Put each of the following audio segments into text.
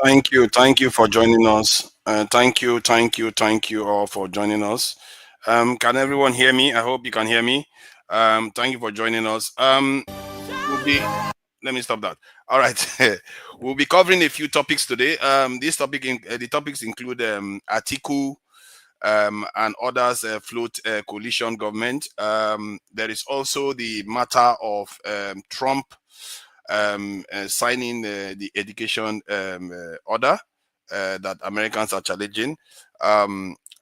Thank you for joining us. Thank you all for joining us. Can everyone hear me? I hope you can hear me. Thank you for joining us. We'll be. Let me stop that. All right, we'll be covering a few topics today. The topics include Atiku and others float coalition government. There is also the matter of Trump signing the education order that Americans are challenging.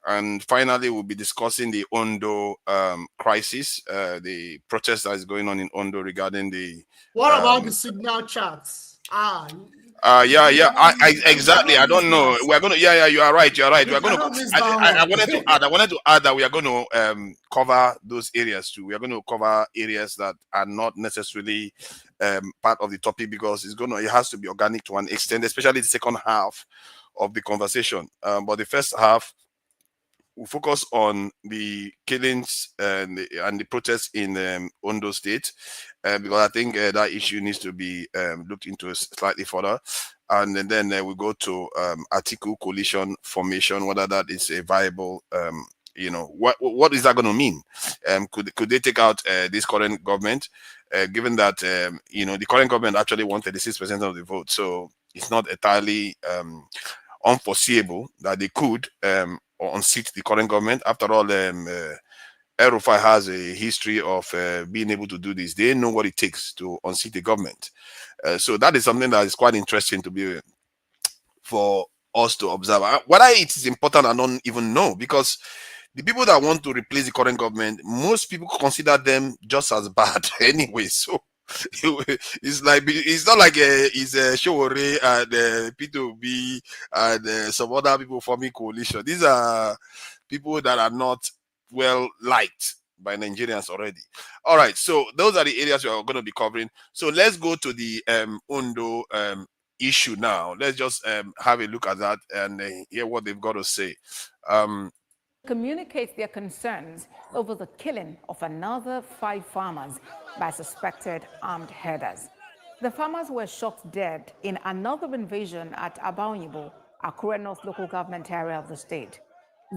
And finally, we'll be discussing the Ondo crisis, the protest that is going on in Ondo regarding the. What about the signal charts? Exactly. I don't know. We're gonna. You are right. You are right. We're gonna. I wanted to add. I wanted to add that we are going to cover those areas too. We are going to cover areas that are not necessarily part of the topic because it has to be organic to an extent, especially the second half of the conversation. But the first half we focus on the killings and the protests in Ondo State because I think that issue needs to be looked into slightly further. And then we go to Atiku coalition formation, whether that is a viable, what is that going to mean? Could they take out this current government, given that, the current government actually won 36% of the vote. So it's not entirely unforeseeable that they could unseat the current government. After all, Erufai has a history of being able to do this. They know what it takes to unseat the government. So that is something that is quite interesting to be for us to observe. Whether it is important, I don't even know, because the people that want to replace the current government, most people consider them just as bad anyway. So it's not like it's a Showore and P2B and some other people forming coalition. These are people that are not well liked by Nigerians already. All right, so those are the areas we are going to be covering. So let's go to the Ondo issue now. Let's just have a look at that and hear what they've got to say. Communicate their concerns over the killing of another 5 farmers by suspected armed herders. The farmers were shot dead in another invasion at Abaonyibo, Akure North local government area of the state.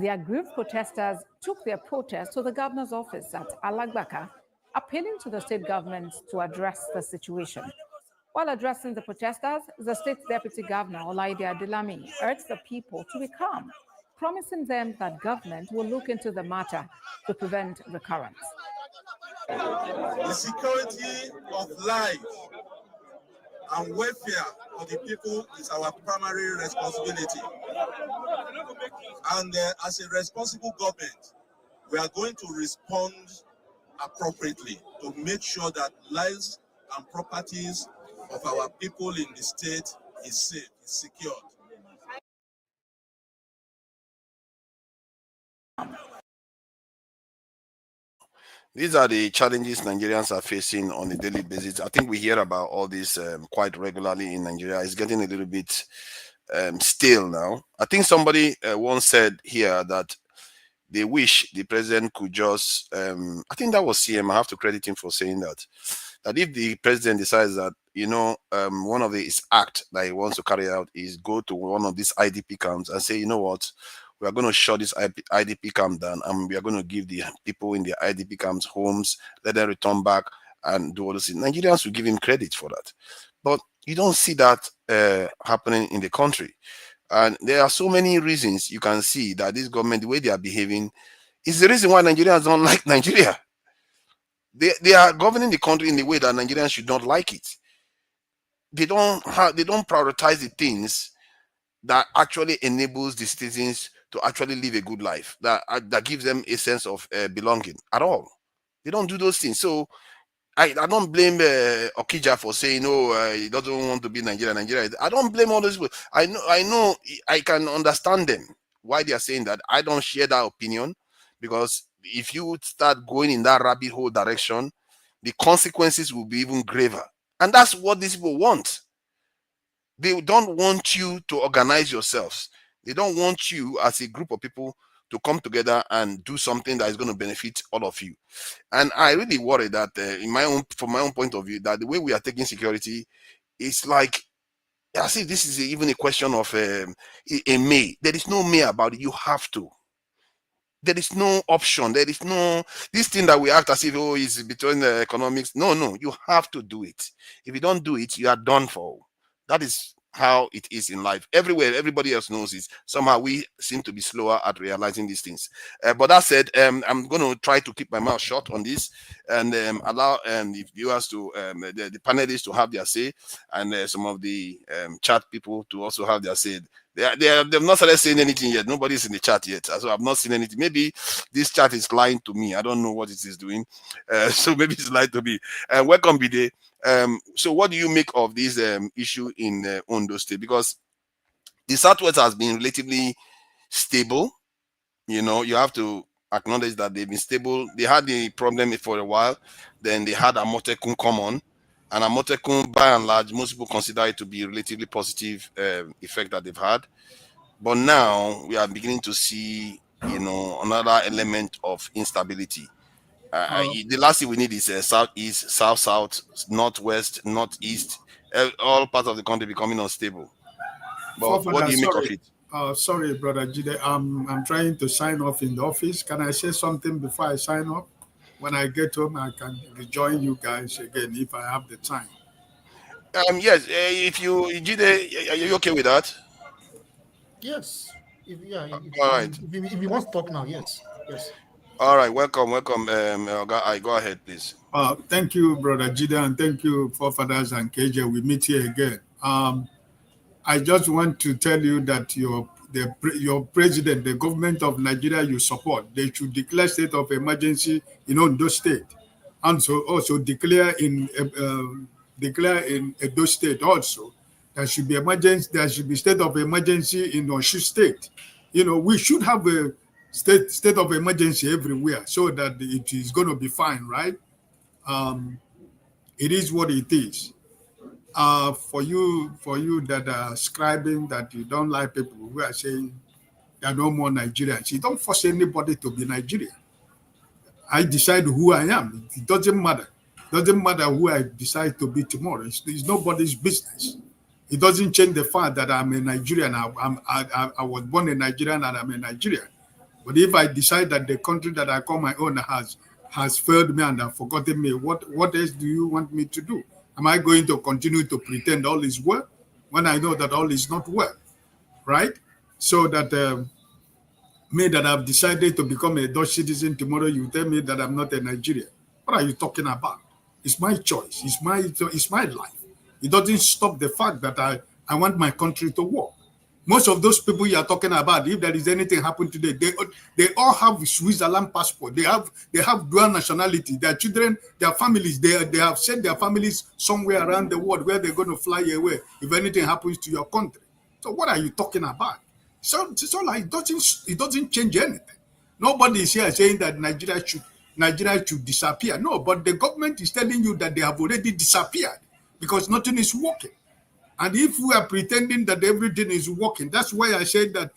The aggrieved protesters took their protest to the governor's office at Alagbaka, appealing to the state government to address the situation. While addressing the protesters, the state deputy governor, Olaide Adelami, urged the people to be calm, promising them that government will look into the matter to prevent recurrence. The security of life and welfare of the people is our primary responsibility. And as a responsible government, we are going to respond appropriately to make sure that lives and properties of our people in the state is safe, is secured. These are the challenges Nigerians are facing on a daily basis. I think we hear about all this quite regularly in Nigeria. It's getting a little bit stale now. I think somebody once said here that they wish the president could just, I think that was CM, I have to credit him for saying that if the president decides that, one of his act that he wants to carry out is go to one of these IDP camps and say, you know what, we are going to shut this IDP camp down and we are going to give the people in the IDP camps homes, let them return back and do all this. Nigerians will give him credit for that. But you don't see that happening in the country. And there are so many reasons you can see that this government, the way they are behaving, is the reason why Nigerians don't like Nigeria. They are governing the country in a way that Nigerians should not like it. They don't prioritize the things that actually enables the citizens to actually live a good life, that gives them a sense of belonging at all. They don't do those things. So I don't blame Okija for saying, he doesn't want to be Nigeria. I don't blame all those people. I know, I can understand them, why they are saying that. I don't share that opinion, because if you start going in that rabbit hole direction, the consequences will be even graver. And that's what these people want. They don't want you to organize yourselves. They don't want you as a group of people to come together and do something that is going to benefit all of you. And I really worry that from my own point of view, that the way we are taking security is like I see this is even a question of a may. There is no may about it. You have to. There is no option. There is no this thing that we act as if is between the economics. No, no, you have to do it. If you don't do it, you are done for. That is how it is in life. Everywhere, everybody else knows it. Somehow we seem to be slower at realizing these things. But that said, I'm going to try to keep my mouth shut on this and allow the viewers to, the panelists to have their say, and some of the chat people to also have their say. They've not started saying anything yet. Nobody's in the chat yet, so I've not seen anything. Maybe this chat is lying to me. I don't know what it is doing, so maybe it's lying to me. Welcome, Bide. So, what do you make of this issue in Ondo State? Because the Southwest has been relatively stable. You know, you have to acknowledge that they've been stable. They had the problem for a while, then they had Amotekun come on. And Amotekun, by and large, most people consider it to be a relatively positive effect that they've had. But now we are beginning to see, you know, another element of instability. The last thing we need is southeast, south, northwest, northeast, all parts of the country becoming unstable. But what do you make of it? Sorry, brother Jide. I'm trying to sign off in the office. Can I say something before I sign off? When I get home, I can rejoin you guys again if I have the time. Yes. If you, Jide, are you okay with that? Yes. All right. If you want to talk now, yes. All right. Welcome. I go ahead, please. Thank you, brother Jide, and thank you, forefathers and KJ. We meet here again. I just want to tell you that your president, the government of Nigeria you support, they should declare state of emergency in Ondo State, and so also declare in Edo State also. There should be emergency. There should be state of emergency in Osun State. You know, we should have a state of emergency everywhere so that it is going to be fine, right? It is what it is. For you that are scribing that you don't like people who are saying there are no more Nigerians, you don't force anybody to be Nigerian. I decide who I am. It doesn't matter. It doesn't matter who I decide to be tomorrow. It's nobody's business. It doesn't change the fact that I'm a Nigerian. I was born a Nigerian and I'm a Nigerian. But if I decide that the country that I call my own has failed me and have forgotten me, what else do you want me to do? Am I going to continue to pretend all is well when I know that all is not well, right? So that me that I've decided to become a Dutch citizen tomorrow, you tell me that I'm not a Nigerian. What are you talking about? It's my choice. It's my life. It doesn't stop the fact that I want my country to work. Most of those people you are talking about, if there is anything happen today, they all have Switzerland passport. They have dual nationality. Their children, their families, they have sent their families somewhere around the world where they're going to fly away if anything happens to your country. So what are you talking about? So like it doesn't change anything. Nobody is here saying that Nigeria should disappear. No, but the government is telling you that they have already disappeared because nothing is working. And if we are pretending that everything is working, that's why I said that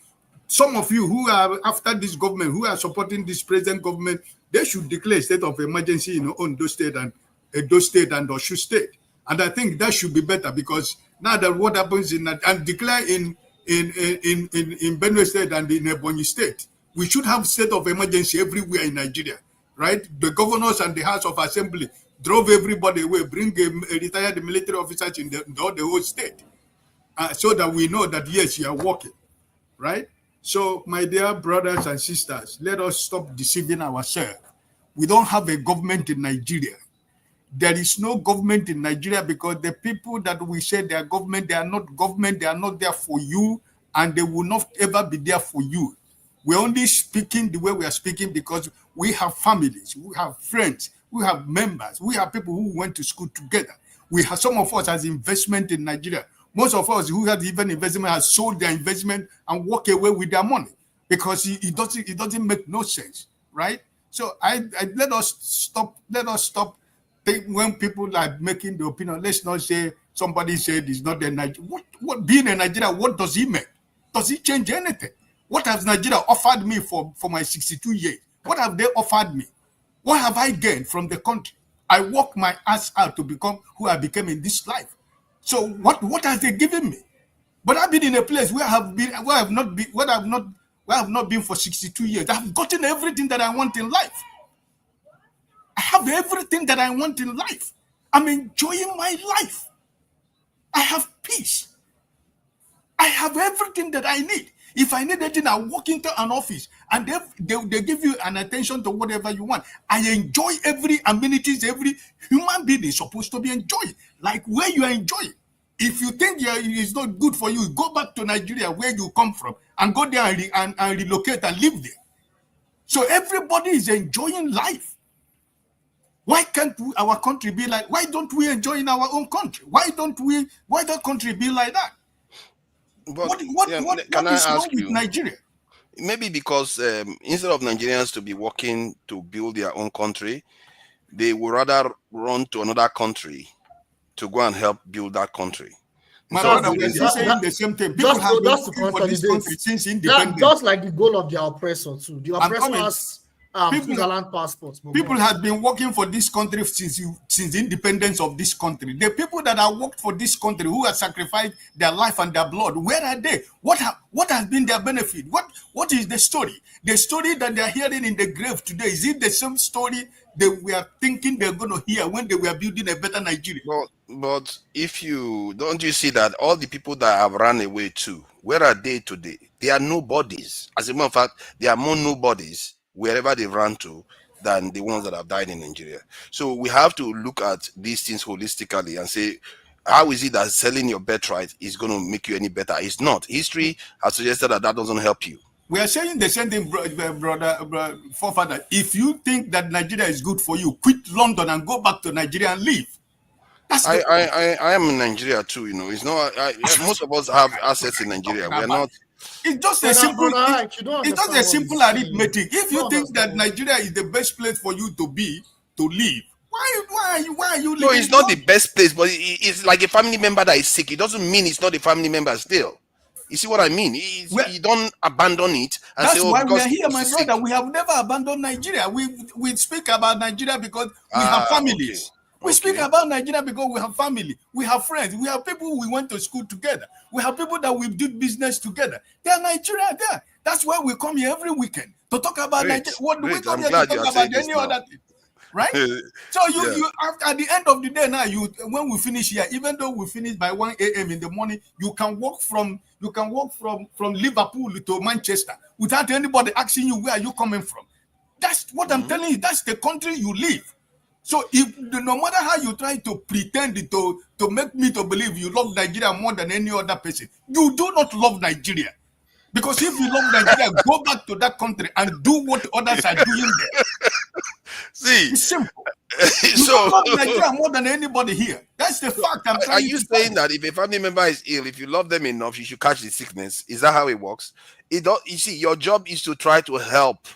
some of you who are after this government, who are supporting this present government, they should declare a state of emergency in Ondo State and Edo State and Osun State. And I think that should be better because now that what happens and declare in Benue State and in Ebonyi State, we should have state of emergency everywhere in Nigeria, right? The governors and the House of Assembly drove everybody away, bring a retired military officers in the whole state, so that we know that, yes, you are working, right? So, my dear brothers and sisters, let us stop deceiving ourselves. We don't have a government in Nigeria. There is no government in Nigeria because the people that we say they are government, they are not government, they are not there for you, and they will not ever be there for you. We're only speaking the way we are speaking because we have families, we have friends, we have members, we have people who went to school together. We have some of us has investment in Nigeria. Most of us who have even investment has sold their investment and walk away with their money because it doesn't make no sense, right? So let us stop when people are making the opinion. Let's not say somebody said it's not a Nigeria. What being a Nigeria, what does it make? Does it change anything? What has Nigeria offered me for my 62 years? What have they offered me? What have I gained from the country? I work my ass out to become who I became in this life. So what has they given me? But I've been in a place where I have not been for 62 years. I've gotten everything that I want in life. I have everything that I want in life. I'm enjoying my life. I have peace. I have everything that I need. If I need anything, I walk into an office and they give you an attention to whatever you want. I enjoy every amenities every human being is supposed to be enjoying, like where you are enjoying. If you think it's not good for you, go back to Nigeria where you come from and go there and relocate and live there. So everybody is enjoying life. Why can't our country be like? Why don't we enjoy in our own country? Why don't country be like that? But What can I is wrong ask with you? Nigeria? Maybe because instead of Nigerians to be working to build their own country, they would rather run to another country to go and help build that country. My So brother, we're still saying the same thing. People have been working for this country since independence. Just like the goal of the oppressor too. The oppressor has Switzerland passports. People have been working for this country since independence of this country. The people that have worked for this country, who have sacrificed their life and their blood, where are they? What has been their benefit? What is the story? The story that they're hearing in the grave today, is it the same story that we are thinking they're going to hear when they were building a better Nigeria? But if you don't, you see that all the people that have run away too, where are they today? They are nobodies. As a matter of fact, they are more nobodies wherever they ran to than the ones that have died in Nigeria. So we have to look at these things holistically and say, how is it that selling your birthright is going to make you any better? It's not. History has suggested that doesn't help you. We are saying the same thing, brother, forefather. If you think that Nigeria is good for you, quit London and go back to Nigeria and live. I am in Nigeria too. It's not. Most of us have assets in Nigeria. We are not. It's just a simple. It's just a simple arithmetic. If you think that Nigeria is the best place for you to live, why are you living? No, it's not the best place, but it's like a family member that is sick. It doesn't mean it's not a family member still. You see what I mean? You don't abandon it. And that's say, why we are here, my brother. Sick. We have never abandoned Nigeria. We speak about Nigeria because we have families. Okay. We speak about Nigeria because we have family, we have friends, we have people we went to school together, we have people that we do business together. They're Nigeria there. That's why we come here every weekend to talk about Nigeria. What do we come here to talk about any other thing? Right? So you at the end of the day now, when we finish here, even though we finish by 1 a.m. in the morning, you can walk from Liverpool to Manchester without anybody asking you where are you coming from. That's what I'm telling you. That's the country you live. So no matter how you try to pretend to make me to believe you love Nigeria more than any other person, you do not love Nigeria. Because if you love Nigeria, go back to that country and do what others are doing there. See, it's simple. You don't love Nigeria more than anybody here. That's the fact. Are you saying that if a family member is ill, if you love them enough, you should catch the sickness? Is that how it works? You see, your job is to try to help.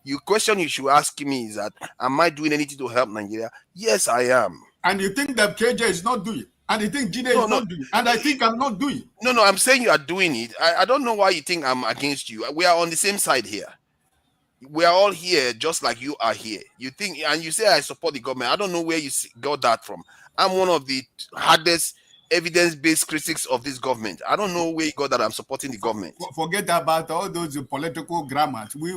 The question you should ask me is that, am I doing anything to help Nigeria? Yes, I am. And you think that KJ is not doing it? And you think Jide is not doing it? And I think I'm not doing it? No, I'm saying you are doing it. I don't know why you think I'm against you. We are on the same side here. We are all here just like you are here. You think, and you say I support the government. I don't know where you got that from. I'm one of the hardest evidence-based critics of this government. I don't know where you got that I'm supporting the government. Forget about all those political grammars. We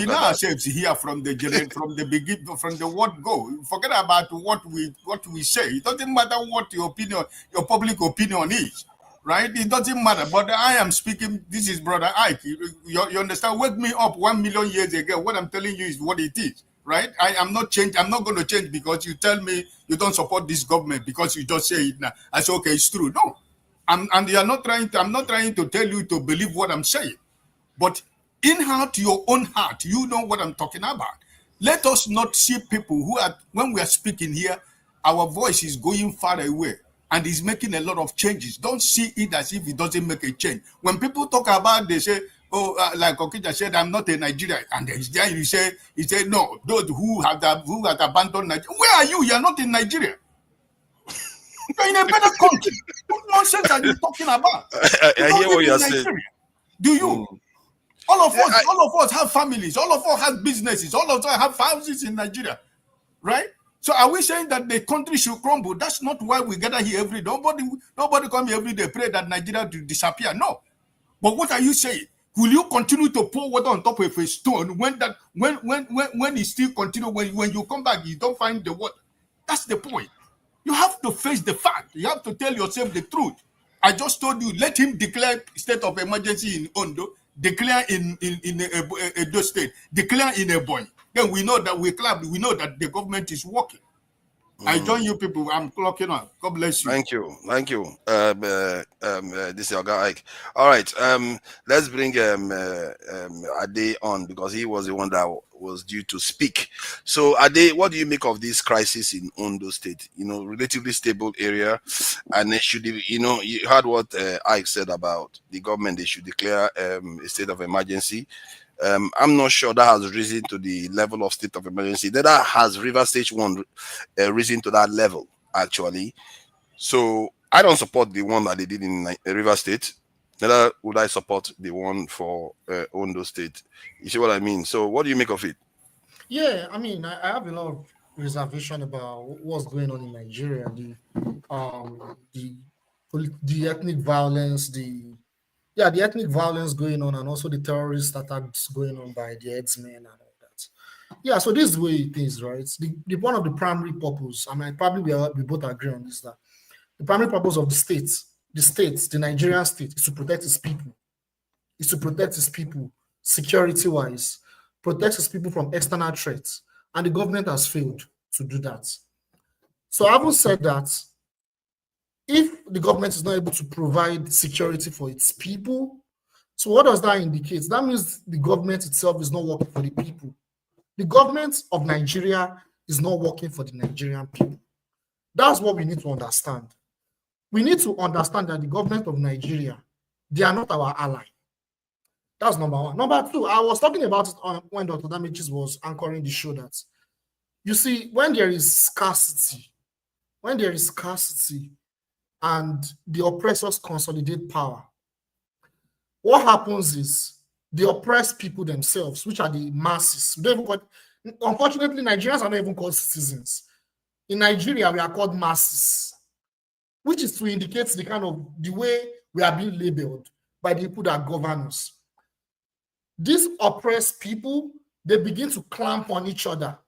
know ourselves here from the beginning, from the word go. Forget about what we say. It doesn't matter what your public opinion is, right? It doesn't matter. But I am speaking. This is Brother Ike. You understand? Wake me up 1 million years ago. What I'm telling you is what it is. Right? I am not change. I'm not going to change because you tell me you don't support this government because you just say it now. I say, okay, it's true. No. I'm not trying to tell you to believe what I'm saying. But in heart, your own heart, you know what I'm talking about. Let us not see people who are, when we are speaking here, our voice is going far away and is making a lot of changes. Don't see it as if it doesn't make a change. When people talk about, they say, like Okija said, I'm not a Nigerian. And then he said, no, those who have abandoned Nigeria. Where are you? You're not in Nigeria. You're in a better country. What nonsense are you talking about? I hear what you're saying. Do you? All of us have families. All of us have businesses. All of us have houses in Nigeria. Right? So are we saying that the country should crumble? That's not why we gather here every day. Nobody come here every day pray that Nigeria will disappear. No. But what are you saying? Will you continue to pour water on top of a stone when it still continue? When you come back, you don't find the water. That's the point. You have to face the fact. You have to tell yourself the truth. I just told you, let him declare state of emergency in Ondo, declare in Edo State, declare in Ebonyi. Then we know that we know that the government is working. I join you people. I'm clocking on. God bless you. Thank you. This is your guy Ike. All right. Let's bring Ade on because he was the one that was due to speak. So Ade, what do you make of this crisis in Ondo State? Relatively stable area, and it should, you heard what Ike said about the government. They should declare a state of emergency. I'm not sure that has risen to the level of state of emergency. That has River Stage 1 risen to that level, actually. So I don't support the one that they did in River State. Neither would I support the one for Ondo State. You see what I mean? So what do you make of it? Yeah, I mean, I have a lot of reservation about what's going on in Nigeria. The ethnic violence, the ethnic violence going on, and also the terrorist attacks going on by the Herdsmen and all that. Yeah, so this is the way it is, right? The one of the primary purpose, I mean, probably we both agree on this, that the primary purpose of the Nigerian state, is to protect its people. Is to protect its people security-wise, protect its people from external threats, and the government has failed to do that. So having said that, if the government is not able to provide security for its people, so what does that indicate? That means the government itself is not working for the people. The government of Nigeria is not working for the Nigerian people. That's what we need to understand. We need to understand that the government of Nigeria, they are not our ally. That's number one. Number two, I was talking about it when Dr. Damages was anchoring the show that, you see, when there is scarcity, and the oppressors consolidate power, what happens is the oppressed people themselves, which are the masses, unfortunately, Nigerians are not even called citizens. In Nigeria, we are called masses, which is to indicate the way we are being labeled by the people that govern us. These oppressed people, they begin to clamp on each other.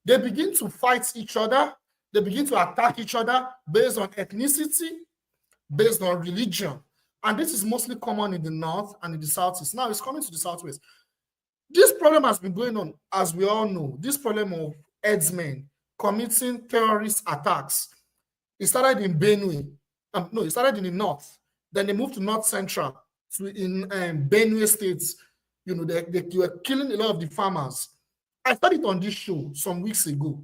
They begin to fight each other. They begin to attack each other based on ethnicity, based on religion. And this is mostly common in the north and in the southeast. Now it's coming to the southwest. This problem has been going on, as we all know. This problem of herdsmen committing terrorist attacks. It started in Benue. It started in the north. Then they moved to North Central, in Benue states. They were killing a lot of the farmers. I started on this show some weeks ago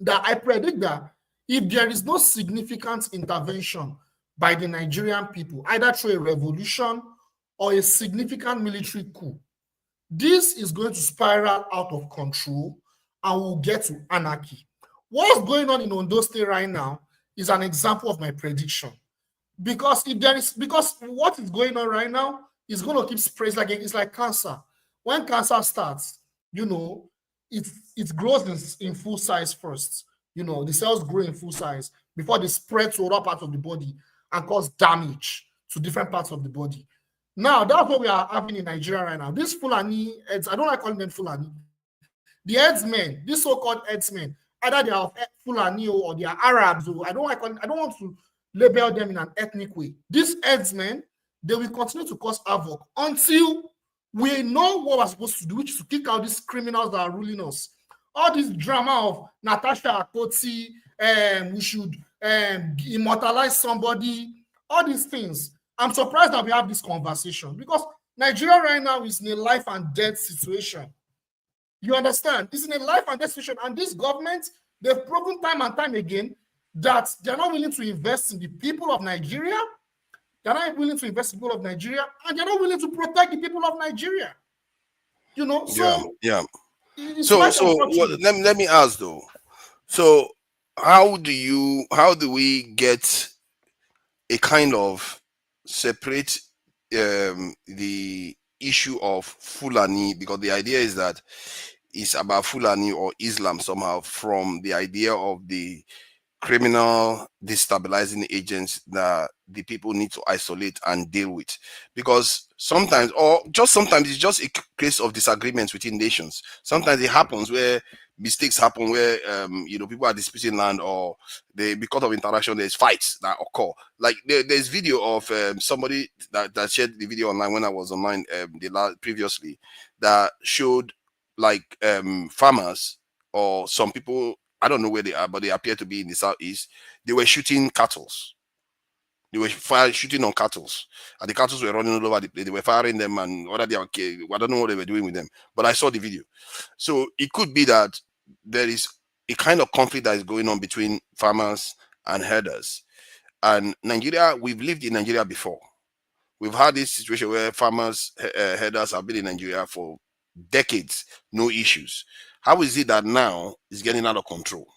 that I predict that if there is no significant intervention by the Nigerian people, either through a revolution or a significant military coup, this is going to spiral out of control and we'll get to anarchy. What's going on in Ondo State right now is an example of my prediction. Because what is going on right now is going to keep spreading. It's like cancer. When cancer starts, it grows in full size first. The cells grow in full size before they spread to other parts of the body and cause damage to different parts of the body. Now, that's what we are having in Nigeria right now. These Fulani, I don't like calling them Fulani. The herdsmen, these so-called herdsmen, either they are Fulani or they are Arabs, or I don't want to label them in an ethnic way. These herdsmen, they will continue to cause havoc until we know what we're supposed to do, which is to kick out these criminals that are ruling us. All this drama of Natasha Akpoti, we should immortalize somebody, all these things. I'm surprised that we have this conversation because Nigeria right now is in a life and death situation. You understand? It's in a life and death situation. And this government, they've proven time and time again that they're not willing to invest in the people of Nigeria. They're not willing to invest in the people of Nigeria, and they're not willing to protect the people of Nigeria. Yeah. So let me ask though. So how do we get a kind of separate the issue of Fulani, because the idea is that is about Fulani or Islam somehow, from the idea of the criminal destabilizing agents that the people need to isolate and deal with. Because sometimes, or just sometimes, it's just a case of disagreements within nations. Sometimes it happens where mistakes happen, where people are disputing land, or because of interaction there's fights that occur. Like there's video of somebody that shared the video online when I was online previously, that showed like farmers or some people, I don't know where they are, but they appear to be in the southeast. They were shooting cattle. They were shooting on cattle, and the cattle were running all over the place. They were firing them, and whether they are okay, I don't know what they were doing with them. But I saw the video, so it could be that there is a kind of conflict that is going on between farmers and herders. And Nigeria, we've lived in Nigeria before. We've had this situation where farmers, herders have been in Nigeria for decades, no issues. How is it that now it's getting out of control?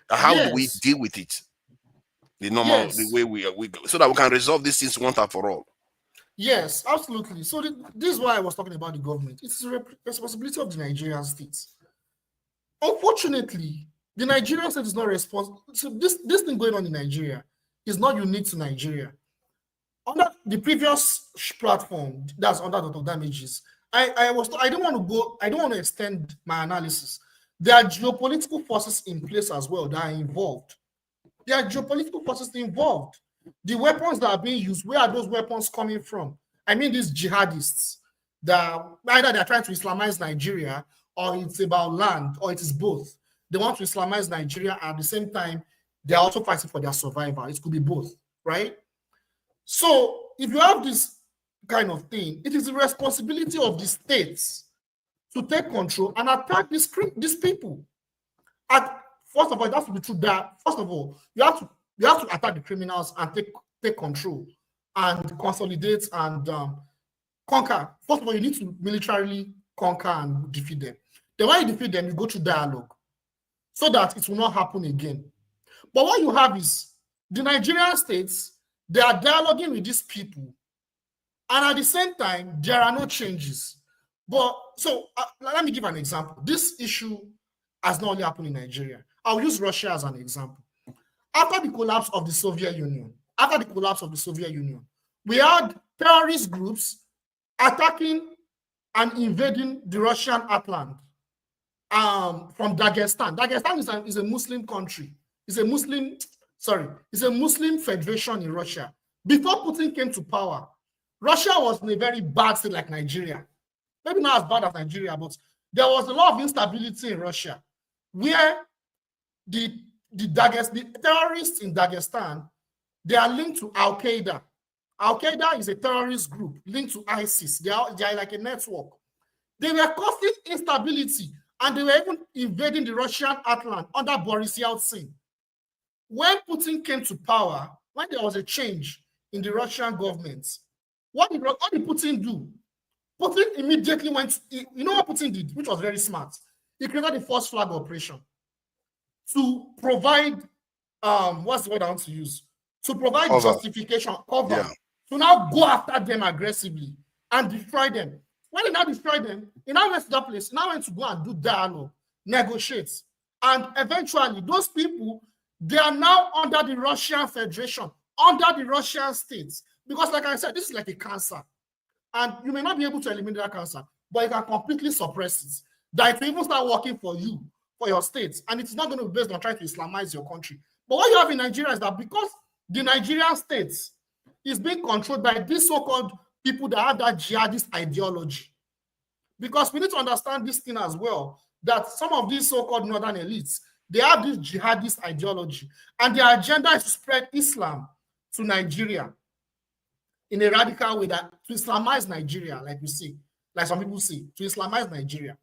How do we deal with it? The normal, the way we go, so that we can resolve these things once and for all. Yes, absolutely. So this is why I was talking about the government. It's the responsibility of the Nigerian state. Unfortunately, the Nigerian state is not responsible. So this thing going on in Nigeria is not unique to Nigeria. Under the previous platform, that's under Dr. Damages, I don't want to extend my analysis. There are geopolitical forces in place as well that are involved. There are geopolitical forces involved. The weapons that are being used, where are those weapons coming from? I mean, these jihadists that either they're trying to Islamize Nigeria, or it's about land, or it is both. They want to Islamize Nigeria, and at the same time, they're also fighting for their survival. It could be both, right? So if you have this kind of thing, it is the responsibility of the states to take control and attack these people. First of all, it has to be true that, first of all, you have to attack the criminals and take control and consolidate and conquer. First of all, you need to militarily conquer and defeat them. Then when you defeat them, you go through dialogue so that it will not happen again. But what you have is the Nigerian states, they are dialoguing with these people, and at the same time, there are no changes. But so let me give an example. This issue has not only happened in Nigeria. I'll use Russia as an example. After the collapse of the Soviet Union, we had terrorist groups attacking and invading the Russian heartland from Dagestan. Dagestan is a Muslim country. It's a Muslim federation in Russia. Before Putin came to power, Russia was in a very bad state like Nigeria. Maybe not as bad as Nigeria, but there was a lot of instability in Russia, where the terrorists in Dagestan, they are linked to Al Qaeda. Al Qaeda is a terrorist group linked to ISIS. They are like a network. They were causing instability, and they were even invading the Russian heartland under Boris Yeltsin. When Putin came to power, when there was a change in the Russian government, what did Putin do? Putin immediately went, you know what Putin did, which was very smart? He created the first flag operation to provide, what's the word I want to use? To provide justification, cover, to now go after them aggressively and destroy them. When he now destroyed them, he now went to that place, he now went to go and do dialogue, negotiate. And eventually, those people, they are now under the Russian Federation, under the Russian states. Because like I said, this is like a cancer. And you may not be able to eliminate that cancer, but you can completely suppress it. That it will even start working for you, for your states. And it's not going to be based on trying to Islamize your country. But what you have in Nigeria is that because the Nigerian states is being controlled by these so-called people that have that jihadist ideology. Because we need to understand this thing as well, that some of these so-called northern elites, they have this jihadist ideology, and their agenda is to spread Islam to Nigeria in a radical way, that to Islamize Nigeria, like we see, like some people say, to Islamize Nigeria.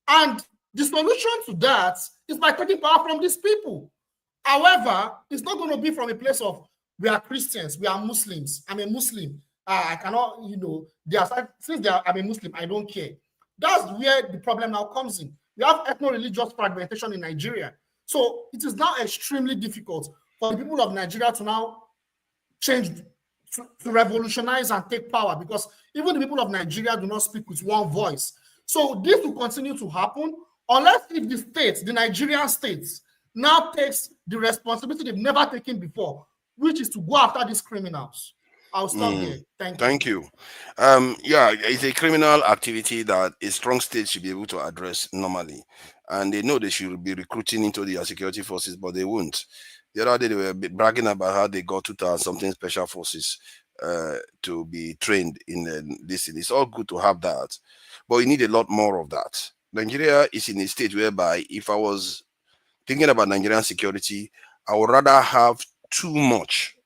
And the solution to that is by taking power from these people. However, it's not going to be from a place of, we are Christians, we are Muslims, I'm a Muslim, I cannot, since I'm a Muslim, I don't care. That's where the problem now comes in. We have ethno-religious fragmentation in Nigeria. So it is now extremely difficult for the people of Nigeria to now change, to revolutionize and take power, because even the people of Nigeria do not speak with one voice. So this will continue to happen unless if the states, the Nigerian states, now takes the responsibility they've never taken before, which is to go after these criminals. I'll stop there. Thank you. Yeah, it's a criminal activity that a strong state should be able to address normally. And they know they should be recruiting into their security forces, but they won't. The other day they were bragging about how they got 2,000 something special forces to be trained in this. It's all good to have that, but we need a lot more of that. Nigeria is in a state whereby if I was thinking about Nigerian security, I would rather have too much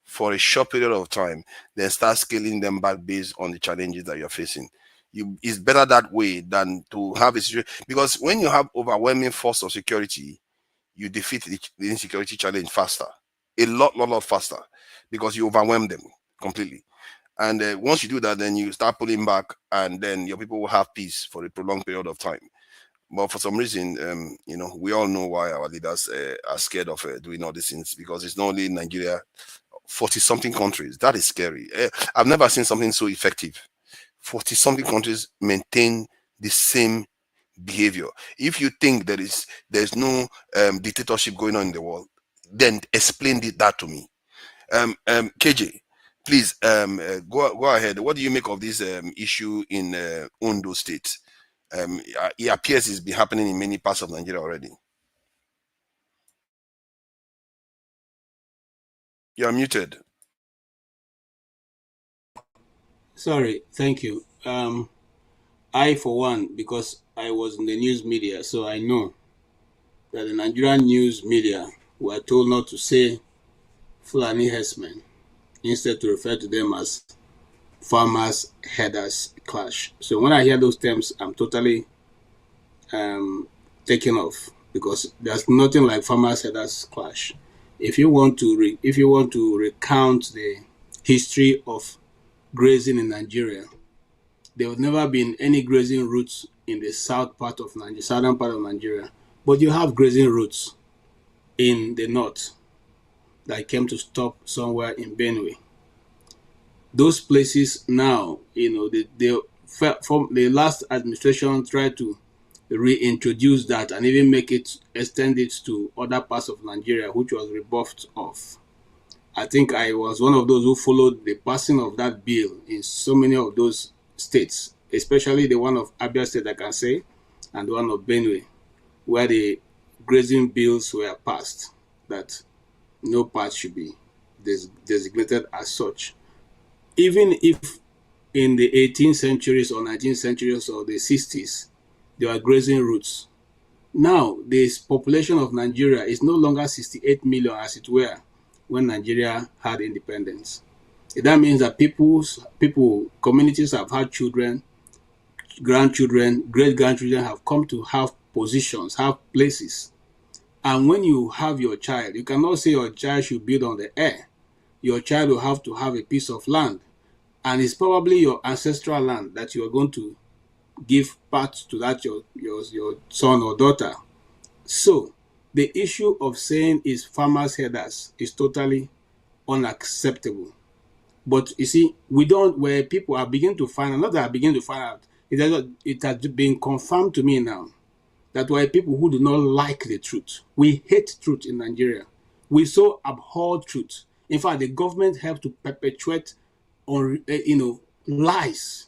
for a short period of time than start scaling them back based on the challenges that you're facing. It's better that way than to have a situation, because when you have overwhelming force of security, you defeat the insecurity challenge faster, a lot faster, because you overwhelm them completely. And once you do that, then you start pulling back, and then your people will have peace for a prolonged period of time. But for some reason, we all know why our leaders are scared of doing all these things, because it's not only Nigeria, 40-something countries. That is scary. I've never seen something so effective. 40-something countries maintain the same behavior. If you think there's no dictatorship going on in the world, then explain that to me. KJ, please go ahead. What do you make of this issue in Ondo State? It appears it's been happening in many parts of Nigeria already. You're muted. Sorry, thank you. I, for one, because I was in the news media, so I know that the Nigerian news media were told not to say Fulani Herdsmen, instead to refer to them as farmers herders clash. So when I hear those terms, I'm totally taken off, because there's nothing like farmers herders clash. If you want to recount the history of grazing in Nigeria, there have never been any grazing routes in the southern part of Nigeria, but you have grazing routes in the north that came to stop somewhere in Benue. Those places now, from the last administration tried to reintroduce that and even extend it to other parts of Nigeria, which was rebuffed of. I think I was one of those who followed the passing of that bill in so many of those states, especially the one of Abia State, I can say, and the one of Benue, where the grazing bills were passed that no part should be designated as such. Even if in the 18th centuries or 19th centuries or the 60s, there were grazing routes. Now, the population of Nigeria is no longer 68 million as it were when Nigeria had independence. That means that communities have had children, grandchildren, great-grandchildren have come to have positions, have places. And when you have your child, you cannot say your child should build on the air. Your child will have to have a piece of land. And it's probably your ancestral land that you are going to give part to that your son or daughter. So the issue of saying is farmers herders is totally unacceptable. But you see, where people are beginning to find out, not that I begin to find out, it has been confirmed to me now that we are people who do not like the truth. We hate truth in Nigeria. We so abhor truth. In fact, the government helps to perpetuate lies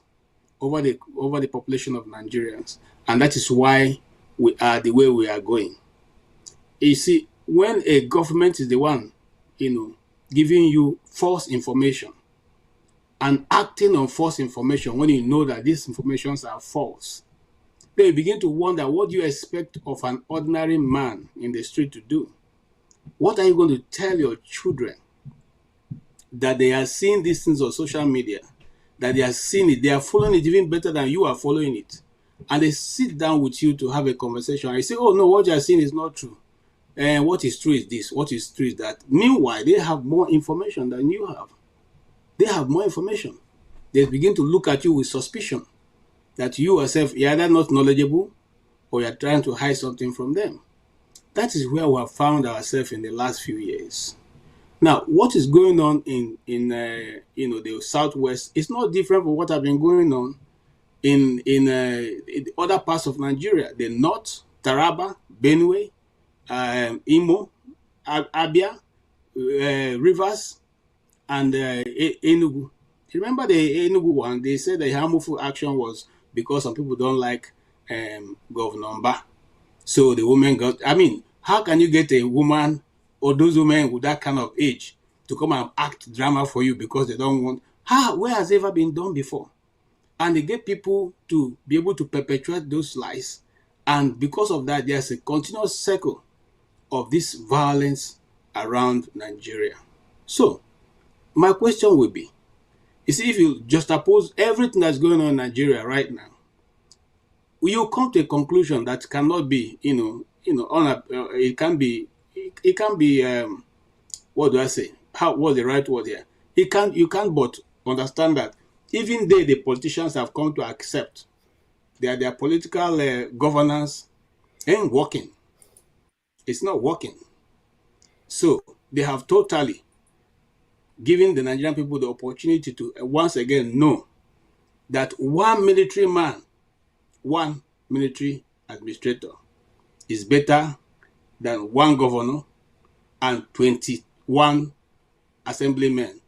over the population of Nigerians, and that is why we are the way we are going. You see, when a government is the one, giving you false information and acting on false information when you know that these informations are false, then you begin to wonder, what do you expect of an ordinary man in the street to do? What are you going to tell your children that they are seeing these things on social media, that they are seeing it, they are following it even better than you are following it, and they sit down with you to have a conversation and you say, oh no, what you are seeing is not true, and what is true is this, what is true is that. Meanwhile, they have more information than you have. They have more information. They begin to look at you with suspicion that you yourself, you're either not knowledgeable or you're trying to hide something from them. That is where we have found ourselves in the last few years. Now, what is going on in the Southwest is not different from what has been going on in other parts of Nigeria, the North, Taraba, Benue, Imo, Abia, Rivers, and Enugu. Remember the Enugu one? They said the harmful action was because some people don't like Governor Mba. So the woman got, I mean, how can you get a woman or those women with that kind of age to come and act drama for you because they don't want, where has it ever been done before? And they get people to be able to perpetuate those lies. And because of that, there's a continuous cycle of this violence around Nigeria. So, my question would be, you see, if you juxtapose everything that's going on in Nigeria right now, you come to a conclusion that cannot be, it can be, what do I say? What's the right word here? You can't but understand that even the politicians have come to accept that their political governance ain't working. It's not working. So they have totally given the Nigerian people the opportunity to once again know that one military man, one military administrator is better than one governor and 21 assemblymen.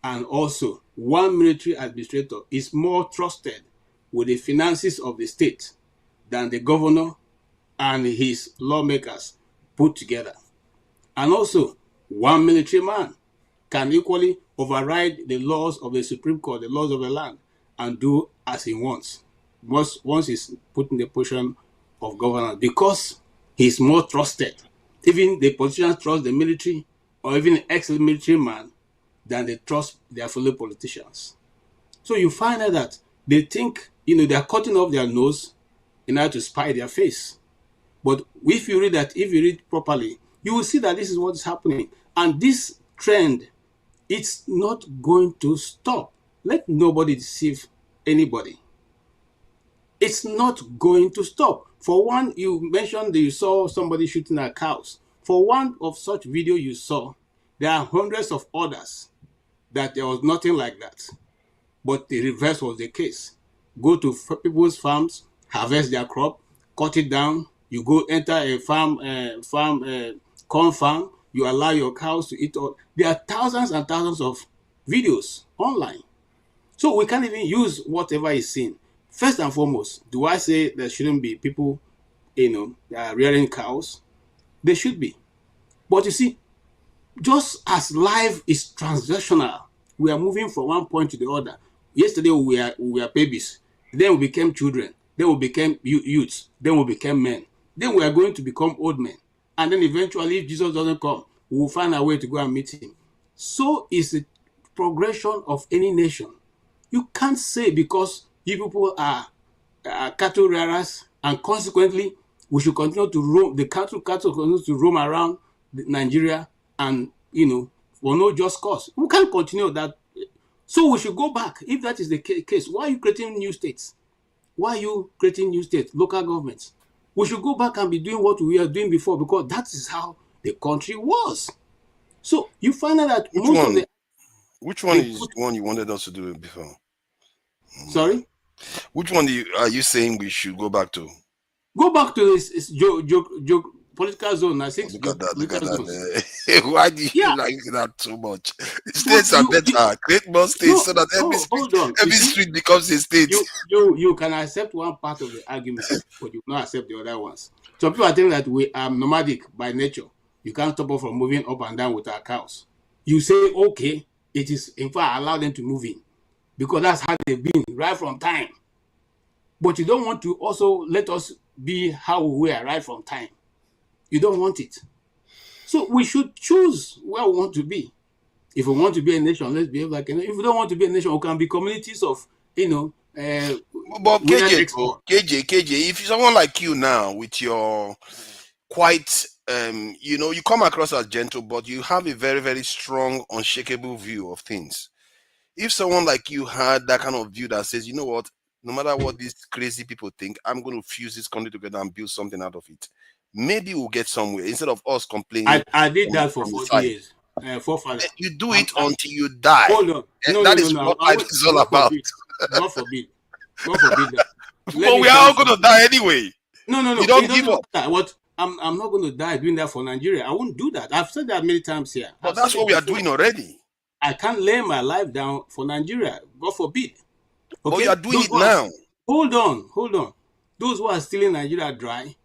And also, one military administrator is more trusted with the finances of the state than the governor and his lawmakers put together. And also, one military man can equally override the laws of the Supreme Court, the laws of the land, and do as he wants. Once he's put in the position of governor, because he's more trusted. Even the politicians trust the military or even an ex-military man than they trust their fellow politicians. So you find out that they think, they're cutting off their nose in order to spy their face. But if you read properly, you will see that this is what is happening. And this trend, it's not going to stop. Let nobody deceive anybody. It's not going to stop. For one, you mentioned that you saw somebody shooting at cows. For one of such video you saw, there are hundreds of others that there was nothing like that. But the reverse was the case. Go to people's farms, harvest their crop, cut it down. You go enter a corn farm. You allow your cows to eat all. There are thousands and thousands of videos online. So we can't even use whatever is seen. First and foremost, do I say there shouldn't be people, rearing cows? They should be. But you see, just as life is transactional, we are moving from one point to the other. Yesterday we were babies, then we became children, then we became youths, then we became men, then we are going to become old men, and then eventually, if Jesus doesn't come, we will find a way to go and meet him. So is the progression of any nation. You can't say because you people are cattle rearers and consequently we should continue to roam, the cattle continue to roam around Nigeria and, for no just cause. We can't continue that. So we should go back. If that is the case, why are you creating new states? Why are you creating new states, local governments? We should go back and be doing what we were doing before because that is how the country was. So you find out that which one is the one you wanted us to do before? Sorry? Which one are you saying we should go back to? Go back to this geopolitical zone. I think look at that. Why do you like that so much? States are better. Create more states so that every street becomes a state. You can accept one part of the argument, but you cannot accept the other ones. Some people are thinking that we are nomadic by nature. You can't stop us from moving up and down with our cows. You say, okay, it is, in fact, allow them to move in. Because that's how they've been right from time. But you don't want to also let us be how we were right from time. You don't want it. So we should choose where we want to be. If we want to be a nation, let's behave like a nation. If we don't want to be a nation, we can be communities of, But KJ, if someone like you now with your quite, you come across as gentle, but you have a very, very strong, unshakable view of things. If someone like you had that kind of view that says, you know what, no matter what these crazy people think, I'm going to fuse this country together and build something out of it. Maybe we'll get somewhere instead of us complaining. I did that for 40 years. You do it until you die. Hold on. That is what life is all about. God forbid. God forbid that. But we are all going to die anyway. No. You don't give up. What? I'm not going to die doing that for Nigeria. I won't do that. I've said that many times here. But that's what we are doing already. I can't lay my life down for Nigeria. God forbid. Okay? But you are doing it now. Hold on. Those who are stealing Nigeria dry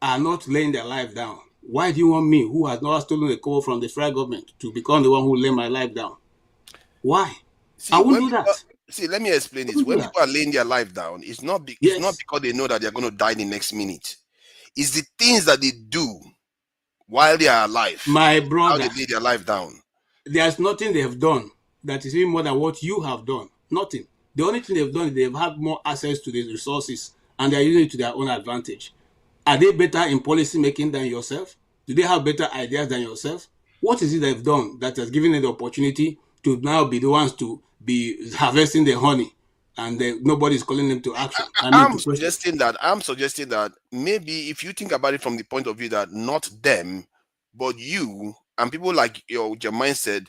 are not laying their life down. Why do you want me, who has not stolen a cover from the federal government, to become the one who lay my life down? Why? See, I won't do that. See, let me explain this. When people are laying their life down, it's not because they know that they're going to die the next minute. It's the things that they do while they are alive. My brother, how they lay their life down. There's nothing they have done that is even more than what you have done. Nothing. The only thing they've done is they've had more access to these resources and they're using it to their own advantage. Are they better in policy making than yourself? Do they have better ideas than yourself? What is it they've done that has given them the opportunity to now be the ones to be harvesting the honey and nobody's calling them to action? I'm suggesting that maybe if you think about it from the point of view that not them, but you and people like your mindset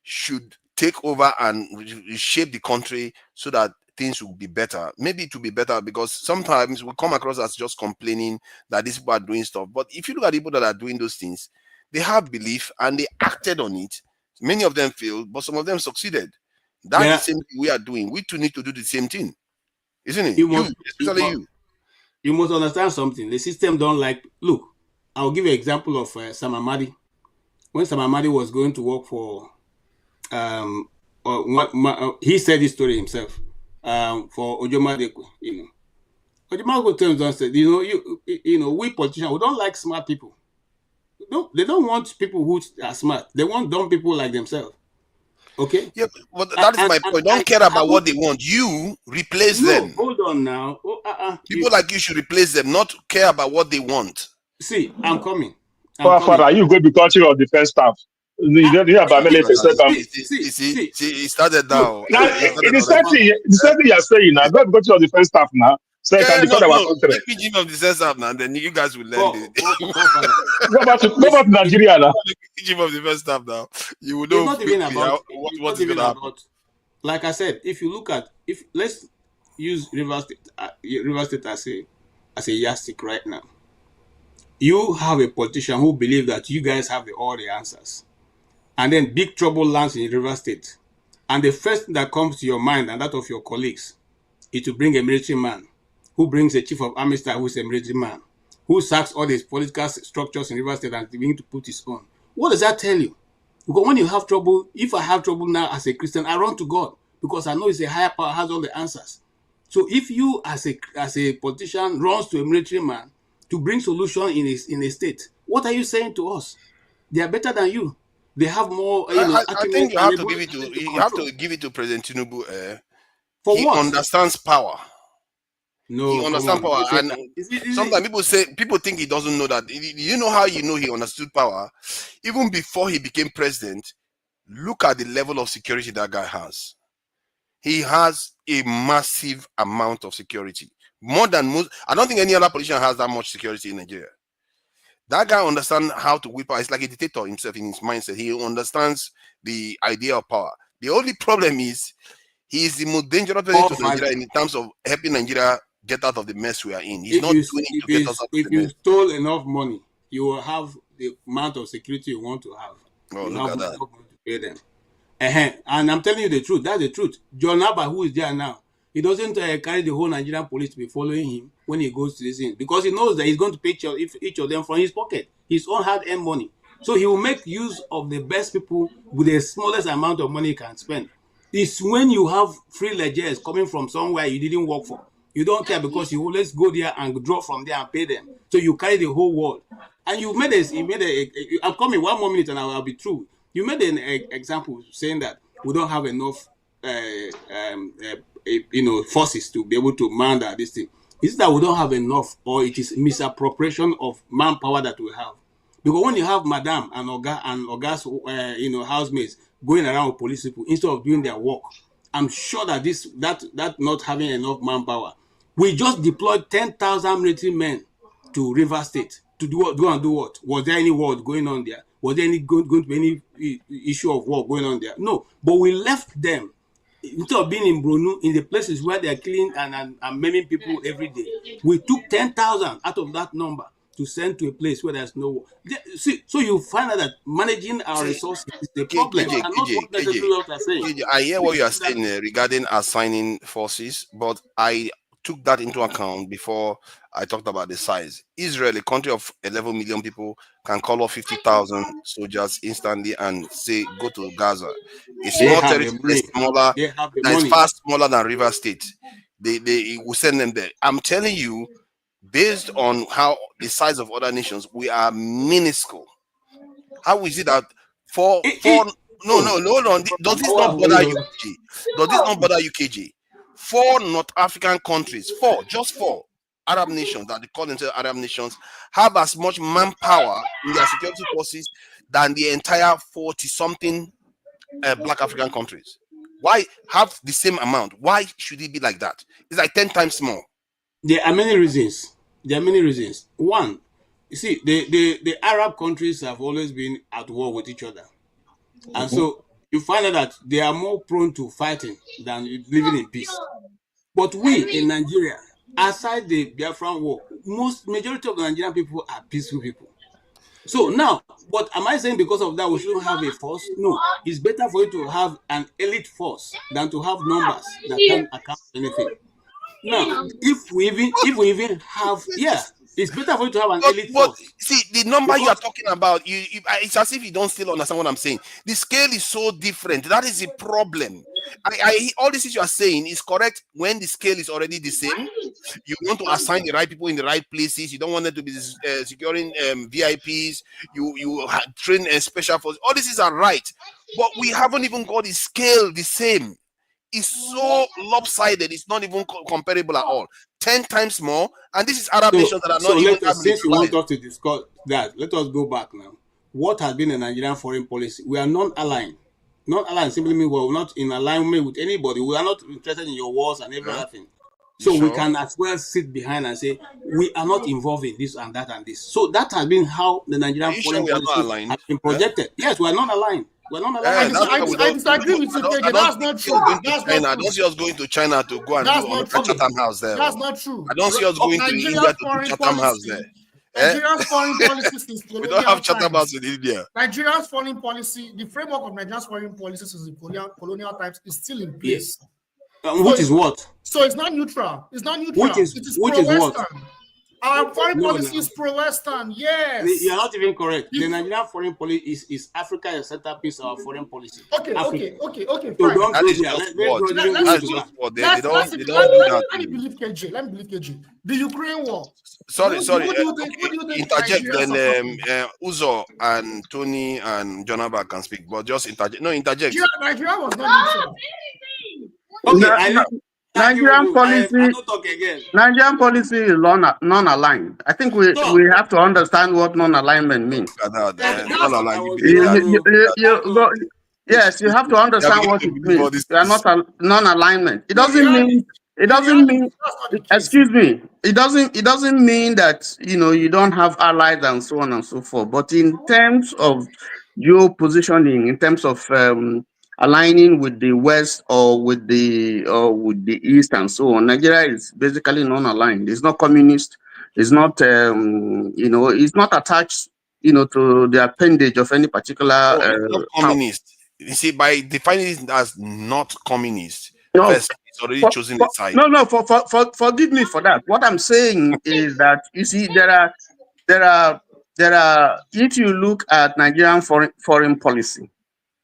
should take over and reshape the country so that things will be better. Maybe it will be better because sometimes we come across as just complaining that these people are doing stuff. But if you look at people that are doing those things, they have belief and they acted on it. Many of them failed, but some of them succeeded. That's the same thing we are doing. We too need to do the same thing, isn't it? Especially you. You must understand something. The system don't like. Look, I'll give you an example of Sam Amadi. When Sam Amadi was going to work for, he said this story himself. For Ojomadekwe, Ojomadekwe said, we politicians, we don't like smart people. No, they don't want people who are smart. They want dumb people like themselves. Okay? Yeah, but that is my point. Don't care about what they want. You replace them. Hold on now. People like you should replace them, not care about what they want. See, I'm coming. Father, you go be country of defense staff. You don't hear about many See, he started now. The same thing you're saying now. Go be country of defense staff now. So I can defend our country. Regime of defense staff now, then you guys will learn Go back to Nigeria now. Regime of defense staff now. You will know what is going to happen. Like I said, if you look at let's use River State as a yardstick right now. You have a politician who believes that you guys have all the answers. And then big trouble lands in River State. And the first thing that comes to your mind and that of your colleagues is to bring a military man who brings a chief of army staff who is a military man, who sacks all these political structures in River State and begins to put his own. What does that tell you? Because when you have trouble, if I have trouble now as a Christian, I run to God because I know it's a higher power, has all the answers. So if you as a politician runs to a military man to bring solution in a state, what are you saying to us? They are better than you. They have more. I think you have to give it to President Tinubu. For he what? Understands power. No, he understands power. And sometimes people think he doesn't know that. You know how you know he understood power? Even before he became president, look at the level of security that guy has. He has a massive amount of security. More than most. I don't think any other politician has that much security in Nigeria. That guy understands how to whip power. It's like a dictator himself in his mindset. He understands the idea of power. The only problem is he is the most dangerous person to Nigeria in terms of helping Nigeria get out of the mess we are in. He's not doing it to get us out of the mess. If you stole enough money, you will have the amount of security you want to have. Oh, look at that. To pay them. And I'm telling you the truth. That's the truth. John Abba, who is there now, he doesn't carry the whole Nigerian police to be following him when he goes to this thing because he knows that he's going to pay each of them from his pocket, his own hard-earned money. So he will make use of the best people with the smallest amount of money he can spend. It's when you have free ledgers coming from somewhere you didn't work for. You don't care because you always go there and draw from there and pay them. So you carry the whole world. And you made I'm coming 1 more minute and I'll be through. You made an example saying that we don't have enough forces to be able to man this thing. Is that we don't have enough, or it is misappropriation of manpower that we have? Because when you have Madam and Oga's housemates going around with police people instead of doing their work, I'm sure that that not having enough manpower, we just deployed 10,000 military men to River State to do what? Was there any war going on there? Was there going to be any issue of war going on there? No, but we left them instead of being in Brunu, in the places where they are killing and maiming people every day, we took 10,000 out of that number to send to a place where there's no war. See, so you find out that managing our resources is the problem, and not what necessarily what you're saying. I hear what you are saying regarding assigning forces, but I took that into account before I talked about the size. Israel, a country of 11 million people, can call off 50,000 soldiers instantly and say, go to Gaza. A small territory, smaller, that is far smaller than River State. They will send them there. I'm telling you, based on how the size of other nations, we are minuscule. How is it that no, does this not bother UKG? Does this not bother UKG? 4 North African countries, just four Arab nations that they call themselves Arab nations, have as much manpower in their security forces than the entire 40-something Black African countries. Why have the same amount? Why should it be like that? It's like 10 times more. There are many reasons. One, you see, the Arab countries have always been at war with each other. And so you find out that they are more prone to fighting than living in peace. But we in Nigeria, aside the Biafran war, majority of the Nigerian people are peaceful people. So now, what am I saying because of that we shouldn't have a force? No, it's better for you to have an elite force than to have numbers that can't account for anything. Now, if we even have, it's better for you to have an elite force. See, the number you are talking about, it's as if you don't still understand what I'm saying. The scale is so different. That is the problem. All this you are saying is correct when the scale is already the same. You want to assign the right people in the right places. You don't want them to be securing VIPs. You train a special force. All this are right, but we haven't even got the scale the same. It's so lopsided. It's not even comparable at all. 10 times more, and this is Arab nations that are not even. Since you want us to discuss that, let us go back now. What has been the Nigerian foreign policy? We are non-aligned. Non-aligned simply means we're not in alignment with anybody. We are not interested in your wars and every other thing. So we can as well sit behind and say we are not involved in this and that and this. So that has been how the Nigerian foreign policy has been projected. Yes, we are not aligned. We're not aligned. I disagree with you, KJ. That's not true. I don't see us going to China to go and do Chatham House there. That's not true. I don't see us going to India to do Chatham House there. Nigeria's foreign policy since we don't have Chatham House in India. Nigeria's foreign policy, the framework of Nigeria's foreign policy since the colonial times is still in place. Which is what? So it's not neutral. It's not neutral. Which is what? Our foreign policy is pro-Western, yes. You are not even correct. The Nigerian foreign policy is Africa a centerpiece of our forein policy. Okay, fine. That is just what they don't do that. Let me believe KJ. The Ukraine war. Sorry. Interject, then Uzo and Tony and Jonaba can speak, but just interject. No, interject. Nigeria was not neutral. Okay, Nigerian policy is non-aligned. I think we have to understand what non-alignment means. Yes, you have to understand what it means. You are not a non-alignment. It doesn't mean. Excuse me. It doesn't mean that you don't have allies and so on and so forth. But in terms of your positioning, in terms of aligning with the West or with the East and so on, Nigeria is basically non-aligned. It's not communist. It's not it's not attached to the appendage of any particular not communist. You see, by defining it as not communist, first it's already chosen the side. No, forgive me for that. What I'm saying is that you see there are if you look at Nigerian foreign policy,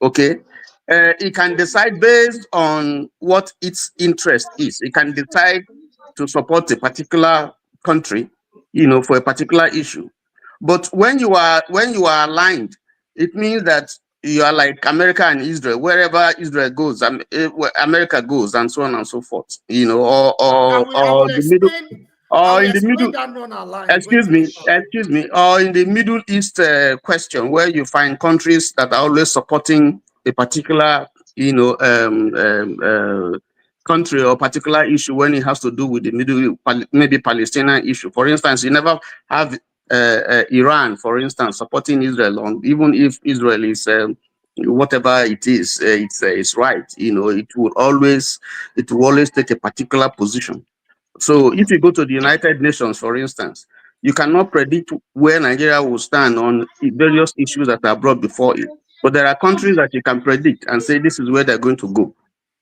okay. It can decide based on what its interest is. It can decide to support a particular country, for a particular issue. But when you are aligned, it means that you are like America and Israel. Wherever Israel goes, America goes, and so on and so forth. Or the middle. Or in the middle, excuse me, or in the Middle East question, where you find countries that are always supporting a particular, country or particular issue when it has to do with the maybe Palestinian issue. For instance, you never have Iran, for instance, supporting Israel, even if Israel is whatever it is, it's right. It will always take a particular position. So if you go to the United Nations, for instance, you cannot predict where Nigeria will stand on various issues that are brought before it. But there are countries that you can predict and say this is where they're going to go.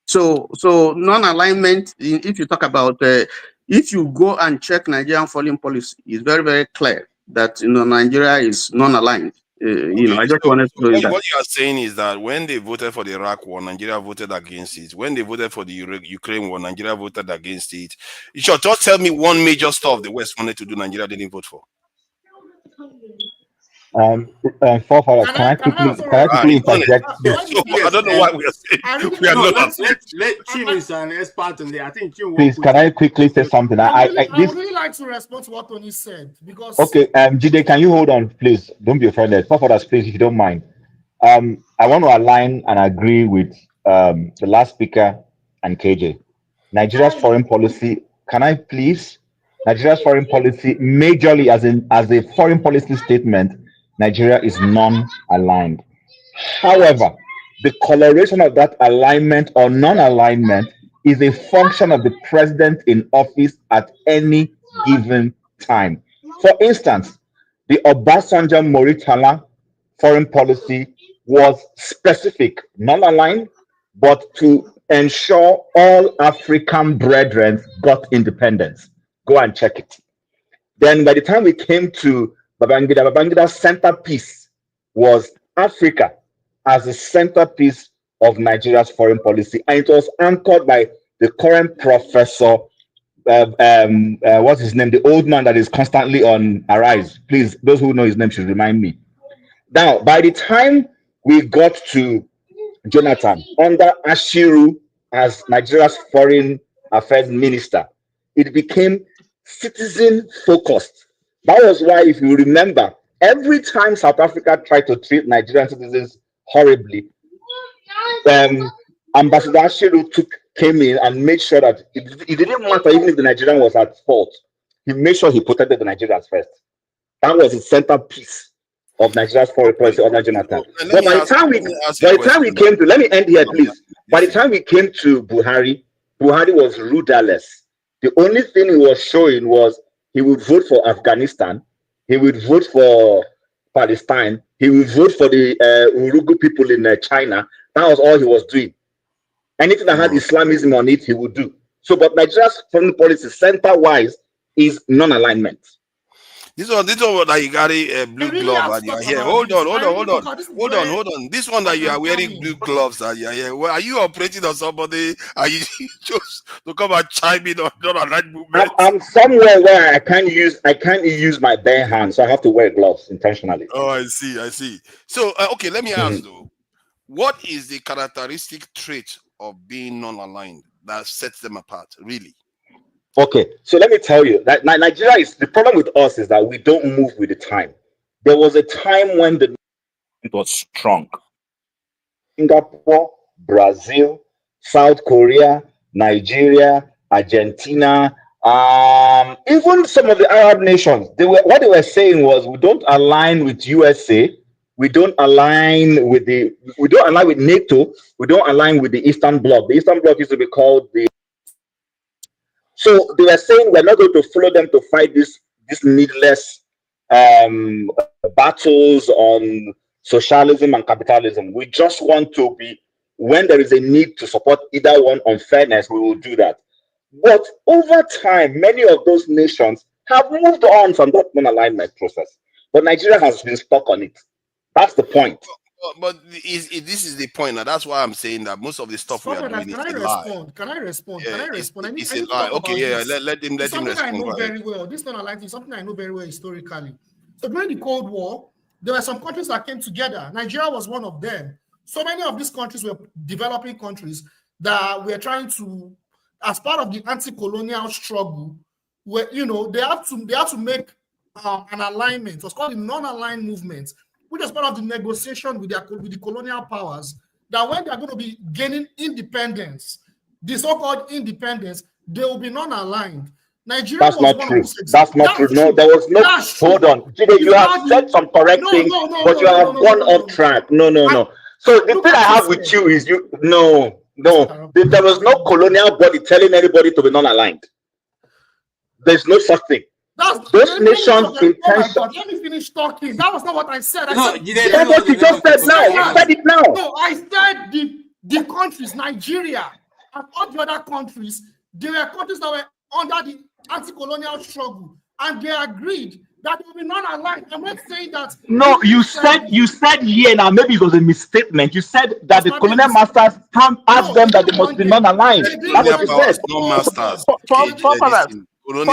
So non-alignment, if you talk about, if you go and check Nigerian foreign policy, it's very, very clear that Nigeria is non-aligned. I just wanted to know that. What you are saying is that when they voted for the Iraq war, Nigeria voted against it. When they voted for the Ukraine war, Nigeria voted against it. You should just tell me one major stuff the West wanted to do, Nigeria didn't vote for. Can I quickly interject? I don't know why we are saying we are not. Let Chim is an expert in there. I think Chim. Please, can I quickly say something? I would really like to respond to what Tony said, because Jide, can you hold on, please? Don't be offended. Forefathers, please, if you don't mind. I want to align and agree with the last speaker and KJ. Nigeria's foreign policy. Can I please? Nigeria's foreign policy, majorly as a foreign policy statement, Nigeria is non-aligned. However, the coloration of that alignment or non-alignment is a function of the president in office at any given time. For instance, the Obasanjo-Moritala foreign policy was specific, non-aligned, but to ensure all African brethren got independence. Go and check it. Then by the time we came to Babangida's centerpiece was Africa as the centerpiece of Nigeria's foreign policy. And it was anchored by the current professor, what's his name? The old man that is constantly on Arise. Please, those who know his name should remind me. Now, by the time we got to Jonathan, under Ashiru as Nigeria's foreign affairs minister, it became citizen-focused. That was why, if you remember, every time South Africa tried to treat Nigerian citizens horribly, Ambassador Ashiru came in and made sure that it didn't matter even if the Nigerian was at fault. He made sure he protected the Nigerians first. That was the centerpiece of Nigeria's foreign policy under Jonathan. But by the time we came to, let me end here, please. By the time we came to Buhari was rudderless. The only thing he was showing was he would vote for Afghanistan, he would vote for Palestine, he would vote for the Urugu people in China. That was all he was doing. Anything that had Islamism on it, he would do. So, but Nigeria's foreign policy, center-wise, is non-alignment. This one that you got a blue glove and you are here. Hold on. This one that you are wearing blue gloves and you are here. Well, are you operating on somebody? Are you just to come and chime in on non-aligned movement? I'm somewhere where I can't use my bare hands, so I have to wear gloves intentionally. Oh, I see. So, okay, let me ask though, what is the characteristic trait of being non-aligned that sets them apart, really? Okay, so let me tell you that Nigeria is the problem with us is that we don't move with the time. There was a time when it was strong. Singapore, Brazil, South Korea, Nigeria, Argentina, even some of the Arab nations. What they were saying was, we don't align with USA, we don't align with NATO, we don't align with the Eastern Bloc. The Eastern Bloc used to be called the. So they were saying we're not going to follow them to fight this needless battles on socialism and capitalism. We just want to be, when there is a need to support either one on fairness, we will do that. But over time, many of those nations have moved on from that non-alignment process. But Nigeria has been stuck on it. That's the point. But this is the point. Now that's why I'm saying that most of the stuff we are doing is a lie. Can I respond? It's a lie. Okay, yeah, let him respond. Something I know very well. This non-alignment is something I know very well historically. So during the Cold War, there were some countries that came together. Nigeria was one of them. So many of these countries were developing countries that were trying to, as part of the anti-colonial struggle, where they have to make an alignment. It was called the non-aligned movement, which is part of the negotiation with the colonial powers, that when they're going to be gaining independence, the so-called independence, they will be non-aligned. Nigeria That's not true. That's not true. No, there was no. Hold on. Jide, you have said some correct things, but you have gone off track. No. So the thing I have with you is there was no colonial body telling anybody to be non-aligned. There's no such thing. Those nations' intention. Oh let me finish talking. That was not what I said. I No, said you just said now. You said it now. No, I said the countries, Nigeria and all the other countries, they were countries that were under the anti-colonial struggle, and they agreed that they will be non-aligned. I'm not saying that. No, you said here now. Maybe it was a misstatement. You said that the colonial masters asked them that they must be non-aligned. That's what you said. No masters. Let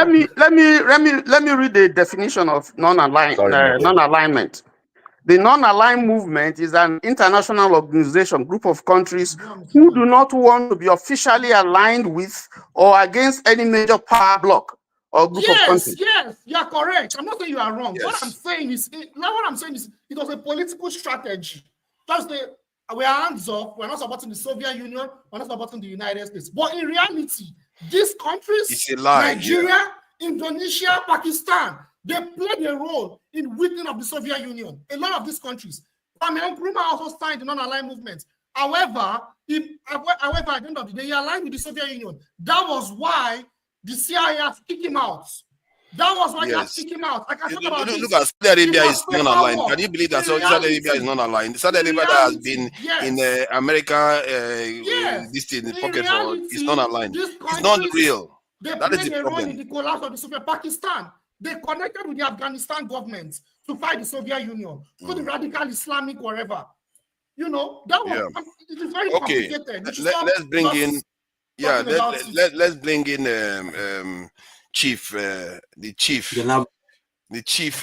me read the definition of non-alignment. The non-aligned movement is an international organization, group of countries who do not want to be officially aligned with or against any major power bloc or group of countries. Yes, you are correct. I'm not saying you are wrong. Yes. What I'm saying is it was a political strategy. Just we are hands off. We're not supporting the Soviet Union. We're not supporting the United States. But in reality, these countries, Nigeria, Indonesia, Pakistan, they played a role in weakening of the Soviet Union. A lot of these countries. Kwame Nkrumah also signed the non-aligned movement. However, at the end of the day, he aligned with the Soviet Union. That was why the CIA has kicked him out. That was why they have kicked him out. I can talk about look at Saudi Arabia is non-aligned. Can you believe that Saudi Arabia is non-aligned? Saudi Arabia that has been in America, this thing in pocket for it's non-aligned. It's not real. That is the problem. In the collapse of the Soviet Pakistan, they connected with the Afghanistan government to fight the Soviet Union, so the radical Islamic whatever. You know, that was it is very complicated. Let's bring in let's bring in the chief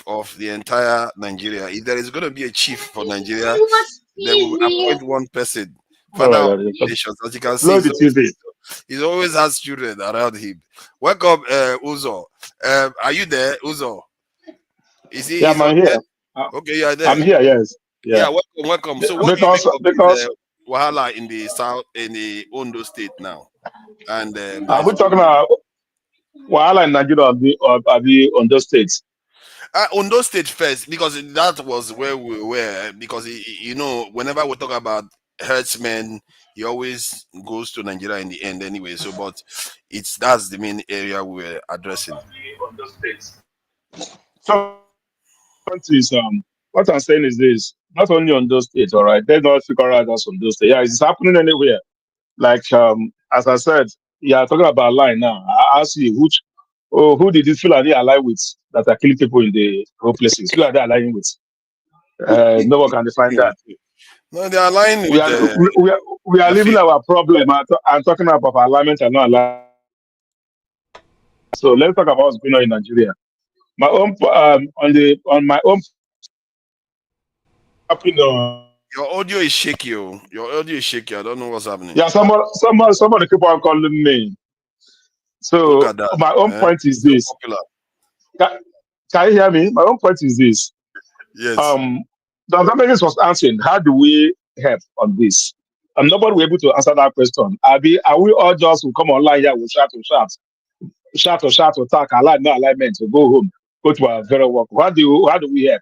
of the entire Nigeria. If there is going to be a chief for Nigeria, they will appoint one person. Father of nations, as you can see, he always has children around him. Welcome, Uzo. Are you there, Uzo? Is he? Yeah, I'm here. Okay, you are there. I'm here. Yes. Yeah. Welcome. So what because wahala in the south, in the Ondo state now, and are we talking about wahala in Nigeria or the Ondo state? Ondo state first, because that was where we were. Because you know, whenever we talk about herdsmen, he always goes to Nigeria in the end anyway. So, but that's the main area we're addressing. So, countries. What I'm saying is this: not only on those states, all right. There's not figure out us on those states. Yeah, it's happening anywhere. Like as I said, talking about line now. I ask you, who did this Fulani align with that are killing people in the whole places? Who are they aligning with? No one can define that. No, they are aligning with. We are living our problem. I'm talking about alignment and not alignment. So let's talk about what's going on in Nigeria. My own on my own. Your audio is shaky. Your audio is shaky. I don't know what's happening. Yeah, somebody keep on calling me. So my own point is this. Can you hear me? My own point is this. Yes. The government was answering, how do we help on this? And nobody was able to answer that question. Are we all just will come online here, we'll shout, attack, align, no alignment, to go home, go to our very work? How do we help?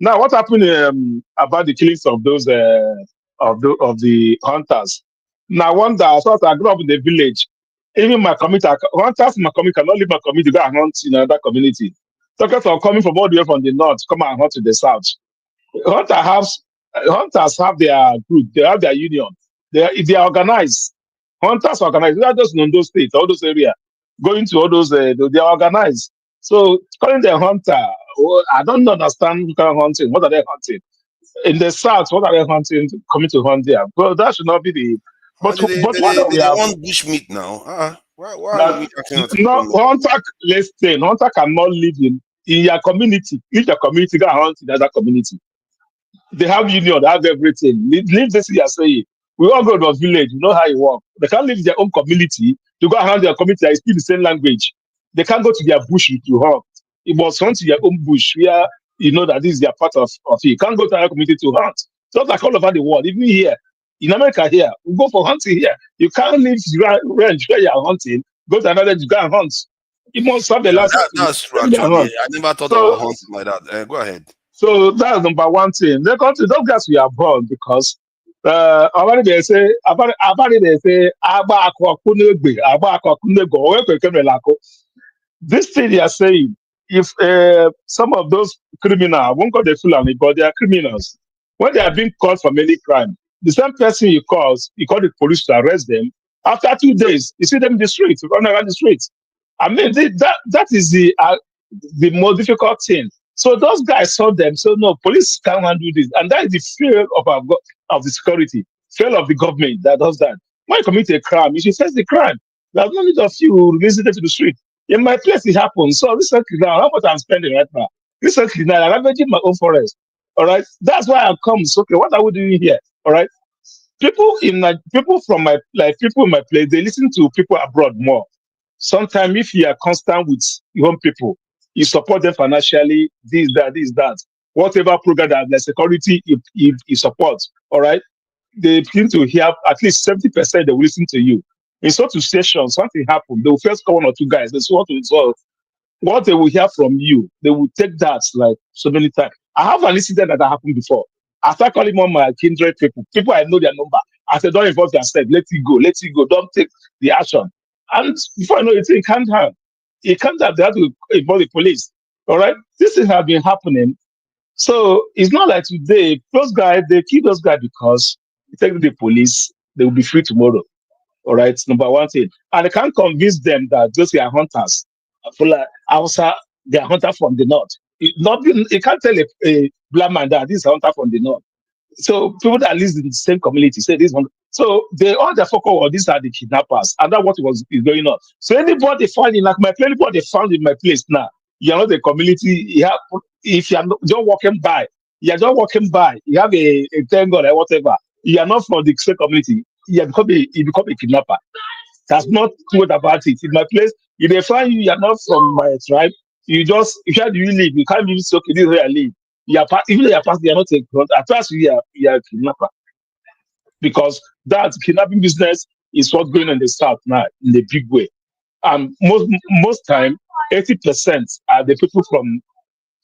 Now, what happened about the killings of those of the hunters? Now, I wonder. I grew up in the village. Even my community, hunters in my community cannot leave my community to go and hunt in another community. Talkers are coming from all the way from the north, come and hunt to the south. Hunters have their group, they have their union. They are organized. Hunters are organized. Not just in those states, all those areas. Going to all those, they are organized. So calling them hunter, I don't understand who kind of hunting. What are they hunting? In the south, what are they hunting? Coming to hunt there. Well, that should not be the. But they want bush meat now. Why are we talking about hunter, let's say, hunter cannot live in your community. If your community go hunt in another community, they have union, they have everything. Leave this here saying, we all go to a village, you know how it works. They can't live in their own community to go around their community and speak the same language. They can't go to their bush to hunt. It must hunt in their own bush where you know that this is their part of it. You can't go to another community to hunt. Just like all over the world, even here, in America here, we go for hunting here. You can't leave range where you're hunting, go to another to go and hunt. You must have the last. That's true. Actually, I never thought about hunting like that. Go ahead. So that's number one thing. The country, those guys we are born because already they say "Agba akwa kunegbe, agba akwa kunego, owe kwekeme lako." This thing they are saying, if some of those criminals, I won't call the Fulani, but they are criminals, when they are being caught for any crime, the same person he call the police to arrest them. After 2 days, you see them in the streets, running around the streets. I mean, that is the more difficult thing. So those guys saw them, so no, police can't handle this, and that is the fear of of the security, fear of the government that does that. When you commit a crime, you should face the crime. There's no need of you releasing them to the street. In my place, it happened. So recently now, how much I'm spending right now? Recently now, I'm managing my own forest. All right, that's why I come. So, okay, what are we doing here? All right, people from my people in my place, they listen to people abroad more. Sometimes if you are constant with your own people, you support them financially, this, that. Whatever program that the security you support, all right, they begin to hear at least 70% they will listen to you. In such situations, something happen, they will first call one or two guys, they say what to resolve. What they will hear from you, they will take that like so many times. I have an incident that happened before. I start calling on my kindred people I know their number. I said, don't involve yourself, let it go, don't take the action. And before I know it, it can't have. It can't have, they have to involve the police. All right? This thing has been happening. So it's not like today, those guys, they kill those guys because they take the police, they will be free tomorrow. All right, number one thing. And I can't convince them that those are hunters. Hausa, they are hunters from the north. You can't tell a black man that this is a hunter from the north. So people that live in the same community say this one. So they all the focus on these are the kidnappers, and that's what is going on. So anybody found in like my place, anybody found in my place now, you're not a community. You have, if you're not just walking by, you're just walking by. You have a tangle or whatever. You are not from the same community. You become a kidnapper. That's not what about it. In my place, if they find you, you're not from my tribe. Where do you live? You can't even say, okay, this is where I live. Even though you're past, you're not a front. At first, you are a kidnapper. Because that kidnapping business is what's going on in the South now in a big way. And most time, 80% are the people from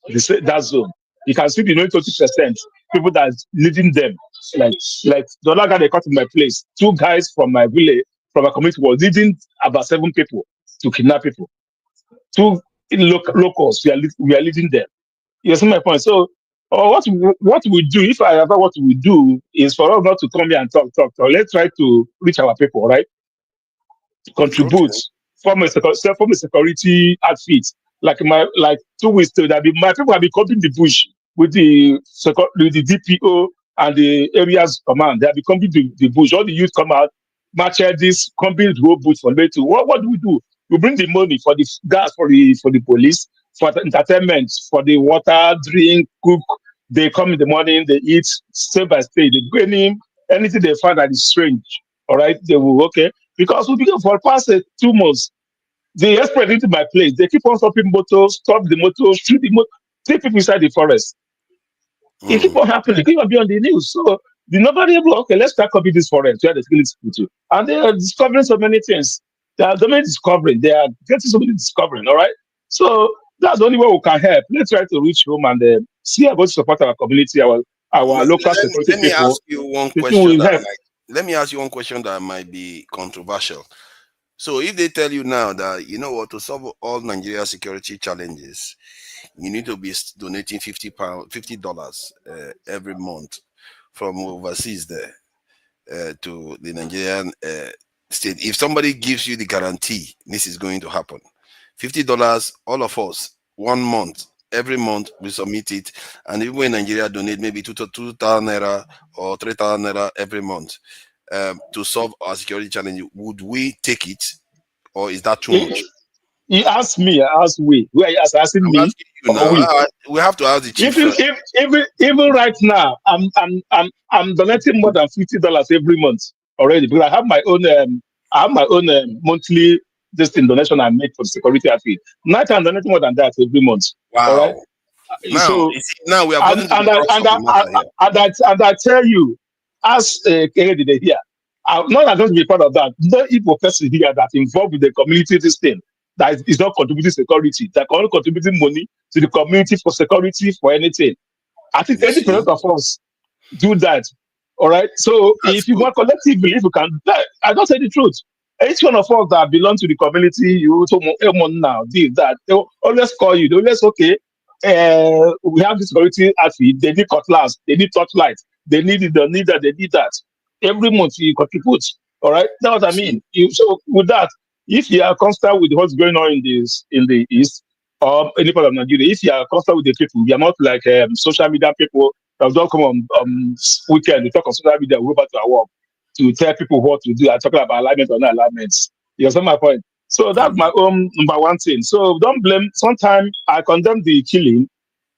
that zone. You can see the 20% people that are leading them. Like the other guy they caught in my place, two guys from my village, from my community, was leading about 7 people to kidnap people. Two locals, we are leading them. You see my point? So, what we do, if I ever what we do, is for us not to come here and talk. Let's try to reach our people, right? Contribute, Okay. form a security outfit. Like 2 weeks ago, my people have been cutting the bush with the DPO and the areas command. They have been coming the bush. All the youth come out, march this, coming the whole bush for me to. What do? We bring the money for the gas for the police, for the entertainment, for the water, drink, cook. They come in the morning, they eat step by step. They bring in anything they find that is strange. All right, they will okay. Because we begin for the past 2 months, they expert into my place. They keep on stopping motos, stop the motos, shoot the motor, take people inside the forest. It keep on happening. It keep on being on the news. So the nobody able, okay, let's start copying this forest where the skill is put to. And they are discovering so many things. They are doing discovering. They are getting so many discovering. All right. So that's the only way we can help. Let's try to reach home and see about to support our community, our local security Let me people. ask you one People question will that help. let me ask you one question that might be controversial. So if they tell you now that you know what, to solve all Nigeria security challenges, you need to be donating $50 every month from overseas there to the Nigerian state. If somebody gives you the guarantee this is going to happen, $50, all of us 1 month, every month we submit it, and even when Nigeria donate maybe 2,000 naira or 3,000 naira every month to solve our security challenge, would we take it, or is that too much? He asked me, I asked we. Who are you asking I'm me asking you or now. we? We have to ask the chief Even first. even right now, I'm donating more than $50 every month already because I have my own monthly this thing donation I make for the security outfit. Now I'm donating more than that every month. All right. Wow. Now, So you see, now we have gotten to the crux of the matter here. and I tell you, as Kennedy here, I'm not going to be part of that. No evil person here that involved with the community this thing that is not contributing security, that only contributing money to the community for security for anything. I think 80% of us do that. All right. So That's if you good. want collectively, if you can, I don't say the truth. Each one of us that belong to the community, you now did that. They will always call you. They always okay. We have this security outfit. They need cutlass. They need torchlight. They need it. They need that. They need that. Every month you contribute. All right. That's what I mean. So with that, if you are constant with what's going on in the east or any part of Nigeria, if you are constant with the people, you are not like social media people that don't come on weekend to talk on social media, we go back to our work to tell people what to do. I'm talking about alignment or not alignments. You understand my point? So that's my own number one thing. So don't blame. Sometimes I condemn the killing.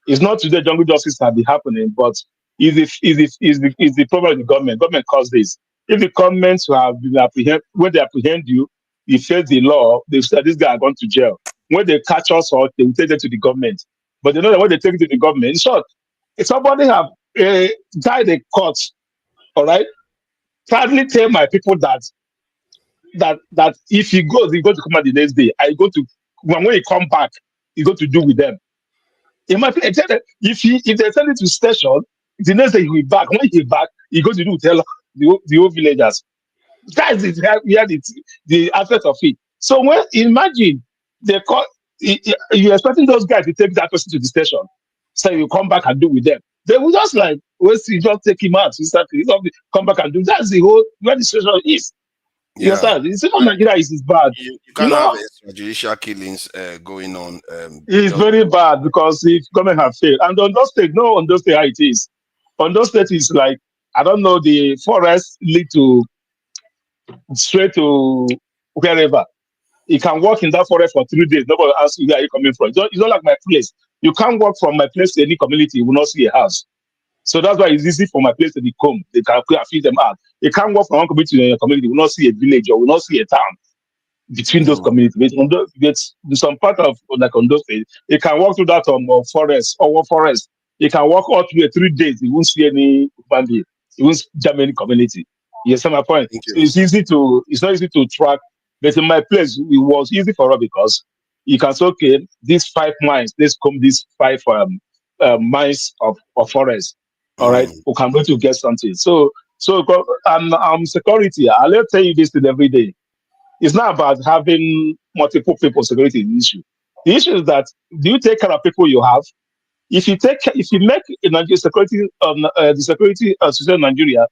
It's not today jungle justice have been happening, but is the problem of the government. Government caused this. If the governments who have been when they apprehend you, you face the law, they say this guy are gone to jail. When they catch us or they will take them to the government. But they know that when they take it to the government, in short, if somebody have died in court, all right, sadly tell my people that if he go to come out the next day. I go to when he come back, he go to do with them. In my place, if they send it to station, the next day he will back. When he back, he go to do tell the whole villagers. That is the aspect of it. So when imagine they call you're expecting those guys to take that person to the station, so you come back and do with them. They will just like see just take him out. Come back and do. That's the whole where the situation is. You understand? The situation of Nigeria is bad. You You can't know, have extrajudicial killings going on. it's very bad because if government have failed. And on those state, no, on those state how it is. On those state is like I don't know, the forest lead to straight to wherever. You can walk in that forest for 3 days. Nobody asks you where are you coming from. It's not like my place. You can't walk from my place to any community. You will not see a house. So that's why it's easy for my place to be come. They can feed them out. You can't walk from one community to another community. You will not see a village or will not see a town between those communities. There's some part of like on those days, you can walk through that forest or forest. You can walk all through 3 days. You won't see any human being. You won't jam any community. You understand my point? So it's not easy to track. But in my place, it was easy for us because you can say, okay, these 5 miles, let's come these 5 miles of forest. All right, we can go to get something. So security. I'll tell you this thing every day. It's not about having multiple people security is the issue. The issue is that do you take care of people you have? If you make Nigeria security the security system in Nigeria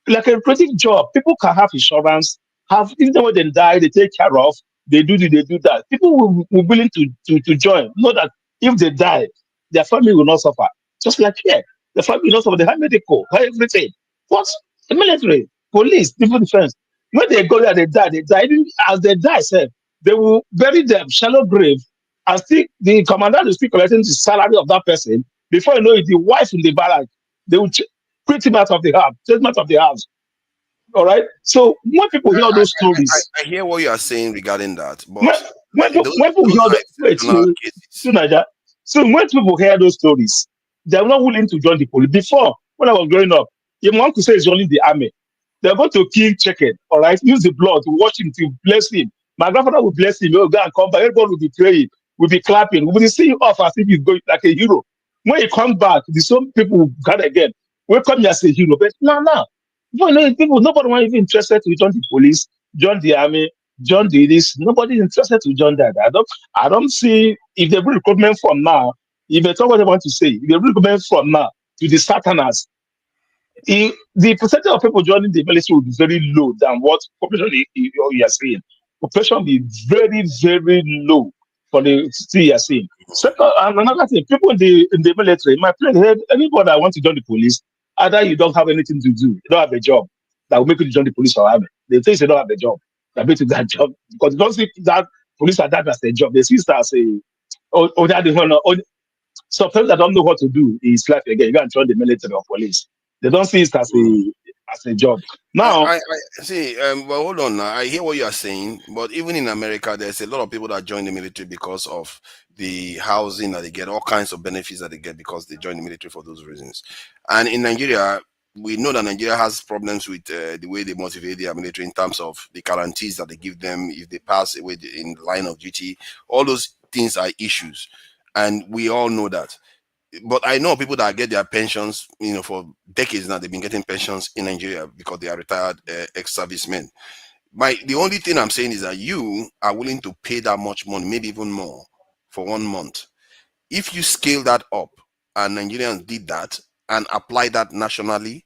like a creative job, people can have insurance, have even when they die, they take care of, they do that. People will willing to join. Know that if they die, their family will not suffer. Just like here, the family will not suffer. They have medical, have everything. What the military, police, civil defense. When they go there, they die. They die. Even as they die, sir, they will bury them, shallow grave, and still the commandant is still collecting the salary of that person. Before you know it, the wife in the barrack, they will quit him out of the house, take him out of the house. All right. So when people hear those stories, I hear what you are saying regarding that, when but when people hear are exceptional cases. so when people hear those stories, they are not willing to join the police. Before, when I was growing up, if one could say is joining the army, they're going to kill chicken, all right, use the blood to wash him, to bless him. My grandfather would bless him, he'll go and come back, everybody will be praying, will be clapping, we will see him off as if he's going like a hero. When he comes back, the same people will gather again. Welcome you as a hero. But no. You know, people, nobody want even interested to join the police, join the army, join the this. Nobody is interested to join that. I don't see if they bring recruitment from now, if they talk what they want to say, if they bring recruitment from now to the Satanas, the percentage of people joining the military will be very low than what population you are saying. Population will be very, very low for the city you are saying. Second, and another thing, people in the military, my friend, anybody that wants to join the police, either you don't have anything to do, you don't have a job that will make you join the police or army. They think you don't have a job that makes you that job because they don't see that police are that as a job. They see it as a some people that don't know what to do is life again. You go and join the military or police. They don't see it as a job. Now, I see. Well, hold on. Now. I hear what you are saying, but even in America, there's a lot of people that join the military because of the housing that they get, all kinds of benefits that they get because they join the military for those reasons. And in Nigeria, we know that Nigeria has problems with the way they motivate their military in terms of the guarantees that they give them if they pass away in line of duty. All those things are issues, and we all know that. but I know people that get their pensions, for decades now. They've been getting pensions in Nigeria because they are retired ex-servicemen. The only thing I'm saying is that you are willing to pay that much money, maybe even more, for 1 month. If you scale that up, and Nigerians did that and apply that nationally,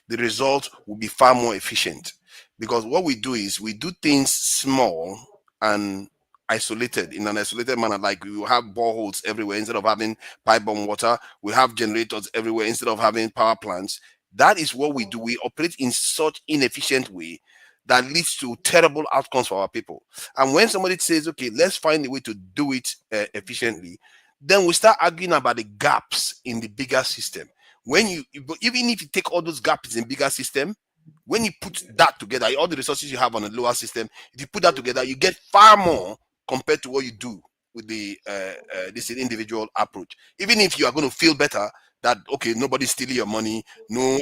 the result will be far more efficient. Because what we do is we do things small and isolated, in an isolated manner. Like we will have boreholes everywhere instead of having pipe-borne water. We have generators everywhere instead of having power plants. That is what we do. We operate in such inefficient way that leads to terrible outcomes for our people. And when somebody says, okay, let's find a way to do it efficiently, then we start arguing about the gaps in the bigger system. Even if you take all those gaps in bigger system, when you put that together, all the resources you have on a lower system, if you put that together, you get far more compared to what you do with the this individual approach. Even if you are going to feel better that, okay, nobody's stealing your money, no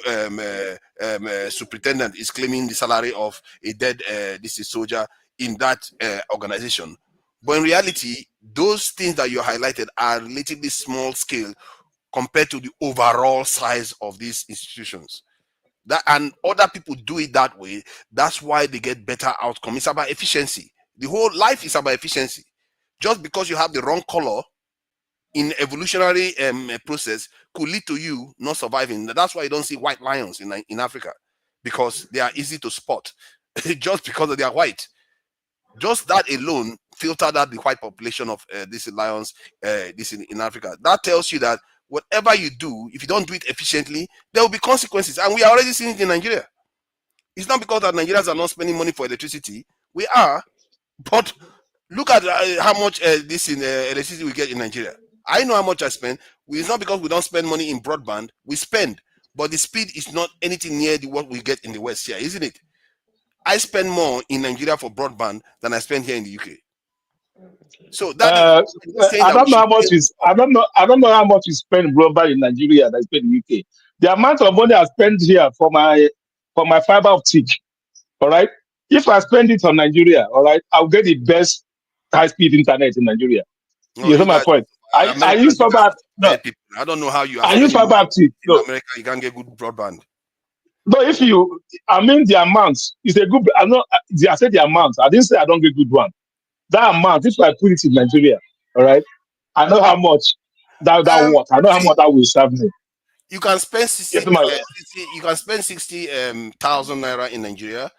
superintendent is claiming the salary of a dead soldier in that organization. But in reality, those things that you highlighted are relatively small scale compared to the overall size of these institutions. And other people do it that way. That's why they get better outcome. It's about efficiency. The whole life is about efficiency. Just because you have the wrong color in evolutionary process could lead to you not surviving. That's why you don't see white lions in Africa, because they are easy to spot just because they are white. Just that alone filtered out the white population of these lions in Africa. That tells you that whatever you do, if you don't do it efficiently, there will be consequences. And we are already seeing it in Nigeria. It's not because that Nigerians are not spending money for electricity. We are. But look at how much electricity we get in Nigeria. I know how much I spend. It's not because we don't spend money in broadband. We spend. But the speed is not anything near what we get in the West here, isn't it? I spend more in Nigeria for broadband than I spend here in the UK. So that I don't know how much is I don't know how much you spend broadband in Nigeria than I spend in the UK. The amount of money I spend here for my fiber optic, all right. If I spend it on Nigeria, all right, I'll get the best high-speed internet in Nigeria. No, you know my point. I use fiber. No, I don't know how you are. I use fiber optic. In America, you can't get good broadband. No, the amount is a good. I said the amount. I didn't say I don't get good one. That amount, if I put it in Nigeria, all right, I know how much that what. I know how much that will serve me. You can spend 60,000 naira in Nigeria.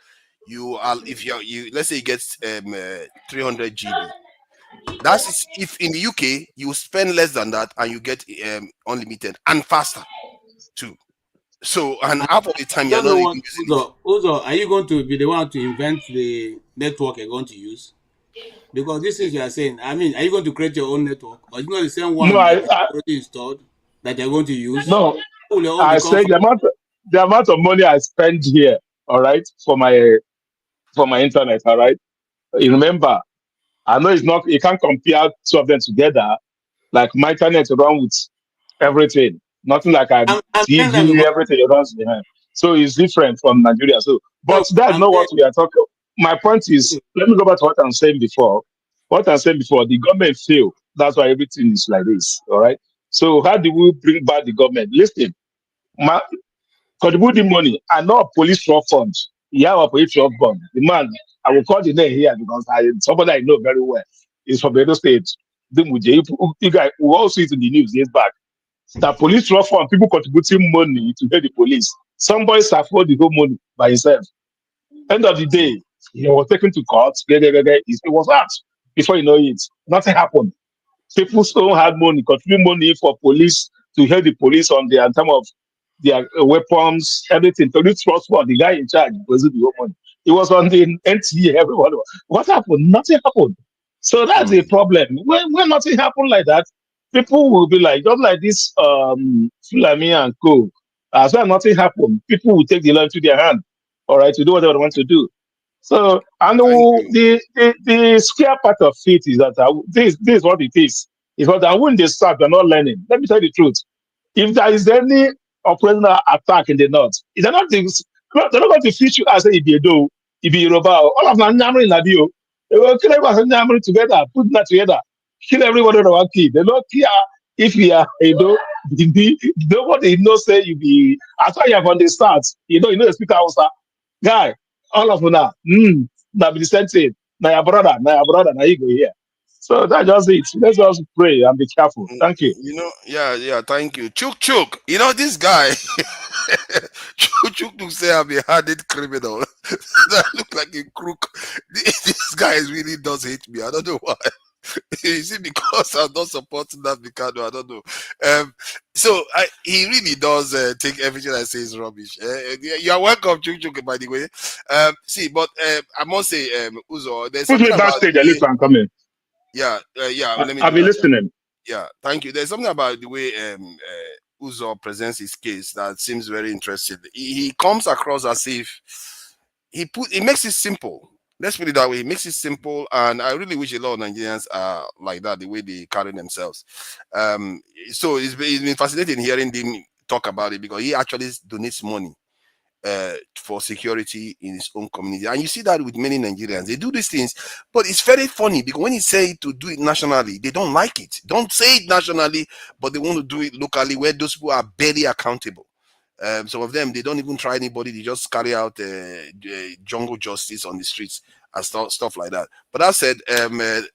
Let's say you get 300 GB. That's if in the UK you spend less than that and you get unlimited and faster too. So, and half of the time you're not even using it. Ondo, are you going to be the one to invent the network you're going to use? Because this is you are saying. I mean, are you going to create your own network, or is it not the same one already installed that you're going to use? No, I say the amount of money I spend here, all right, for my internet, all right. You remember, I know it's not. You can't compare two of them together. Like my internet run with everything. Nothing like TV, everything runs behind. So it's different from Nigeria. So, but that's not what we are talking. My point is, let me go back to what I'm saying before. The government failed. That's why everything is like this. All right. So how do we bring back the government? Listen, contributing money and not police trust funds. Yeah, a police trust fund. The man, I will call the name here because somebody I know very well is from Edo State. You guys will also see it in the news years back. The police trust fund, people contributing money to pay the police. Somebody afford the whole money by himself. End of the day, he was taken to court. It was out. Before you know it, nothing happened. People still had money, contribute money for police to help the police on their term of their weapons, everything. Police trust fund, the guy in charge was the whole money. It was on the NTA. Everyone. What happened? Nothing happened. So that's the problem. When nothing happened like that, people will be like, just like this Fulani and Co. As well, nothing happened. People will take the law into their hand, all right, to do whatever they want to do. So, and the scare part of it is that this is what it is. It's what that when they start, they're not learning. Let me tell you the truth. If there is any operational attack in the north, they're not going to feature you as a Ibiedo, Yoruba, all of them yammering in Adio. They will kill everyone yammering together, put that together, kill everyone in one key. They don't care if you are, nobody knows say you be. As far you have on the start, you know the speaker also. Guy, all of una, now be the same thing. Now your brother, now you go here. So that's just it. Let's just pray and be careful. Thank you. You know, yeah, thank you. Chuk. You know, this guy, Chuk say I'm a hardened criminal. That look like a crook. This guy really does hate me. I don't know why. Is it because I'm not supporting that Mikado? I don't know. So he really does take everything I say is rubbish. You are welcome, Chuk, by the way. But I must say, Uzo, there's Put something me about backstage a little and come in. yeah. Let me I'll do be that. listening. Yeah, thank you. There's something about the way Uzo presents his case that seems very interesting. He comes across as if he makes it simple. Let's put it that way. He makes it simple, and I really wish a lot of Nigerians are like that, the way they carry themselves. So it's been fascinating hearing him talk about it because he actually donates money for security in his own community. And you see that with many Nigerians. They do these things, but it's very funny because when you say to do it nationally, they don't like it. Don't say it nationally, but they want to do it locally where those people are barely accountable. Some of them, they don't even try anybody. They just carry out jungle justice on the streets and stuff like that. But that said,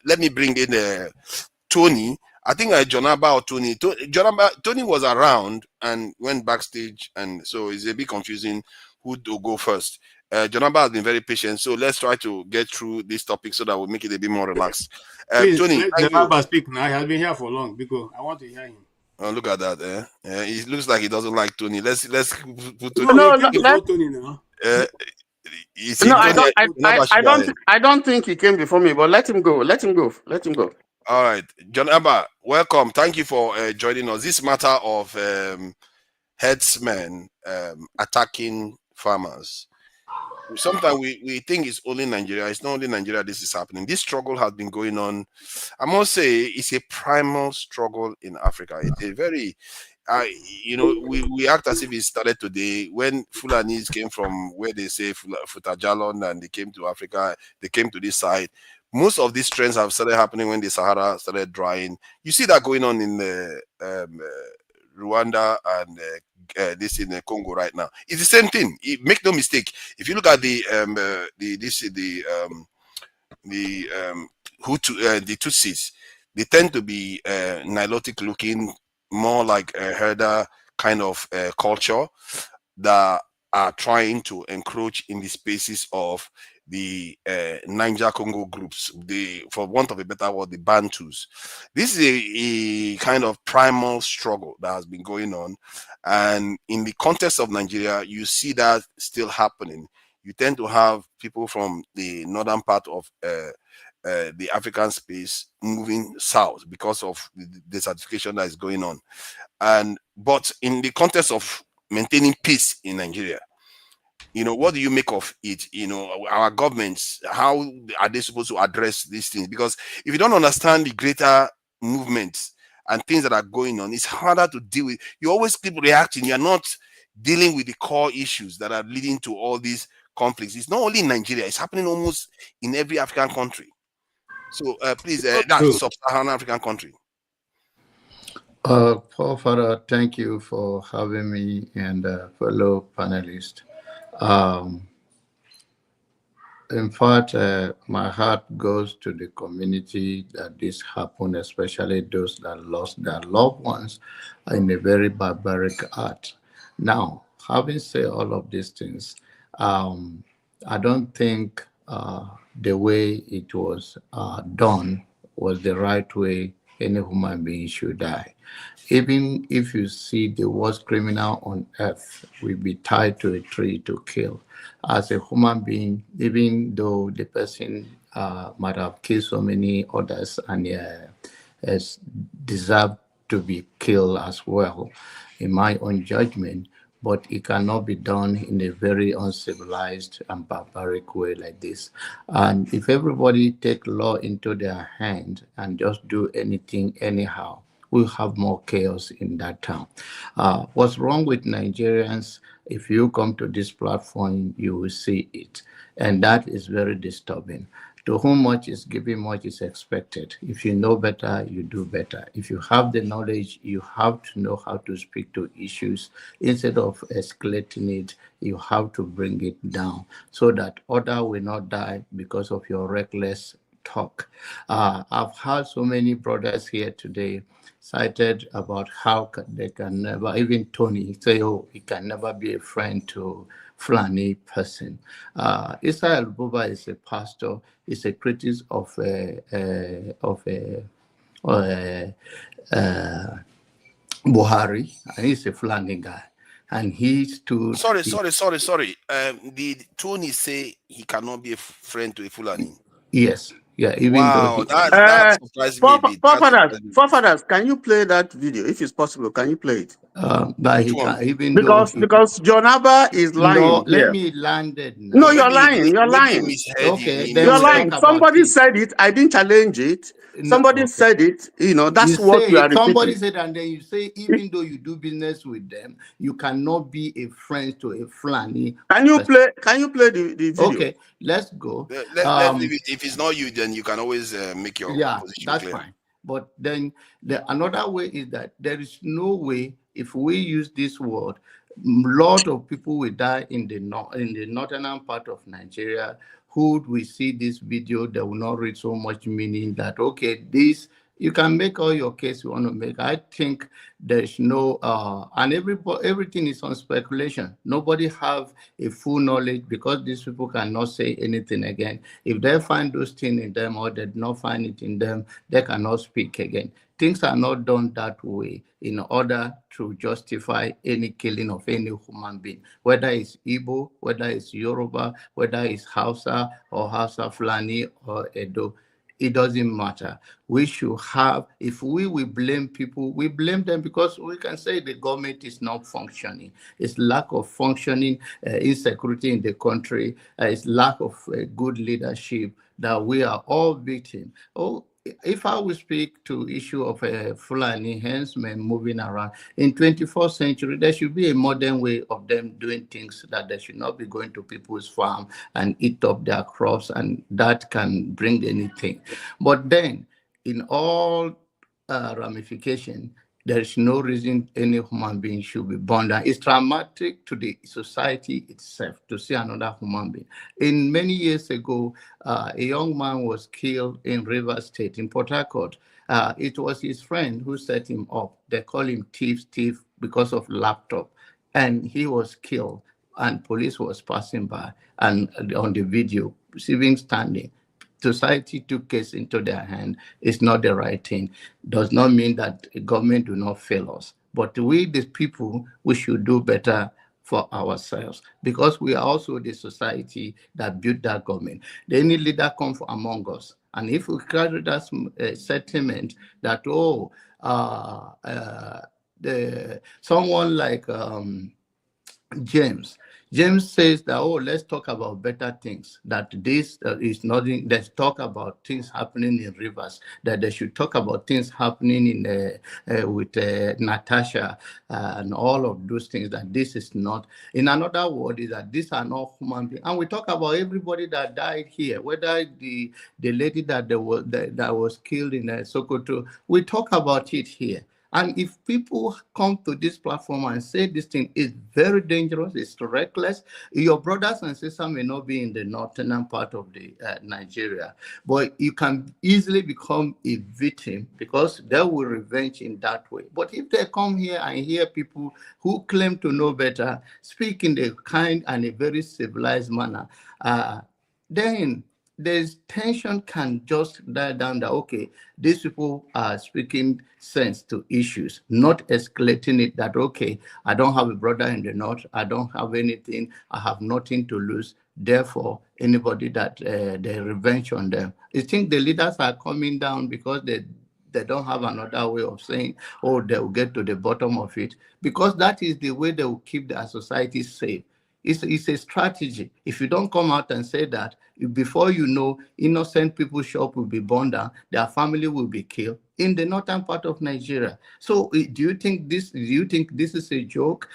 let me bring in Tony. I think Jonaba or Tony. Tony was around and went backstage, and so it's a bit confusing who to go first. Jonaba has been very patient, so let's try to get through this topic so that we'll make it a bit more relaxed. Please, Tony, let thank you. Jonaba speak now. He has been here for long because I want to hear him. Oh, look at that. He looks like he doesn't like Tony. Let's put Tony. No, he came before Tony now. No, I don't think he came before me, but let him go. All right, John Abba, welcome. Thank you for joining us. This matter of herdsmen attacking farmers. Sometimes we think it's only Nigeria. It's not only Nigeria this is happening. This struggle has been going on. I must say it's a primal struggle in Africa. It's a very we act as if it started today when Fulanis came from where they say Futajalon and they came to Africa, they came to this side. Most of these trends have started happening when the Sahara started drying. You see that going on in Rwanda and this in Congo right now. It's the same thing. Make no mistake. If you look at the Tutsis, they tend to be Nilotic looking, more like a herder kind of culture that are trying to encroach in the spaces of the Niger Congo groups, for want of a better word, the Bantus. This is a kind of primal struggle that has been going on. And in the context of Nigeria, you see that still happening. You tend to have people from the northern part of the African space moving south because of the desertification that is going on. But in the context of maintaining peace in Nigeria, what do you make of it? Our governments, how are they supposed to address these things? Because if you don't understand the greater movements and things that are going on, it's harder to deal with. You always keep reacting. You're not dealing with the core issues that are leading to all these conflicts. It's not only in Nigeria, it's happening almost in every African country. So please, that's sub-Saharan African country. Paul Father, thank you for having me and fellow panelists. In fact, my heart goes to the community that this happened, especially those that lost their loved ones in a very barbaric act. Now, having said all of these things, I don't think the way it was done was the right way any human being should die. Even if you see the worst criminal on earth will be tied to a tree to kill, as a human being, even though the person might have killed so many others and has deserved to be killed as well, in my own judgment, but it cannot be done in a very uncivilized and barbaric way like this. And if everybody take law into their hand and just do anything anyhow, we'll have more chaos in that town. What's wrong with Nigerians? If you come to this platform, you will see it. And that is very disturbing. To whom much is given, much is expected. If you know better, you do better. If you have the knowledge, you have to know how to speak to issues. Instead of escalating it, you have to bring it down so that others will not die because of your reckless talk. I've heard so many brothers here today cited about how they can never, even Tony say, oh, he can never be a friend to Fulani person. Israel Buba is a pastor. He's a critic of Buhari, and he's a Fulani guy. And he stood. Sorry. Did Tony say he cannot be a friend to a Fulani? Yes. Yeah, even wow, though that surprised me a bit. Forefathers, can you play that video if it's possible? Can you play it? But he can, even because John Abba is lying. No, here. let me land it now. No, you're lying. You're lying. Okay, you're lying. Somebody said it. I didn't challenge it. Somebody said it. You know, that's what we are repeating. Somebody said, and then you say, even though you do business with them, you cannot be a friend to a Fulani. Can you play the video? Okay, let's go. Let's leave it. If it's not you, then you can always make your position that's clear. fine. But then another way is that there is no way, if we use this word, lot of people will die in the northern part of Nigeria. Who we see this video, they will not read so much meaning that, okay, this, you can make all your case you want to make. I think there's no, and everything is on speculation. Nobody have a full knowledge because these people cannot say anything again. If they find those things in them or they do not find it in them, they cannot speak again. Things are not done that way in order to justify any killing of any human being, whether it's Igbo, whether it's Yoruba, whether it's Hausa or Hausa Fulani or Edo. It doesn't matter. We should have, if we will blame people, we blame them because we can say the government is not functioning. It's lack of functioning, insecurity in the country, it's lack of good leadership that we are all victims. Oh, if I will speak to issue of Fulani herdsmen moving around, in 21st century, there should be a modern way of them doing things, that they should not be going to people's farm and eat up their crops, and that can bring anything. But then, in all ramification, there is no reason any human being should be born down. It's traumatic to the society itself to see another human being. In many years ago, a young man was killed in Rivers State, in Port Harcourt. It was his friend who set him up. They call him Thief because of laptop. And he was killed, and police was passing by, and on the video, receiving standing. Society took case into their hand. It's not the right thing. Does not mean that the government do not fail us. But we, the people, we should do better for ourselves, because we are also the society that built that government. Any leader come from among us. And if we carry that sentiment that, someone like James says that, let's talk about better things, that this is nothing. Let's talk about things happening in rivers, that they should talk about things happening in with Natasha and all of those things, that this is not. In another word, is that these are not human beings. And we talk about everybody that died here, whether the lady that was killed in Sokoto, we talk about it here. And if people come to this platform and say this thing is very dangerous, it's reckless, your brothers and sisters may not be in the northern part of the Nigeria, but you can easily become a victim because they will revenge in that way. But if they come here and hear people who claim to know better speak in a kind and a very civilized manner, then there's tension can just die down that, okay, these people are speaking sense to issues, not escalating it that, okay, I don't have a brother in the north, I don't have anything, I have nothing to lose. Therefore, anybody that they revenge on them. I think the leaders are coming down because they don't have another way of saying, they will get to the bottom of it, because that is the way they will keep their society safe. It's a strategy. If you don't come out and say that, before you know, innocent people's shop will be burned down, their family will be killed in the northern part of Nigeria. So do you think this is a joke?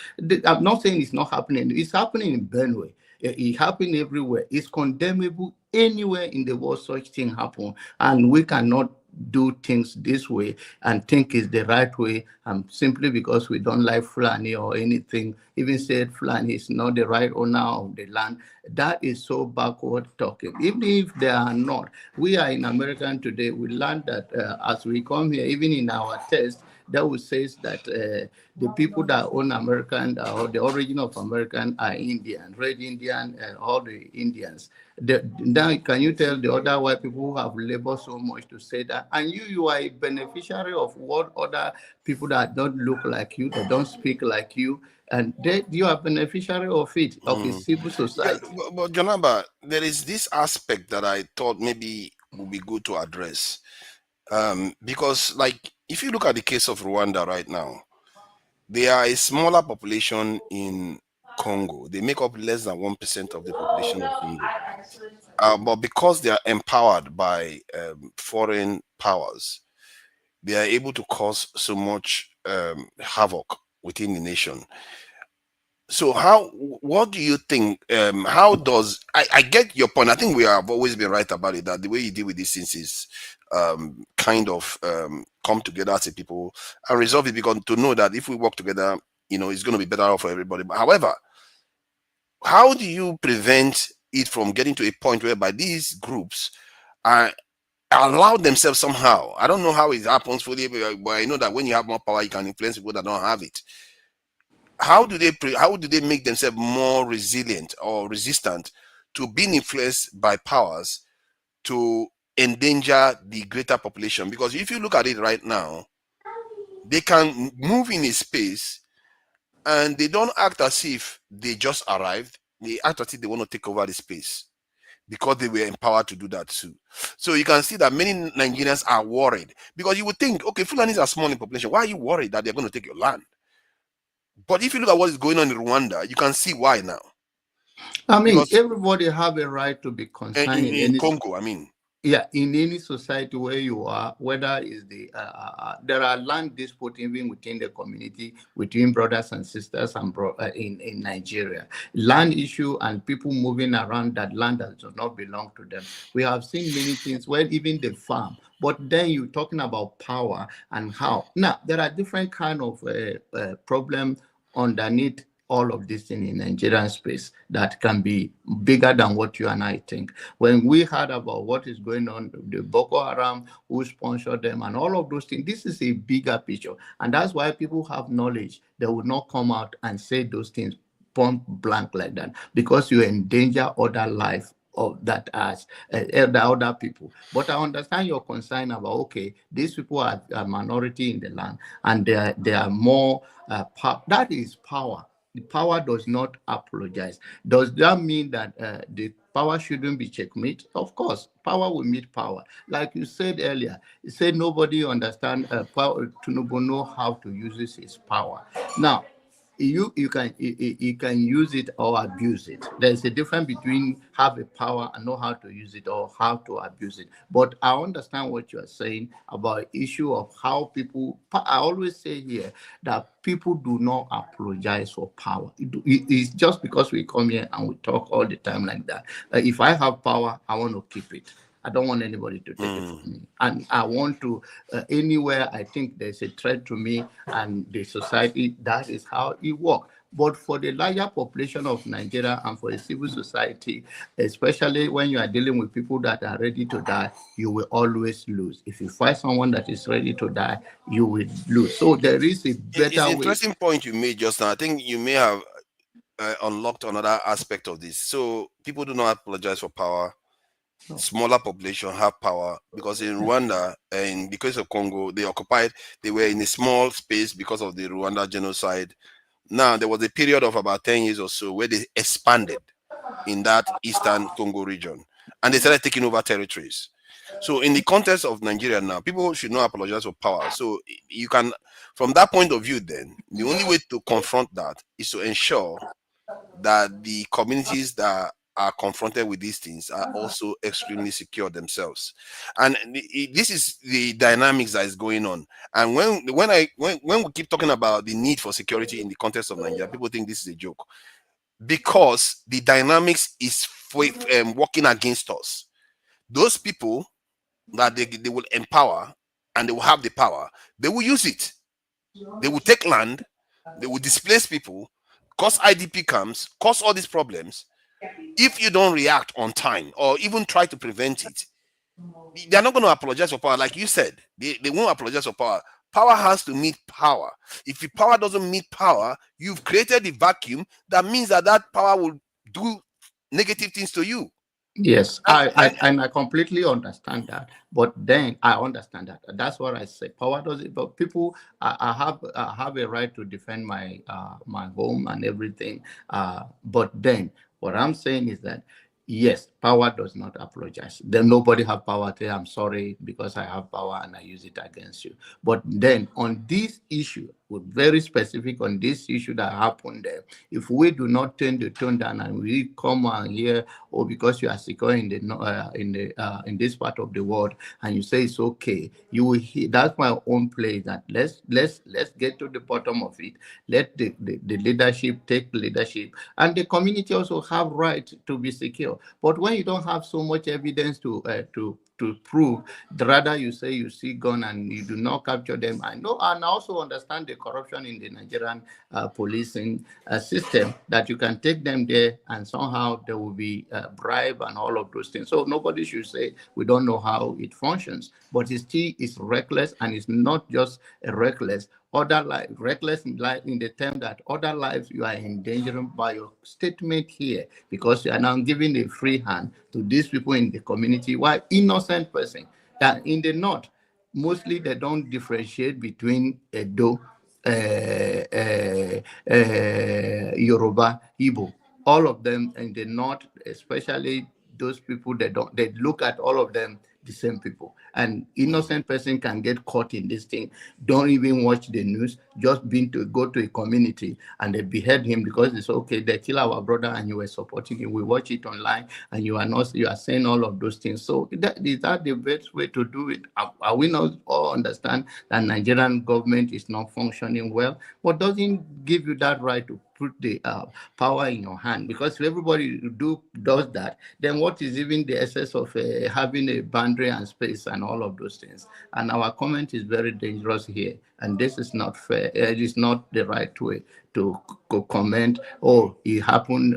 I'm not saying it's not happening. It's happening in Benue. It happened everywhere. It's condemnable anywhere in the world such thing happen, and we cannot do things this way and think is the right way, simply because we don't like Fulani or anything, even said Fulani is not the right owner of the land. That is so backward talking. Even if they are not, we are in America today. We learned that as we come here, even in our test, that will say that the people that own American or the origin of American are Indian, red Indian, and all the Indians. Now, can you tell the other white people who have labored so much to say that? And you are a beneficiary of what other people that don't look like you, that don't speak like you, and you are beneficiary of it, of a civil society. Yeah, but Janaba, there is this aspect that I thought maybe would be good to address. Because, like, if you look at the case of Rwanda right now, they are a smaller population in Congo. They make up less than 1% of the population of Congo. But because they are empowered by foreign powers, they are able to cause so much havoc within the nation. So what do you think? How does I get your point? I think we have always been right about it, that the way you deal with these things is kind of come together as a people and resolve it, because to know that if we work together, it's going to be better for everybody. But however, how do you prevent it from getting to a point whereby these groups are allow themselves somehow? I don't know how it happens fully, but I know that when you have more power, you can influence people that don't have it. How do they make themselves more resilient or resistant to being influenced by powers to endanger the greater population? Because if you look at it right now, they can move in a space and they don't act as if they just arrived. They act as if they want to take over the space because they were empowered to do that too. So you can see that many Nigerians are worried, because you would think, okay, Fulanis are small in population. Why are you worried that they're going to take your land? But if you look at what is going on in Rwanda, you can see why now. I mean, everybody have a right to be concerned in any Congo. I mean, yeah, in any society where you are, whether is there are land disputes even within the community, between brothers and sisters and in Nigeria, land issue and people moving around that land that does not belong to them. We have seen many things where even the farm. But then you're talking about power and how. Now there are different kind of problem underneath all of this in Nigerian space that can be bigger than what you and I think. When we heard about what is going on, the Boko Haram, who sponsored them, and all of those things, this is a bigger picture. And that's why people have knowledge. They would not come out and say those things point blank like that, because you endanger other life of that as the other people. But I understand your concern about, okay, these people are a minority in the land and they are more that is power. The power does not apologize. Does that mean that the power shouldn't be checkmate? Of course, power will meet power. Like you said earlier, you said nobody understands power. Tinubu know how to use his power. Now, you can use it or abuse it. There's a difference between have a power and know how to use it or how to abuse it. But I understand what you are saying about issue of how people. I always say here that people do not apologize for power. It's just because we come here and we talk all the time like that. If I have power, I want to keep it. I don't want anybody to take it from me. And I want to, anywhere I think there's a threat to me and the society, that is how it works. But for the larger population of Nigeria and for a civil society, especially when you are dealing with people that are ready to die, you will always lose. If you find someone that is ready to die, you will lose. So there is a better way. It's an interesting point you made just now. I think you may have unlocked another aspect of this. So people do not apologize for power. No. Smaller population have power, because in Rwanda and because of Congo, they were in a small space because of the Rwanda genocide. Now there was a period of about 10 years or so where they expanded in that eastern Congo region and they started taking over territories. So in the context of Nigeria now, people should not apologize for power. So you can, from that point of view, then the only way to confront that is to ensure that the communities that are confronted with these things are also extremely secure themselves. And this is the dynamics that is going on. And when we keep talking about the need for security in the context of Nigeria, people think this is a joke. because the dynamics is working against us. Those people that they will empower and they will have the power, they will use it. They will take land, they will displace people, cause IDP camps, cause all these problems. If you don't react on time or even try to prevent it, they're not going to apologize for power. Like you said, they won't apologize for power. Power has to meet power. If the power doesn't meet power, you've created a vacuum. That means that power will do negative things to you. Yes, I completely understand that. But then I understand that. That's what I say. Power doesn't. But people, I have a right to defend my my home and everything. But then what I'm saying is that yes, power does not apologize. Then nobody have power to say I'm sorry because I have power and I use it against you. But then on this issue, with very specific on this issue that happened there, if we do not turn the tone down and we come and hear, oh, because you are secure in in this part of the world, and you say it's okay, you will hear. That's my own play. That let's get to the bottom of it. Let the leadership take leadership, and the community also have right to be secure. But when you don't have so much evidence to prove, rather you say you see gun and you do not capture them. I know and I also understand the corruption in the Nigerian policing system, that you can take them there and somehow there will be bribe and all of those things. So nobody should say we don't know how it functions, but it still is reckless, and it's not just a reckless. Other life, reckless in the term that other lives you are endangering by your statement here, because you are now giving a free hand to these people in the community, while innocent person that in the north, mostly they don't differentiate between Edo, Yoruba, Igbo. All of them in the north, especially those people, they look at all of them the same people. An innocent person can get caught in this thing, don't even watch the news, just been to go to a community and they behead him because it's okay, they kill our brother and you were supporting him. We watch it online and you are saying all of those things. So is that the best way to do it? Are we not all understand that Nigerian government is not functioning well? What doesn't give you that right to put the power in your hand? Because if everybody does that, then what is even the essence of having a boundary and space and all of those things? And our comment is very dangerous here, and this is not fair. It is not the right way to comment. Oh, it happened.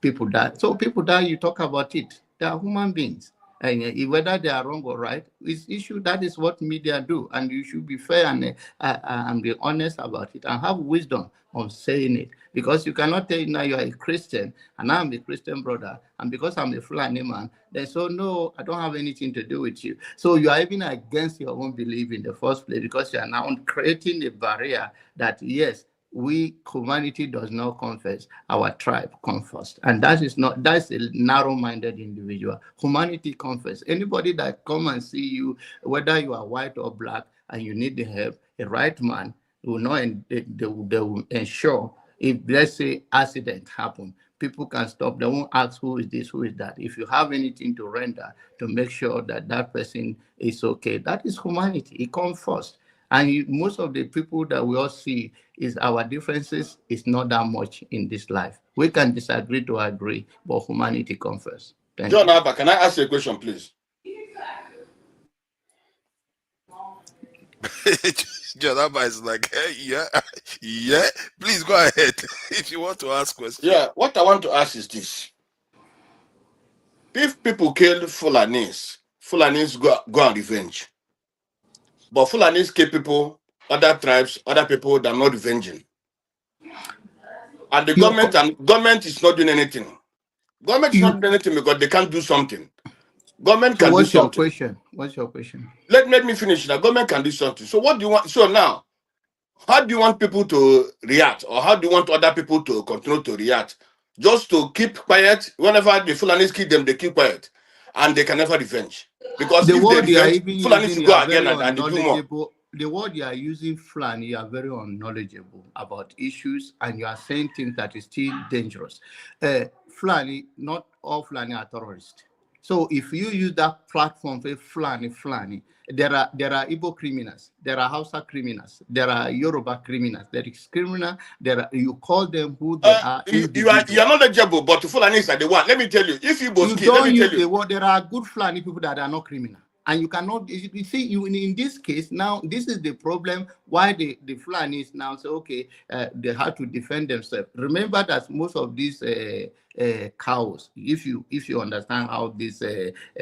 People die. So people die. You talk about it. They are human beings. And whether they are wrong or right, is issue. That is what media do, and you should be fair and be honest about it and have wisdom on saying it. Because you cannot tell now you are a Christian and I'm a Christian brother, and because I'm a Fulani man, then so no, I don't have anything to do with you. So you are even against your own belief in the first place, because you are now creating a barrier that yes, humanity does not confess, our tribe confessed. And that's a narrow-minded individual. Humanity confess. Anybody that come and see you, whether you are white or black, and you need the help, a right man will know, and they will ensure, if let's say accident happen, people can stop. They won't ask who is this, who is that. If you have anything to render to make sure that that person is okay, that is humanity. It comes first. And most of the people that we all see is our differences is not that much in this life. We can disagree to agree, but humanity comes first. John Abba, can I ask you a question, please? John Abba is like, hey, yeah. Please go ahead if you want to ask questions. Yeah, what I want to ask is this. If people kill Fulanis go on revenge. But Fulanis kill people, other tribes, other people that are not revenging. And the government is not doing anything. Government is not doing anything because they can't do something. Government can do something. What's your question? Let me finish. The government can do something. So what do you want? So now, how do you want people to react? Or how do you want other people to continue to react? Just to keep quiet? Whenever the Fulanis kill them, they keep quiet. And they can never revenge. Because the if word they revenge, Fulanis will go again and they do more. The word you are using, Fulani, you are very unknowledgeable about issues, and you are saying things that is still dangerous. Fulani, not all Fulani are terrorists. So if you use that platform for Fulani, There are Igbo criminals, there are Hausa criminals, there are Yoruba criminals. There is criminal. You call them who they are. You are knowledgeable, but Fulanis are the one. Let me tell you, if you don't use the word. There are good Fulani people that are not criminal. And you cannot, you see, in this case, now, this is the problem why the Fulanis now say, okay, they have to defend themselves. Remember that most of these cows, if you understand how this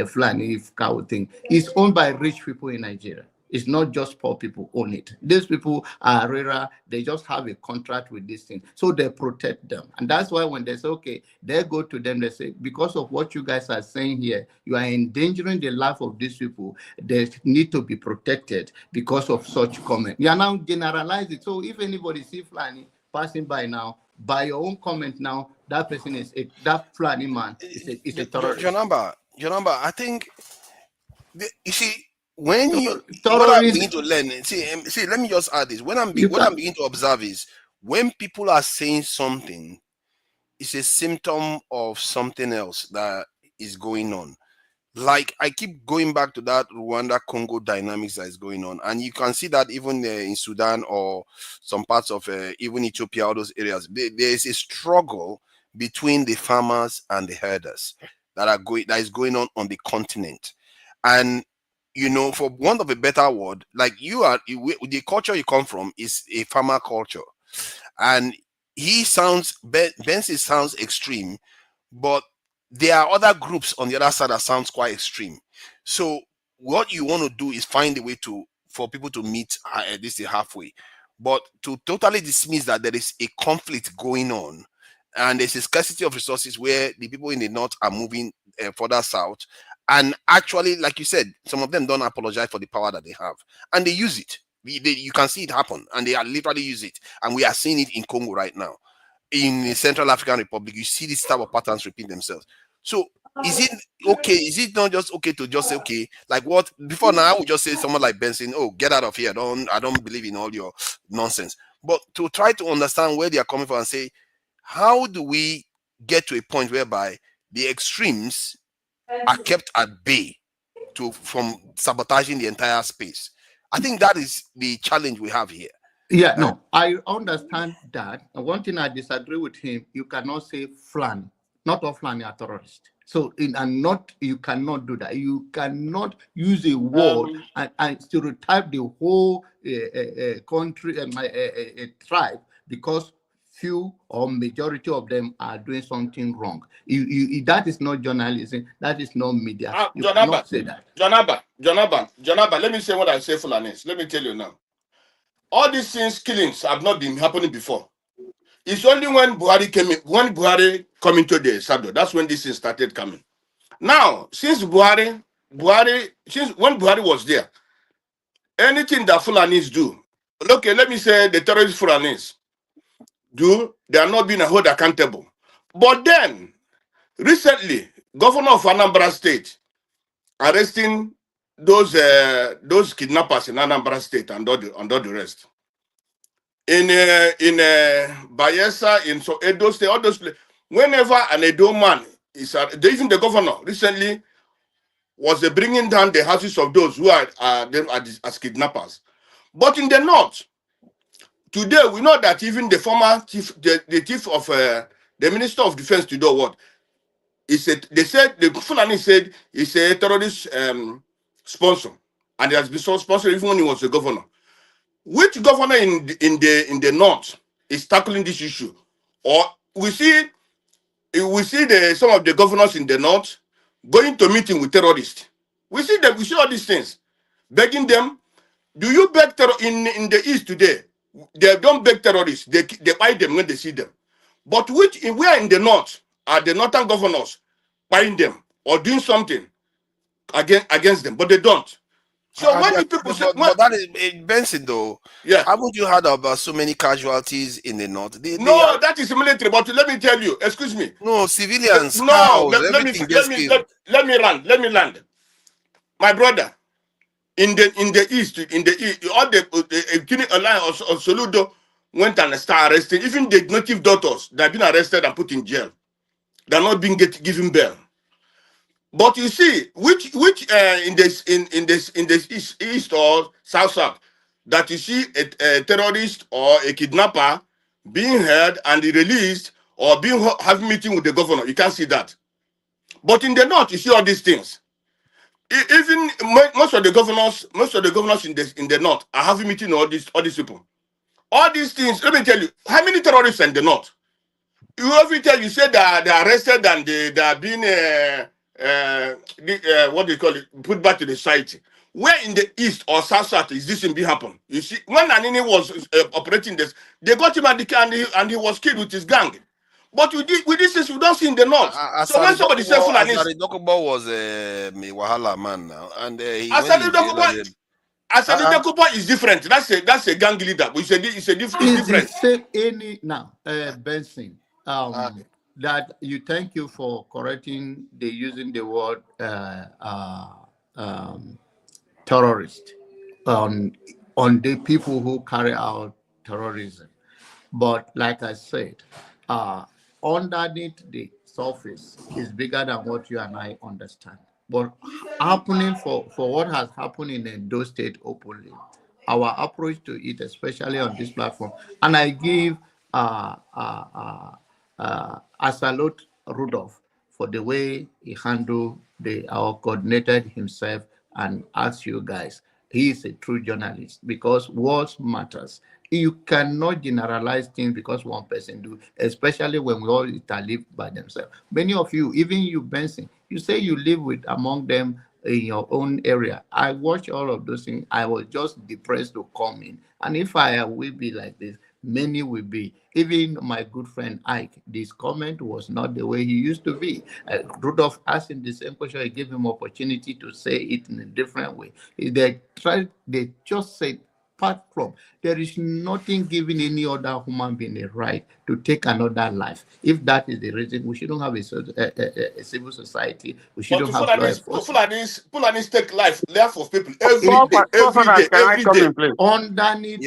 Fulani cow thing is owned by rich people in Nigeria. It's not just poor people own it. These people are rare. They just have a contract with this thing. So they protect them. And that's why when they say, okay, they go to them, they say, because of what you guys are saying here, you are endangering the life of these people. They need to be protected because of such comment. You are now generalizing. So if anybody see Fulani passing by now, by your own comment now, that person that Fulani man is a terrorist. Your number, I think, you see, when what I'm beginning to learn, see, let me just add this. What I'm beginning to observe is when people are saying something, it's a symptom of something else that is going on. Like, I keep going back to that Rwanda-Congo dynamics that is going on, and you can see that even in Sudan or some parts of even Ethiopia, all those areas, there is a struggle between the farmers and the herders that is going on the continent. And for want of a better word, like the culture you come from is a farmer culture, and Benson sounds extreme, but there are other groups on the other side that sounds quite extreme. So what you want to do is find a way for people to meet this halfway, but to totally dismiss that there is a conflict going on and there's a scarcity of resources where the people in the north are moving further south. And actually, like you said, some of them don't apologize for the power that they have, and they use it. You can see it happen, and they are literally use it. And we are seeing it in Congo right now. In the Central African Republic, you see this type of patterns repeat themselves. So is it okay? Is it not just okay to just say, okay, like what before now I would just say someone like Benson, oh, get out of here. I don't believe in all your nonsense. But to try to understand where they are coming from and say, how do we get to a point whereby the extremes are kept at bay from sabotaging the entire space? I think that is the challenge we have here. Yeah, no, I understand that. And one thing I disagree with him, you cannot say Fulani. Not all Fulani are terrorists. So, you cannot do that. You cannot use a word and stereotype the whole country and tribe because few or majority of them are doing something wrong. That is not journalism. That is not media. You cannot say that. Jonaba, let me say what I say, Fulanis. Let me tell you now. All these killings have not been happening before. It's only when Buhari come into the saddle, that's when this thing started coming. Now, since when Buhari was there, anything that Fulanis do, okay, let me say the terrorist Fulanis do, they are not being held accountable. But then, recently, Governor of Anambra State arresting those kidnappers in Anambra State and all the rest. In Bayelsa, in Edo State, all those places, whenever an Edo man is, even the governor recently was bringing down the houses of those who are as kidnappers. But in the north, today we know that even the former chief, the chief of the Minister of Defense to do what? They said the Fulani said he's a terrorist sponsor, and he has been so sponsored even when he was a governor. Which governor in the north is tackling this issue? Or we see some of the governors in the north going to meeting with terrorists. We see all these things, begging them. Do you beg in the east today? They don't beg terrorists. They buy them when they see them. But where in the north are the northern governors buying them or doing something against them? But they don't. So when the people say, but that is Benson though. Yeah. Haven't you heard about so many casualties in the north? That is military. But let me tell you, excuse me. No, civilians. No, cows, let me land. My brother, in the east, all the Alliance or Soludo went and started arresting even the native daughters that have been arrested and put in jail. They're not being given bail. But you see, which in this east or south that you see a terrorist or a kidnapper being held and released or having meeting with the governor, you can't see that. But in the north, you see all these things. Even most of the governors in the north are having meeting with all these people. All these things. Let me tell you, how many terrorists in the north? You every time you say that they are arrested and they are being what do you call it, put back to the society. Where in the east or south is this thing be happen? You see, when Anini was operating this, they got him at the and he was killed with his gang. But with this things we don't see in the north. So when somebody say Fulani, Asari Dokubo was a Wahala man now, and Asali Dokubo is different. That's a gang leader. It's different. Say any now, Benson. That you thank you for correcting the using the word terrorist on the people who carry out terrorism. But like I said, underneath the surface is bigger than what you and I understand. But happening for what has happened in Edo State openly, our approach to it, especially on this platform, and I give I salute Rudolph for the way he handled or coordinated himself and asked you guys. He is a true journalist because words matters. You cannot generalize things because one person do, especially when we all live by themselves. Many of you, even you, Benson, you say you live with among them in your own area. I watch all of those things. I was just depressed to come in. And if I will be like this, many will be. Even my good friend Ike, this comment was not the way he used to be. Rudolph asked him the same question. I gave him opportunity to say it in a different way. They just said, apart from, there is nothing giving any other human being a right to take another life. If that is the reason, we shouldn't have a civil society. We shouldn't have law enforcement. Fulanis take life of people every day. Underneath,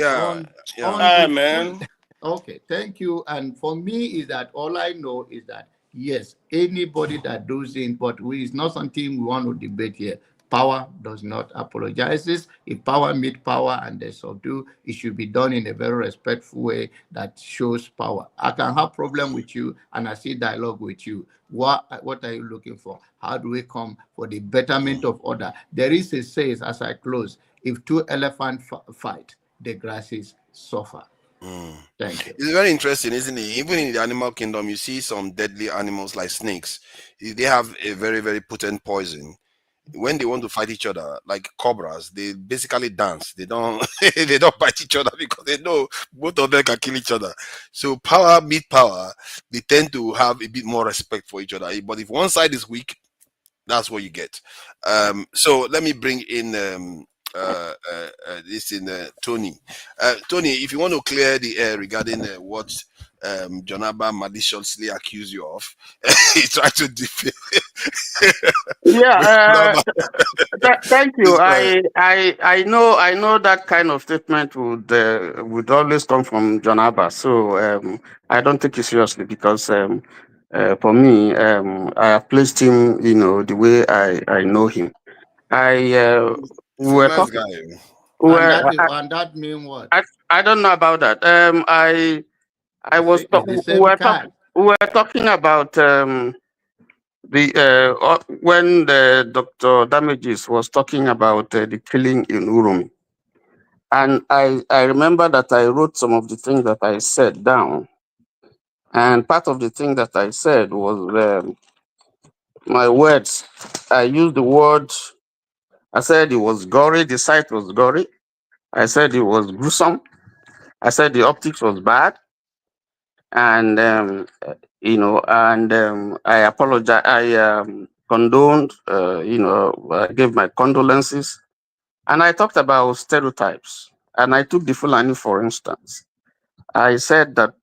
man. Okay, thank you. And for me, is that all I know is that yes, anybody that does it, but it's not something we want to debate here. Power does not apologize. If power meet power and they subdue, it should be done in a very respectful way that shows power. I can have problem with you and I see dialogue with you. What are you looking for? How do we come for the betterment of order? There is a saying as I close, if two elephants fight, the grasses suffer. Thank you. It's very interesting, isn't it? Even in the animal kingdom, you see some deadly animals like snakes. They have a very, very potent poison. When they want to fight each other, like cobras, they basically dance. They don't they don't fight each other because they know both of them can kill each other. So power meet power, they tend to have a bit more respect for each other. But if one side is weak, that's what you get. So let me bring in this in Tony. Tony, if you want to clear the air regarding what Jonaba maliciously accused you of, he tried to defend. Thank you. I know that kind of statement would always come from John Abba. So I don't take it seriously because for me, I have placed him, the way I know him. We were nice talking. guy. And that mean what? I don't know about that. I was the same kind. We were talking about when the Dr. Damages was talking about the killing in Urumi. And I remember that I wrote some of the things that I said down. And part of the thing that I said was my words. I used the word, I said it was gory, the sight was gory. I said it was gruesome. I said the optics was bad. And, I apologize. I condoned, I gave my condolences. And I talked about stereotypes. And I took the Fulani, for instance. I said that,